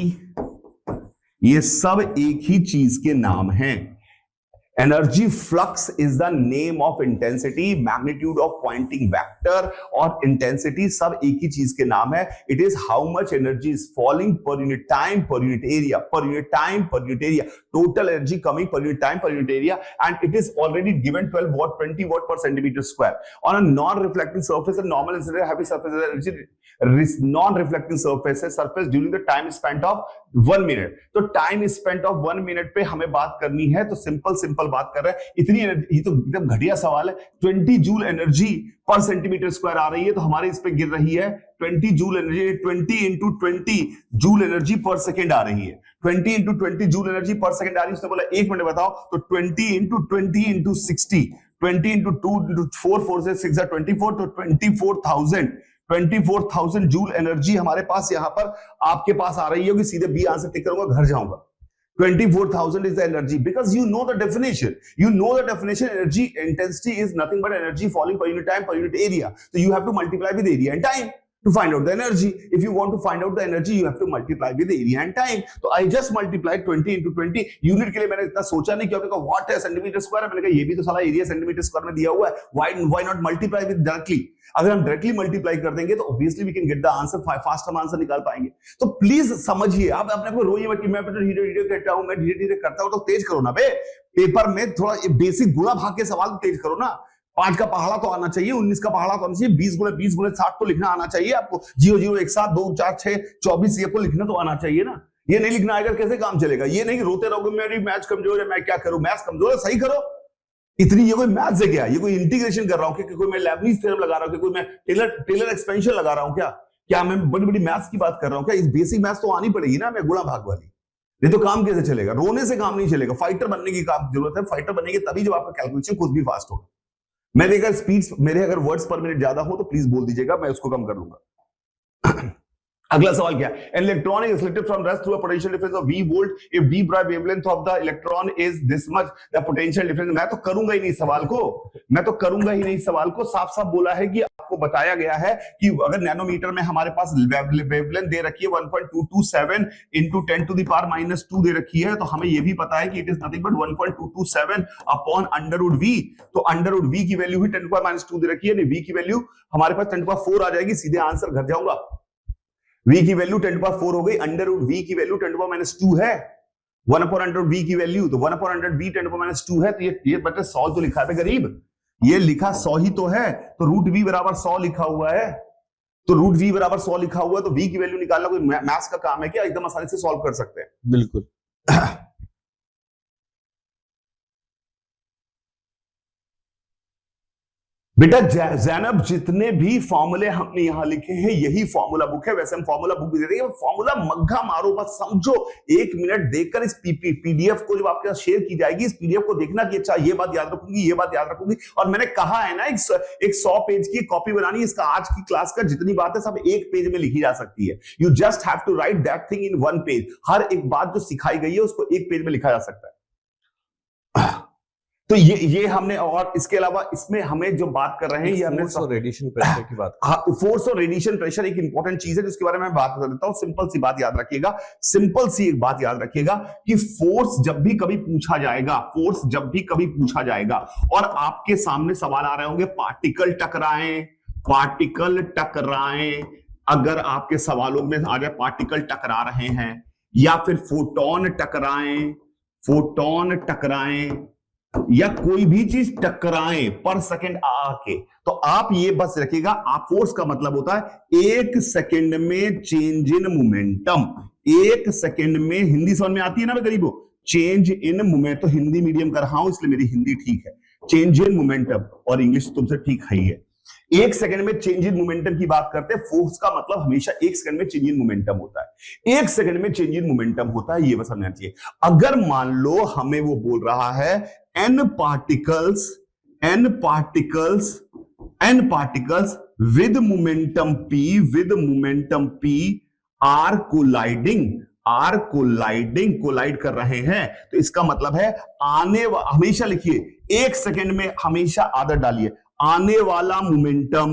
ये सब एक ही चीज के नाम हैं। Energy flux is the name of intensity, magnitude of Poynting vector और इंटेंसिटी सब एक ही चीज के नाम है। It is how much energy is falling per unit time per unit area, total energy coming per unit time per unit area, and it is already given 12 watt 20 watt per centimeter square on a non-reflecting surface and normal incident heavy surface energy non-reflecting surface during the time spent of 1 minute. तो time spent of 1 minute पे हमें बात करनी है, तो simple बात कर रहे हैं। इतनी एनर्जी, ये तो एकदम घटिया सवाल है। 20 जूल एनर्जी पर सेंटीमीटर स्क्वायर आ रही है, तो हमारे इस पे गिर रही है 20 joule energy. 20 into 20 joule energy पर सेकेंड आ रही है। 20 इंटू 20 जूल एनर्जी पर सेकेंड आ रही है। उसने बोला 1 मिनट बताओ, तो 20 इंटू 60, 20 इंटू 2 इंटू 4, 4 से 6 24, तो 24,000 जूल एनर्जी हमारे पास यहां पर आपके पास आ रही होगी। सीधे बी आंसर टिक करूंगा, घर जाऊंगा। 24,000 is the energy because you know the definition. You know the definition. Energy intensity is nothing but energy falling per unit time per unit area. So you have to multiply with area and time to find out the energy. If you want to find out the energy, you have to multiply with area and time. So I just multiplied 20 into 20. Unit के लिए मैंने इतना सोचा नहीं, क्योंकि what है centimetre square, मैंने कहा ये भी तो साला एरिया सेंटीमीटर स्क्वायर में दिया हुआ है। Why not multiply with directly? अगर हम डायरेक्टली मल्टीप्लाई कर देंगे तो obviously we can get the answer, fast हम आंसर निकाल पाएंगे। तो प्लीज समझिए, आप अपने को रोइए मत कि मैं धीरे-धीरे करता हूं, मैं धीरे-धीरे करता हूं। तो तेज करो ना बे, पेपर में थोड़ा बेसिक गुणा भाग के सवाल तेज करो ना। 5 का पहाड़ा तो आना चाहिए, 19 का पहाड़ा तो आना चाहिए, 20 गुणे 60 तो लिखना आना चाहिए आपको। 0 0 1 7 2 4 6 24 ये को लिखना तो आना चाहिए ना। ये नहीं लिखना आएगा कैसे काम चलेगा? ये नहीं रोते रहोगे मेरी मैथ्स कमजोर है, मैं क्या करूं, मैथ्स कमजोर है, सही करो। इतनी ये कोई मैथ्स है क्या? ये कोई इंटीग्रेशन कर रहा हूं क्या? कोई मैं लेबनीज थ्योरम लगा रहा हूं क्या? कोई मैं टेलर एक्सपेंशन लगा रहा हूं क्या? क्या मैं बड़ी मैथ्स की बात कर रहा हूं क्या? इस बेसिक मैथ्स तो आनी पड़ेगी ना, मैं गुणा भाग वाली। नहीं तो काम कैसे चलेगा? रोने से काम नहीं चलेगा। फाइटर बनने की काम जरूरत है। फाइटर बनेंगे तभी जब आपका कैलकुलेशन खुद भी फास्ट होगा। मेरे अगर स्पीड, मेरे अगर वर्ड्स पर मिनट ज्यादा हो तो प्लीज बोल दीजिएगा, मैं उसको कम कर लूंगा। अगला सवाल क्या है? An electron is reflected from rest through a potential difference of V volt. If d Broglie wavelength of the electron is this much, the potential difference. मैं तो करूंगा ही नहीं सवाल को, मैं तो करूंगा ही नहीं सवाल को। साफ साफ बोला है कि आपको बताया गया है कि अगर नैनोमीटर में हमारे पास वेवलेंथ दे रखी है 1.227 into 10 to the power minus 2 दे रखी है, तो हमें यह भी पता है कि it is nothing but 1.227 upon under root V. तो अंडर रूट वी की वैल्यू ही 10 to the power minus 2 दे रखी है, वी की वैल्यू हमारे पास 10 to the power 4 आ जाएगी। सीधे आंसर घर जाऊंगा। v की वैल्यू 10 to the power 4 हो गई, अंडर रूट v की value 10 to the power minus 2 है। 1 upon under v की वैल्यू, तो 1 upon under v 10 to the power minus 2 है। तो ये बच्चे 100 तो लिखा है गरीब, ये लिखा 100 ही तो है। तो रूट v बराबर 100 लिखा हुआ है, तो रूट v बराबर 100 लिखा हुआ है, तो v की वैल्यू निकालना कोई मैथ्स का काम है क्या? एकदम आसानी से सॉल्व कर सकते हैं। बिल्कुल। बेटा जैनब, जितने भी फॉर्मूले हमने यहां लिखे हैं यही फॉर्मूला बुक है। वैसे हम फॉर्मूला बुक भी दे देंगे, फॉर्मूला मग्घा मारो बस, समझो। 1 मिनट देखकर इस पीडीएफ को जब आपके साथ शेयर की जाएगी, इस पीडीएफ को देखना कि अच्छा ये बात याद रखूंगी, ये बात याद रखूंगी। और मैंने कहा है ना, एक 100 पेज की कॉपी बनानी। इसका आज की क्लास का जितनी बात है सब 1 पेज में लिखी जा सकती है। You just have to write that thing in 1 page. हर एक बात जो सिखाई गई है उसको 1 पेज में लिखा जा सकता है। तो ये हमने, और इसके अलावा इसमें हमें जो बात कर रहे हैं ये हमने फोर्स और रेडिएशन प्रेशर की बात। हाँ, फोर्स और रेडिएशन प्रेशर एक इंपॉर्टेंट चीज है जिसके बारे में मैं बात कर देता हूं। सिंपल सी बात याद रखिएगा, सिंपल सी एक बात याद रखिएगा कि फोर्स जब भी कभी पूछा जाएगा, फोर्स जब भी कभी पूछा जाएगा और आपके सामने सवाल आ रहे होंगे पार्टिकल टकराएं, पार्टिकल टकराएं, अगर आपके सवालों में आ जाए पार्टिकल टकरा रहे हैं या फिर फोटोन टकराएं, फोटोन टकराएं या कोई भी चीज टकराएं पर सेकंड आके, तो आप ये बस रखिएगा, आप फोर्स का मतलब होता है 1 सेकंड में चेंज इन मोमेंटम। 1 सेकंड में, हिंदी समझ में आती है ना मैं गरीबों? चेंज इन मोमेंटम, तो हिंदी मीडियम कर रहा हूं इसलिए मेरी हिंदी ठीक है। चेंज इन मोमेंटम, और इंग्लिश तुमसे ठीक है ही है। 1 सेकंड में चेंज इन मोमेंटम की बात करते हैं। फोर्स का मतलब हमेशा 1 सेकंड में चेंज इन मोमेंटम होता है। 1 सेकंड में चेंज इन मोमेंटम होता है, ये बस समझना चाहिए। अगर मान लो हमें वो बोल रहा है n particles with momentum p are collide कर रहे हैं, तो इसका मतलब है हमेशा लिखिए 1 सेकंड में, हमेशा आदत डालिए, आने वाला मोमेंटम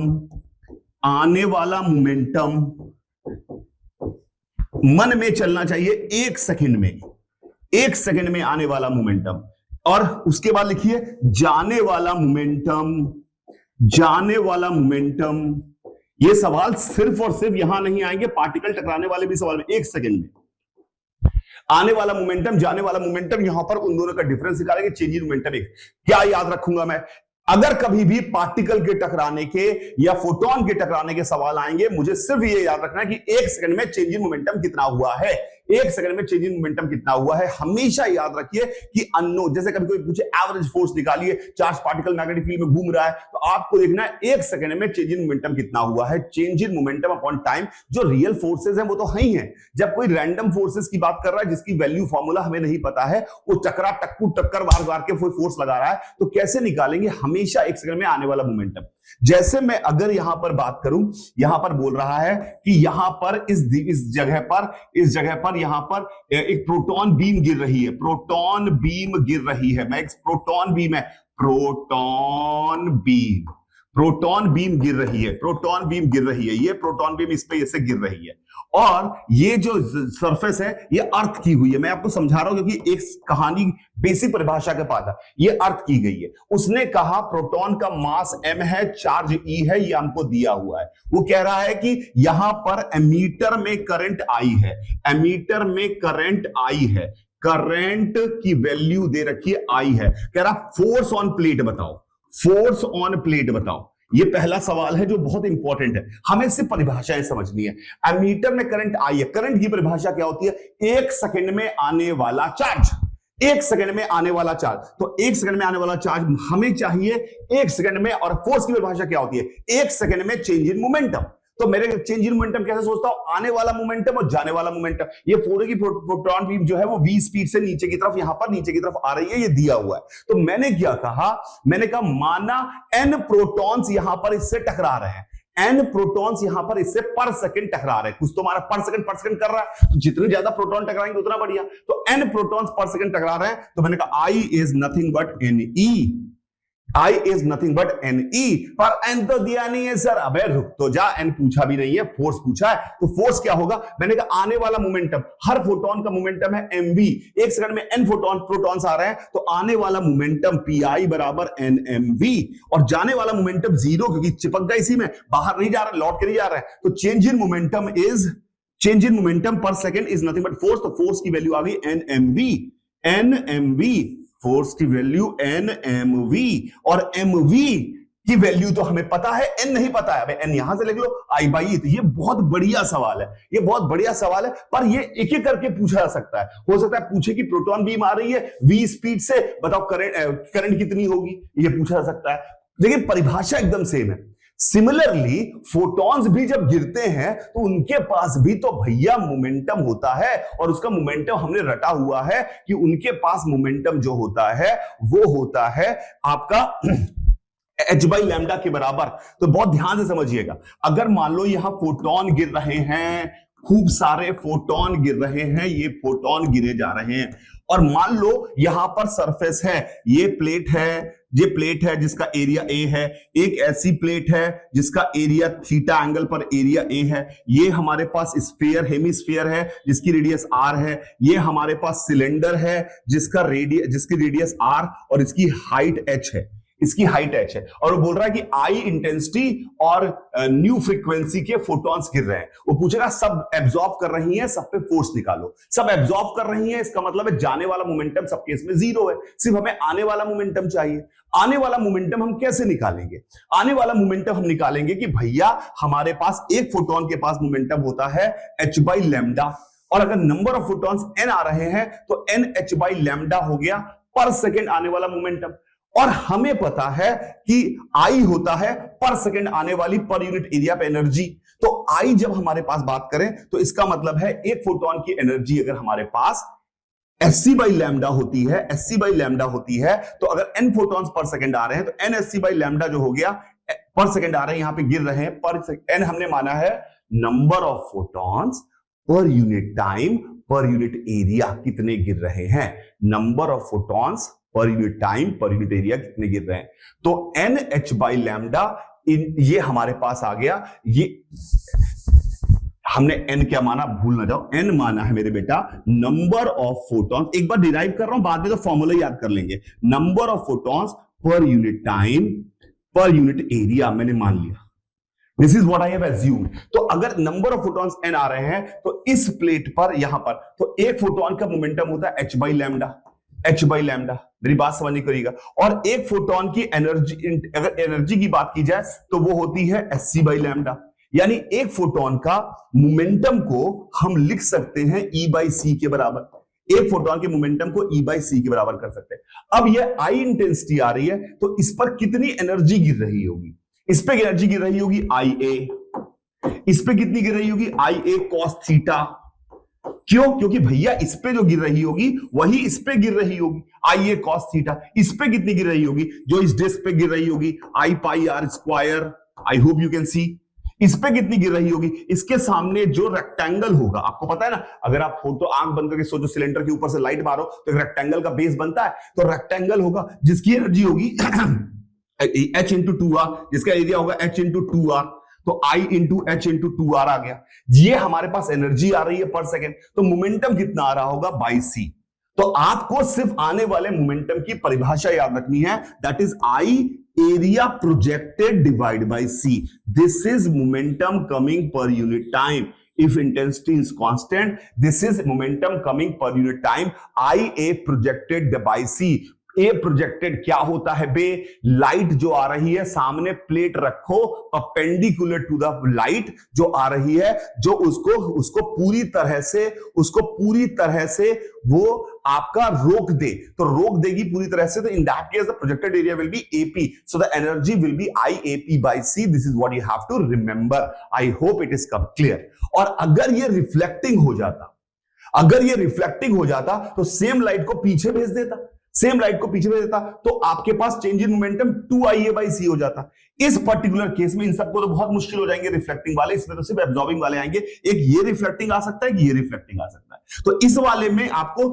मन में चलना चाहिए 1 सेकंड में, 1 सेकंड में आने वाला मोमेंटम। और उसके बाद लिखिए जाने वाला मोमेंटम। ये सवाल सिर्फ और सिर्फ यहां नहीं आएंगे, पार्टिकल टकराने वाले भी सवाल में 1 सेकंड में आने वाला मोमेंटम, जाने वाला मोमेंटम, यहां पर उन दोनों का डिफरेंस निकालेंगे। चेंज इन मोमेंटम क्या याद रखूंगा मैं? अगर कभी भी पार्टिकल के टकराने के या फोटोन के टकराने के सवाल आएंगे, मुझे सिर्फ ये याद रखना है कि 1 सेकंड में चेंज इन मोमेंटम कितना हुआ है। एक सेकंड में चेंज इन मोमेंटम कितना हुआ है। हमेशा याद रखिए कि अननोन, जैसे कभी कोई पूछे एवरेज फोर्स निकालिए, चार्ज पार्टिकल मैग्नेटिक फील्ड में घूम रहा है, तो आपको देखना है एक सेकंड में चेंज इन मोमेंटम कितना हुआ है। Change in momentum upon time, जो रियल फोर्सेस हैं वो तो है ही है। जब कोई रैंडम फोर्सेस की बात कर रहा है जिसकी वैल्यू फॉर्मूला हमें नहीं पता है, वो चक्रा टक्कू टक्कर वार के फोर्स लगा रहा है, तो कैसे निकालेंगे? हमेशा एक सेकंड में आने वाला मोमेंटम। जैसे मैं अगर यहां पर बात करूं, यहां पर बोल रहा है कि यहां पर इस जगह पर यहां पर एक प्रोटॉन बीम गिर रही है, प्रोटॉन बीम गिर रही है। मैं एक प्रोटॉन बीम है, प्रोटॉन बीम गिर रही है, प्रोटॉन बीम गिर रही है। ये प्रोटॉन बीम इस पे ऐसे गिर रही है, और ये जो सरफेस है ये अर्थ की हुई है। मैं आपको समझा रहा हूं क्योंकि एक कहानी बेसिक परिभाषा के पास है, ये अर्थ की गई है। उसने कहा प्रोटॉन का मास m है, चार्ज E है, ये हमको दिया हुआ है। वो कह रहा है कि यहां पर एमीटर में करंट आई है, एमीटर में करंट आई है, करंट की वैल्यू दे रखी है आई है। कह रहा फोर्स ऑन प्लेट बताओ, फोर्स ऑन प्लेट बताओ। ये पहला सवाल है जो बहुत इंपॉर्टेंट है, हमें सिर्फ परिभाषाएं समझनी है। एमीटर में करंट आई है, करंट की परिभाषा क्या होती है? एक सेकंड में आने वाला चार्ज, एक सेकंड में आने वाला चार्ज। तो एक सेकंड में आने वाला चार्ज हमें चाहिए एक सेकंड में, और फोर्स की परिभाषा क्या होती है? एक सेकंड में चेंज इन मोमेंटम। तो मेरे चेंज इन मोमेंटम कैसे सोचता हूं? आने वाला मोमेंटम और जाने वाला मोमेंटम। ये पूरे की प्रोटॉन बीम जो है वो v स्पीड से नीचे की तरफ, यहां पर नीचे की तरफ आ रही है, ये दिया हुआ है। तो मैंने क्या कहा? मैंने कहा माना n प्रोटॉन्स यहां पर इससे टकरा रहे हैं, n प्रोटॉन्स यहां पर इससे पर सेकंड टकरा रहे हैं। कुछ तो हमारा पर सेकंड कर रहा है, तो जितने ज्यादा प्रोटॉन टकराएंगे उतना बढ़िया। तो n प्रोटॉन्स पर सेकंड टकरा रहे हैं, तो मैंने कहा I is nothing but NE, I is nothing but NE। पर n तो दिया नहीं है सर। अबे रुक तो जा, n पूछा भी नहीं है, फोर्स पूछा है। तो फोर्स क्या होगा? मैंने कहा आने वाला मोमेंटम, हर फोटोन का मोमेंटम है mv, एक सेकंड में n प्रोटॉन्स आ रहे हैं, तो आने वाला मोमेंटम pi बराबर nmv, और जाने वाला मोमेंटम 0, क्योंकि चिपक गया इसी में, बाहर नहीं जा रहा, लौट के नहीं जा रहा है। तो चेंज इन मोमेंटम पर second is nothing but force. तो फोर्स की वैल्यू आ गई nmv, फोर्स की वैल्यू nmv, और mv की वैल्यू तो हमें पता है, n नहीं पता है। n यहां से लिख लो I बाई E। तो ये बहुत बढ़िया सवाल है, ये बहुत बढ़िया सवाल है, पर ये एक एक करके पूछा जा सकता है। हो सकता है पूछे कि प्रोटॉन बीम आ रही है v स्पीड से, बताओ करंट कितनी होगी, ये पूछा जा सकता है। लेकिन परिभाषा एकदम सेम है। सिमिलरली फोटॉन्स भी जब गिरते हैं तो उनके पास भी तो भैया मोमेंटम होता है, और उसका मोमेंटम हमने रटा हुआ है कि उनके पास मोमेंटम जो होता है वो होता है आपका h बाई लैम्डा के बराबर। तो बहुत ध्यान से समझिएगा, अगर मान लो यहां फोटॉन गिर रहे हैं, खूब सारे फोटॉन गिर रहे हैं, ये फोटॉन गिरे जा रहे हैं, और मान लो यहां पर सरफेस है, ये प्लेट है जिसका एरिया A है, एक ऐसी प्लेट है जिसका एरिया थीटा एंगल पर एरिया A है, ये हमारे पास स्फीयर हेमिस्फीयर है जिसकी रेडियस R है, ये हमारे पास सिलेंडर है जिसकी रेडियस R और इसकी हाइट h है, इसकी हाइट h है। और वो बोल रहा है कि I इंटेंसिटी और न्यू फ्रीक्वेंसी के फोटॉन्स गिर रहे हैं। वो पूछेगा सब एब्जॉर्ब कर रही हैं, सब पे फोर्स निकालो। सब एब्जॉर्ब कर रही हैं, इसका मतलब है जाने वाला मोमेंटम सब केस में 0 है, सिर्फ हमें आने वाला मोमेंटम चाहिए। आने वाला मोमेंटम हम कैसे निकालेंगे? आने वाला मोमेंटम हम निकालेंगे कि भैया हमारे पास एक फोटॉन के पास मोमेंटम होता है h बाई लैम्डा, और अगर नंबर ऑफ फोटॉन्स n आ रहे हैं तो n h बाई लैम्डा हो गया पर सेकेंड आने वाला मोमेंटम। और हमें पता है कि I होता है पर सेकेंड आने वाली पर यूनिट एरिया पे एनर्जी। तो I जब हमारे पास बात करें तो इसका मतलब है एक फोटॉन की एनर्जी अगर हमारे पास SC बाई लैम्डा होती है, SC बाई लैम्डा होती है, तो अगर n फोटॉन्स पर सेकेंड आ रहे हैं तो n SC बाई लैम्डा जो हो गया, पर सेकेंड आ रहे हैं, यहां पे गिर रहे हैं, पर n हमने माना है number of photons per unit time per unit area कितने गिर रहे हैं, number of photons per unit time per unit area कितने गिर रहे हैं। तो n h बाई लैम्डा ये हमारे पास आ गया। ये हमने n क्या माना, भूल ना जाओ, n माना है मेरे बेटा नंबर ऑफ फोटॉन्स। एक बार डिराइव कर रहा हूं, बाद में तो फॉर्मूला याद कर लेंगे। Number of photons per unit time per unit area मैंने मान लिया। This is what I have assumed. तो अगर नंबर ऑफ फोटॉन्स n आ रहे हैं तो इस प्लेट पर यहां पर तो एक फोटॉन का मोमेंटम होता है h by lambda, h by lambda. मेरी बात समझनी करिएगा। और एक फोटॉन की एनर्जी, अगर एनर्जी की बात की जाए तो वो होती है SC बाई लैम्डा, यानी एक फोटोन का मोमेंटम को हम लिख सकते हैं E/c के बराबर। एक फोटोन के मोमेंटम को E/c के बराबर कर सकते हैं। अब ये I इंटेंसिटी आ रही है, तो इस पर कितनी एनर्जी गिर रही होगी? इस पे एनर्जी गिर रही होगी IA। इस पे कितनी गिर रही होगी? IA cos theta. क्यों? क्योंकि भैया इस पे जो गिर रही होगी वही इस पे गिर रही होगी, IA cos थीटा। इस पे कितनी गिर रही होगी? जो इस डिस्क पे गिर रही होगी, I pi r square. I hope you can see. इस पे कितनी गिर रही होगी? इसके सामने जो रेक्टेंगल होगा, आपको पता है ना, अगर आप फोटो आंख बंद करके सोचो, सिलेंडर के ऊपर से लाइट मारो तो एक रेक्टेंगल का बेस बनता है, तो रेक्टेंगल होगा जिसकी एनर्जी होगी H इंटू 2R, जिसका एरिया होगा H इंटू 2R, तो I into H into 2R आ गया। ये हमारे पास एनर्जी आ रही है पर सेकेंड, तो मोमेंटम कितना आ रहा होगा? By C। तो आपको सिर्फ आने वाले मोमेंटम की परिभाषा याद रखनी है, that is I area projected divided by C. This is momentum coming per unit time. If intensity is constant, this is momentum coming per unit time. IA projected by C. A projected क्या होता है बे? Light जो आ रही है सामने, plate रखो perpendicular to the light जो आ रही है, जो उसको पूरी तरह से वो आपका रोक दे, तो रोक देगी पूरी तरह से, तो in that case the projected area will be AP, so the energy will be IAP by C. This is what you have to remember. I hope it is come clear. और अगर ये रिफ्लेक्टिंग हो जाता तो same light को पीछे भेज देता, तो आपके पास चेंज इन मोमेंटम 2IA/c हो जाता। इस पर्टिकुलर केस में इन सबको तो बहुत मुश्किल हो जाएंगे रिफ्लेक्टिंग वाले, इसमें तो सिर्फ एब्जॉर्बिंग वाले आएंगे। एक ये रिफ्लेक्टिंग आ सकता है, कि ये रिफ्लेक्टिंग आ सकता है। तो इस वाले में आपको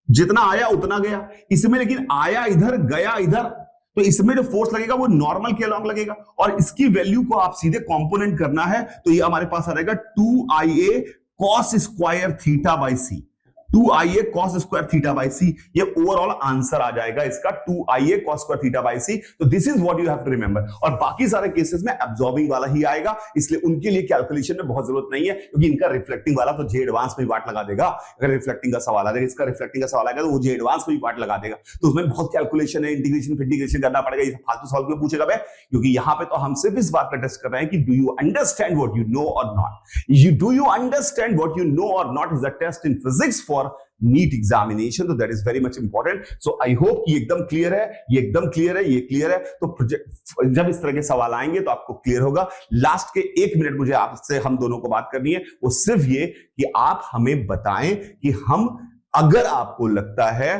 जितना आया उतना गया, इसमें लेकिन आया इधर गया इधर, तो इसमें जो फोर्स लगेगा वो नॉर्मल के अलॉन्ग लगेगा, और इसकी वैल्यू को आप सीधे कॉम्पोनेंट करना है, तो ये हमारे पास आ जाएगा 2IA cos square theta by C। 2IA cos square theta by C, ये ओवरऑल आंसर आ जाएगा इसका, 2IA cos square theta by C। तो this is what you have to remember. और बाकी सारे केसेस में एब्जॉर्बिंग वाला ही आएगा, इसलिए उनके लिए कैलकुलेशन में बहुत जरूरत नहीं है, क्योंकि इनका रिफ्लेक्टिंग वाला तो जे एडवांस में वाट लगा देगा। अगर रिफ्लेक्टिंग का सवाल आएगा, इसका रिफ्लेक्टिंग का सवाल आएगा, तो वो जे एडवांस में वाट लगा देगा, तो उसमें बहुत कैलकुलेशन है, इंटीग्रेशन करना पड़ेगा। ये फालतू सवाल क्यों पूछेगा भाई? क्योंकि यहां पे तो हम सिर्फ इस बात का टेस्ट कर रहे हैं कि do you understand what you know or not. Do you understand what you know or not is a test in physics for NEET examination, तो that is very much important. So I hope कि एकदम clear है, ये clear है। तो जब इस तरह के सवाल आएंगे तो आपको क्लियर होगा। लास्ट के 1 मिनट मुझे आपसे, हम दोनों को बात करनी है, वो सिर्फ ये कि आप हमें बताएं कि हम, अगर आपको लगता है,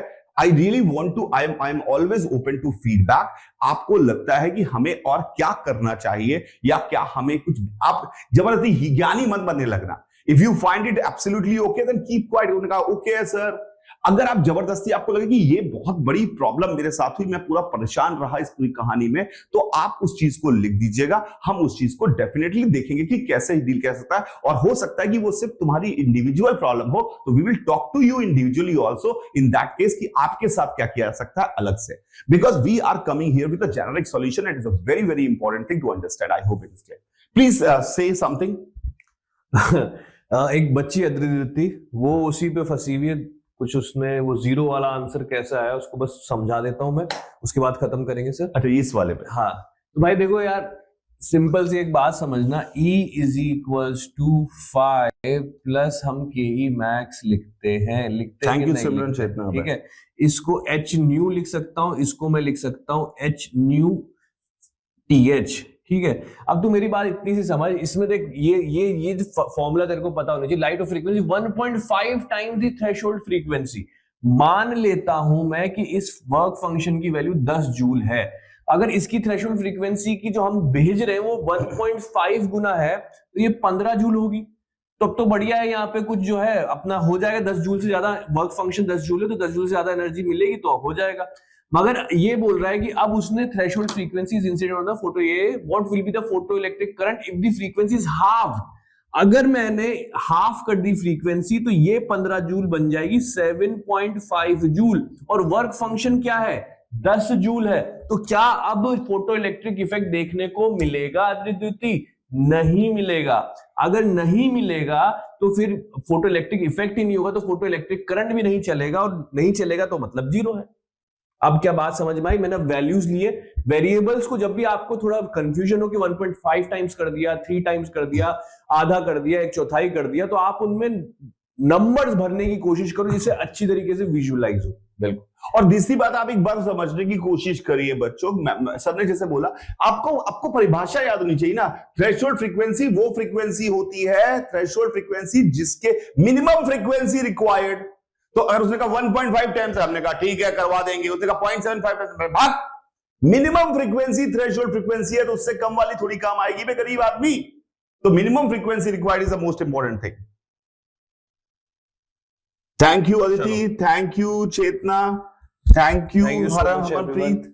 I really want to, I am always open to feedback. आपको लगता है कि हमें और क्या करना चाहिए, या क्या हमें कुछ, आप जबरदस्ती ज्ञानी मत बनने लगना। If you find it absolutely okay, then keep quiet. उन्होंने कहा okay है सर। अगर आप जबरदस्ती, आपको लगे कि ये बहुत बड़ी प्रॉब्लम मेरे साथ हुई, मैं पूरा परेशान रहा इस पूरी कहानी में, तो आप उस चीज को लिख दीजिएगा। हम उस चीज को डेफिनेटली देखेंगे कि कैसे डील कर सकता है, और हो सकता है कि वो सिर्फ तुम्हारी इंडिविजुअल प्रॉब्लम हो, तो we will talk to you individually also in that case, कि आपके साथ क्या किया जा सकता है अलग से, because we are coming here with a generic solution. It is a very very important thing to understand. I hope it is clear. Please say something. एक बच्ची अद्रिति, वो उसी पे फंसी हुई है कुछ, उसने वो जीरो वाला आंसर कैसा आया उसको बस समझा देता हूं मैं, उसके बाद खत्म करेंगे सर। अच्छा, इस वाले पे? हाँ, तो भाई देखो यार, सिंपल सी एक बात समझना, E इज टू 5 प्लस हम KE मैक्स लिखते हैं, थैंक यू सिमरन चेतना। ठीक है, इसको H न्यू लिख सकता हूं, इसको मैं लिख सकता हूं H न्यू TH। ठीक है, अब तू मेरी बात इतनी सी समझ, इसमें देख, ये फॉर्मूला तेरे को पता होना चाहिए। Light of frequency 1.5 times the threshold frequency. मान लेता हूं मैं कि इस वर्क फंक्शन की वैल्यू 10 जूल है, अगर इसकी थ्रेशोल्ड फ्रीक्वेंसी की जो हम भेज रहे हैं वो 1.5 गुना है, तो ये 15 जूल होगी। तब तो बढ़िया है, यहाँ पे कुछ जो है अपना हो जाएगा। 10 जूल से ज्यादा वर्क फंक्शन 10 जूल है, तो 10 जूल से ज्यादा एनर्जी मिलेगी तो हो जाएगा। मगर ये बोल रहा है कि अब उसने threshold frequency is incident on the photo, ये what will be the photoelectric current if the frequency is half. अगर मैंने हाफ कर दी फ्रीक्वेंसी, तो ये 15 जूल बन जाएगी 7.5 जूल, और वर्क फंक्शन क्या है 10 जूल है। तो क्या अब फोटो इलेक्ट्रिक इफेक्ट देखने को मिलेगा अद्वितीय? नहीं मिलेगा। अगर नहीं मिलेगा तो फिर फोटो इलेक्ट्रिक इफेक्ट ही नहीं होगा, तो फोटो इलेक्ट्रिक करंट भी नहीं चलेगा, और नहीं चलेगा तो मतलब जीरो है। अब क्या बात समझ में आई? मैंने वैल्यूज लिए, वेरिएबल्स को जब भी आपको थोड़ा कंफ्यूजन हो कि 1.5 टाइम्स कर दिया, 3 टाइम्स कर दिया, आधा कर दिया, 1/4 कर दिया, तो आप उनमें नंबर्स भरने की कोशिश करो जिससे अच्छी तरीके से विजुअलाइज हो। बिल्कुल। और दूसरी बात, आप एक बार समझने की कोशिश करिए बच्चों, सर ने जैसे बोला, आपको परिभाषा याद होनी चाहिए ना। थ्रेशोल्ड फ्रीक्वेंसी वो फ्रीक्वेंसी होती है, थ्रेशोल्ड फ्रीक्वेंसी जिसके मिनिमम फ्रीक्वेंसी रिक्वायर्ड। तो अगर उसने कहा 1.5 टाइम्स, हमने कहा ठीक है करवा देंगे, उसने कहा 0.75 टाइम्स, भाग। मिनिमम फ्रीक्वेंसी थ्रेशोल्ड फ्रीक्वेंसी है, तो उससे कम वाली थोड़ी काम आएगी बे गरीब आदमी। तो minimum frequency required is the most important thing. Thank you Aditi, thank you Chetna, thank you Harmanpreet.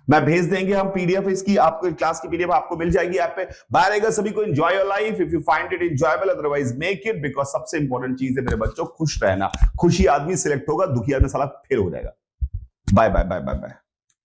मैं भेज देंगे हम पीडीएफ इसकी, आपको क्लास की पीडीएफ आपको मिल जाएगी ऐप पे। बाय रहेगा सभी को। Enjoy your life if you find it enjoyable, otherwise make it, because सबसे इंपॉर्टेंट चीज है मेरे बच्चों खुश रहना। खुशी आदमी सिलेक्ट होगा, दुखी आदमी साला फेल हो जाएगा। Bye bye bye bye bye.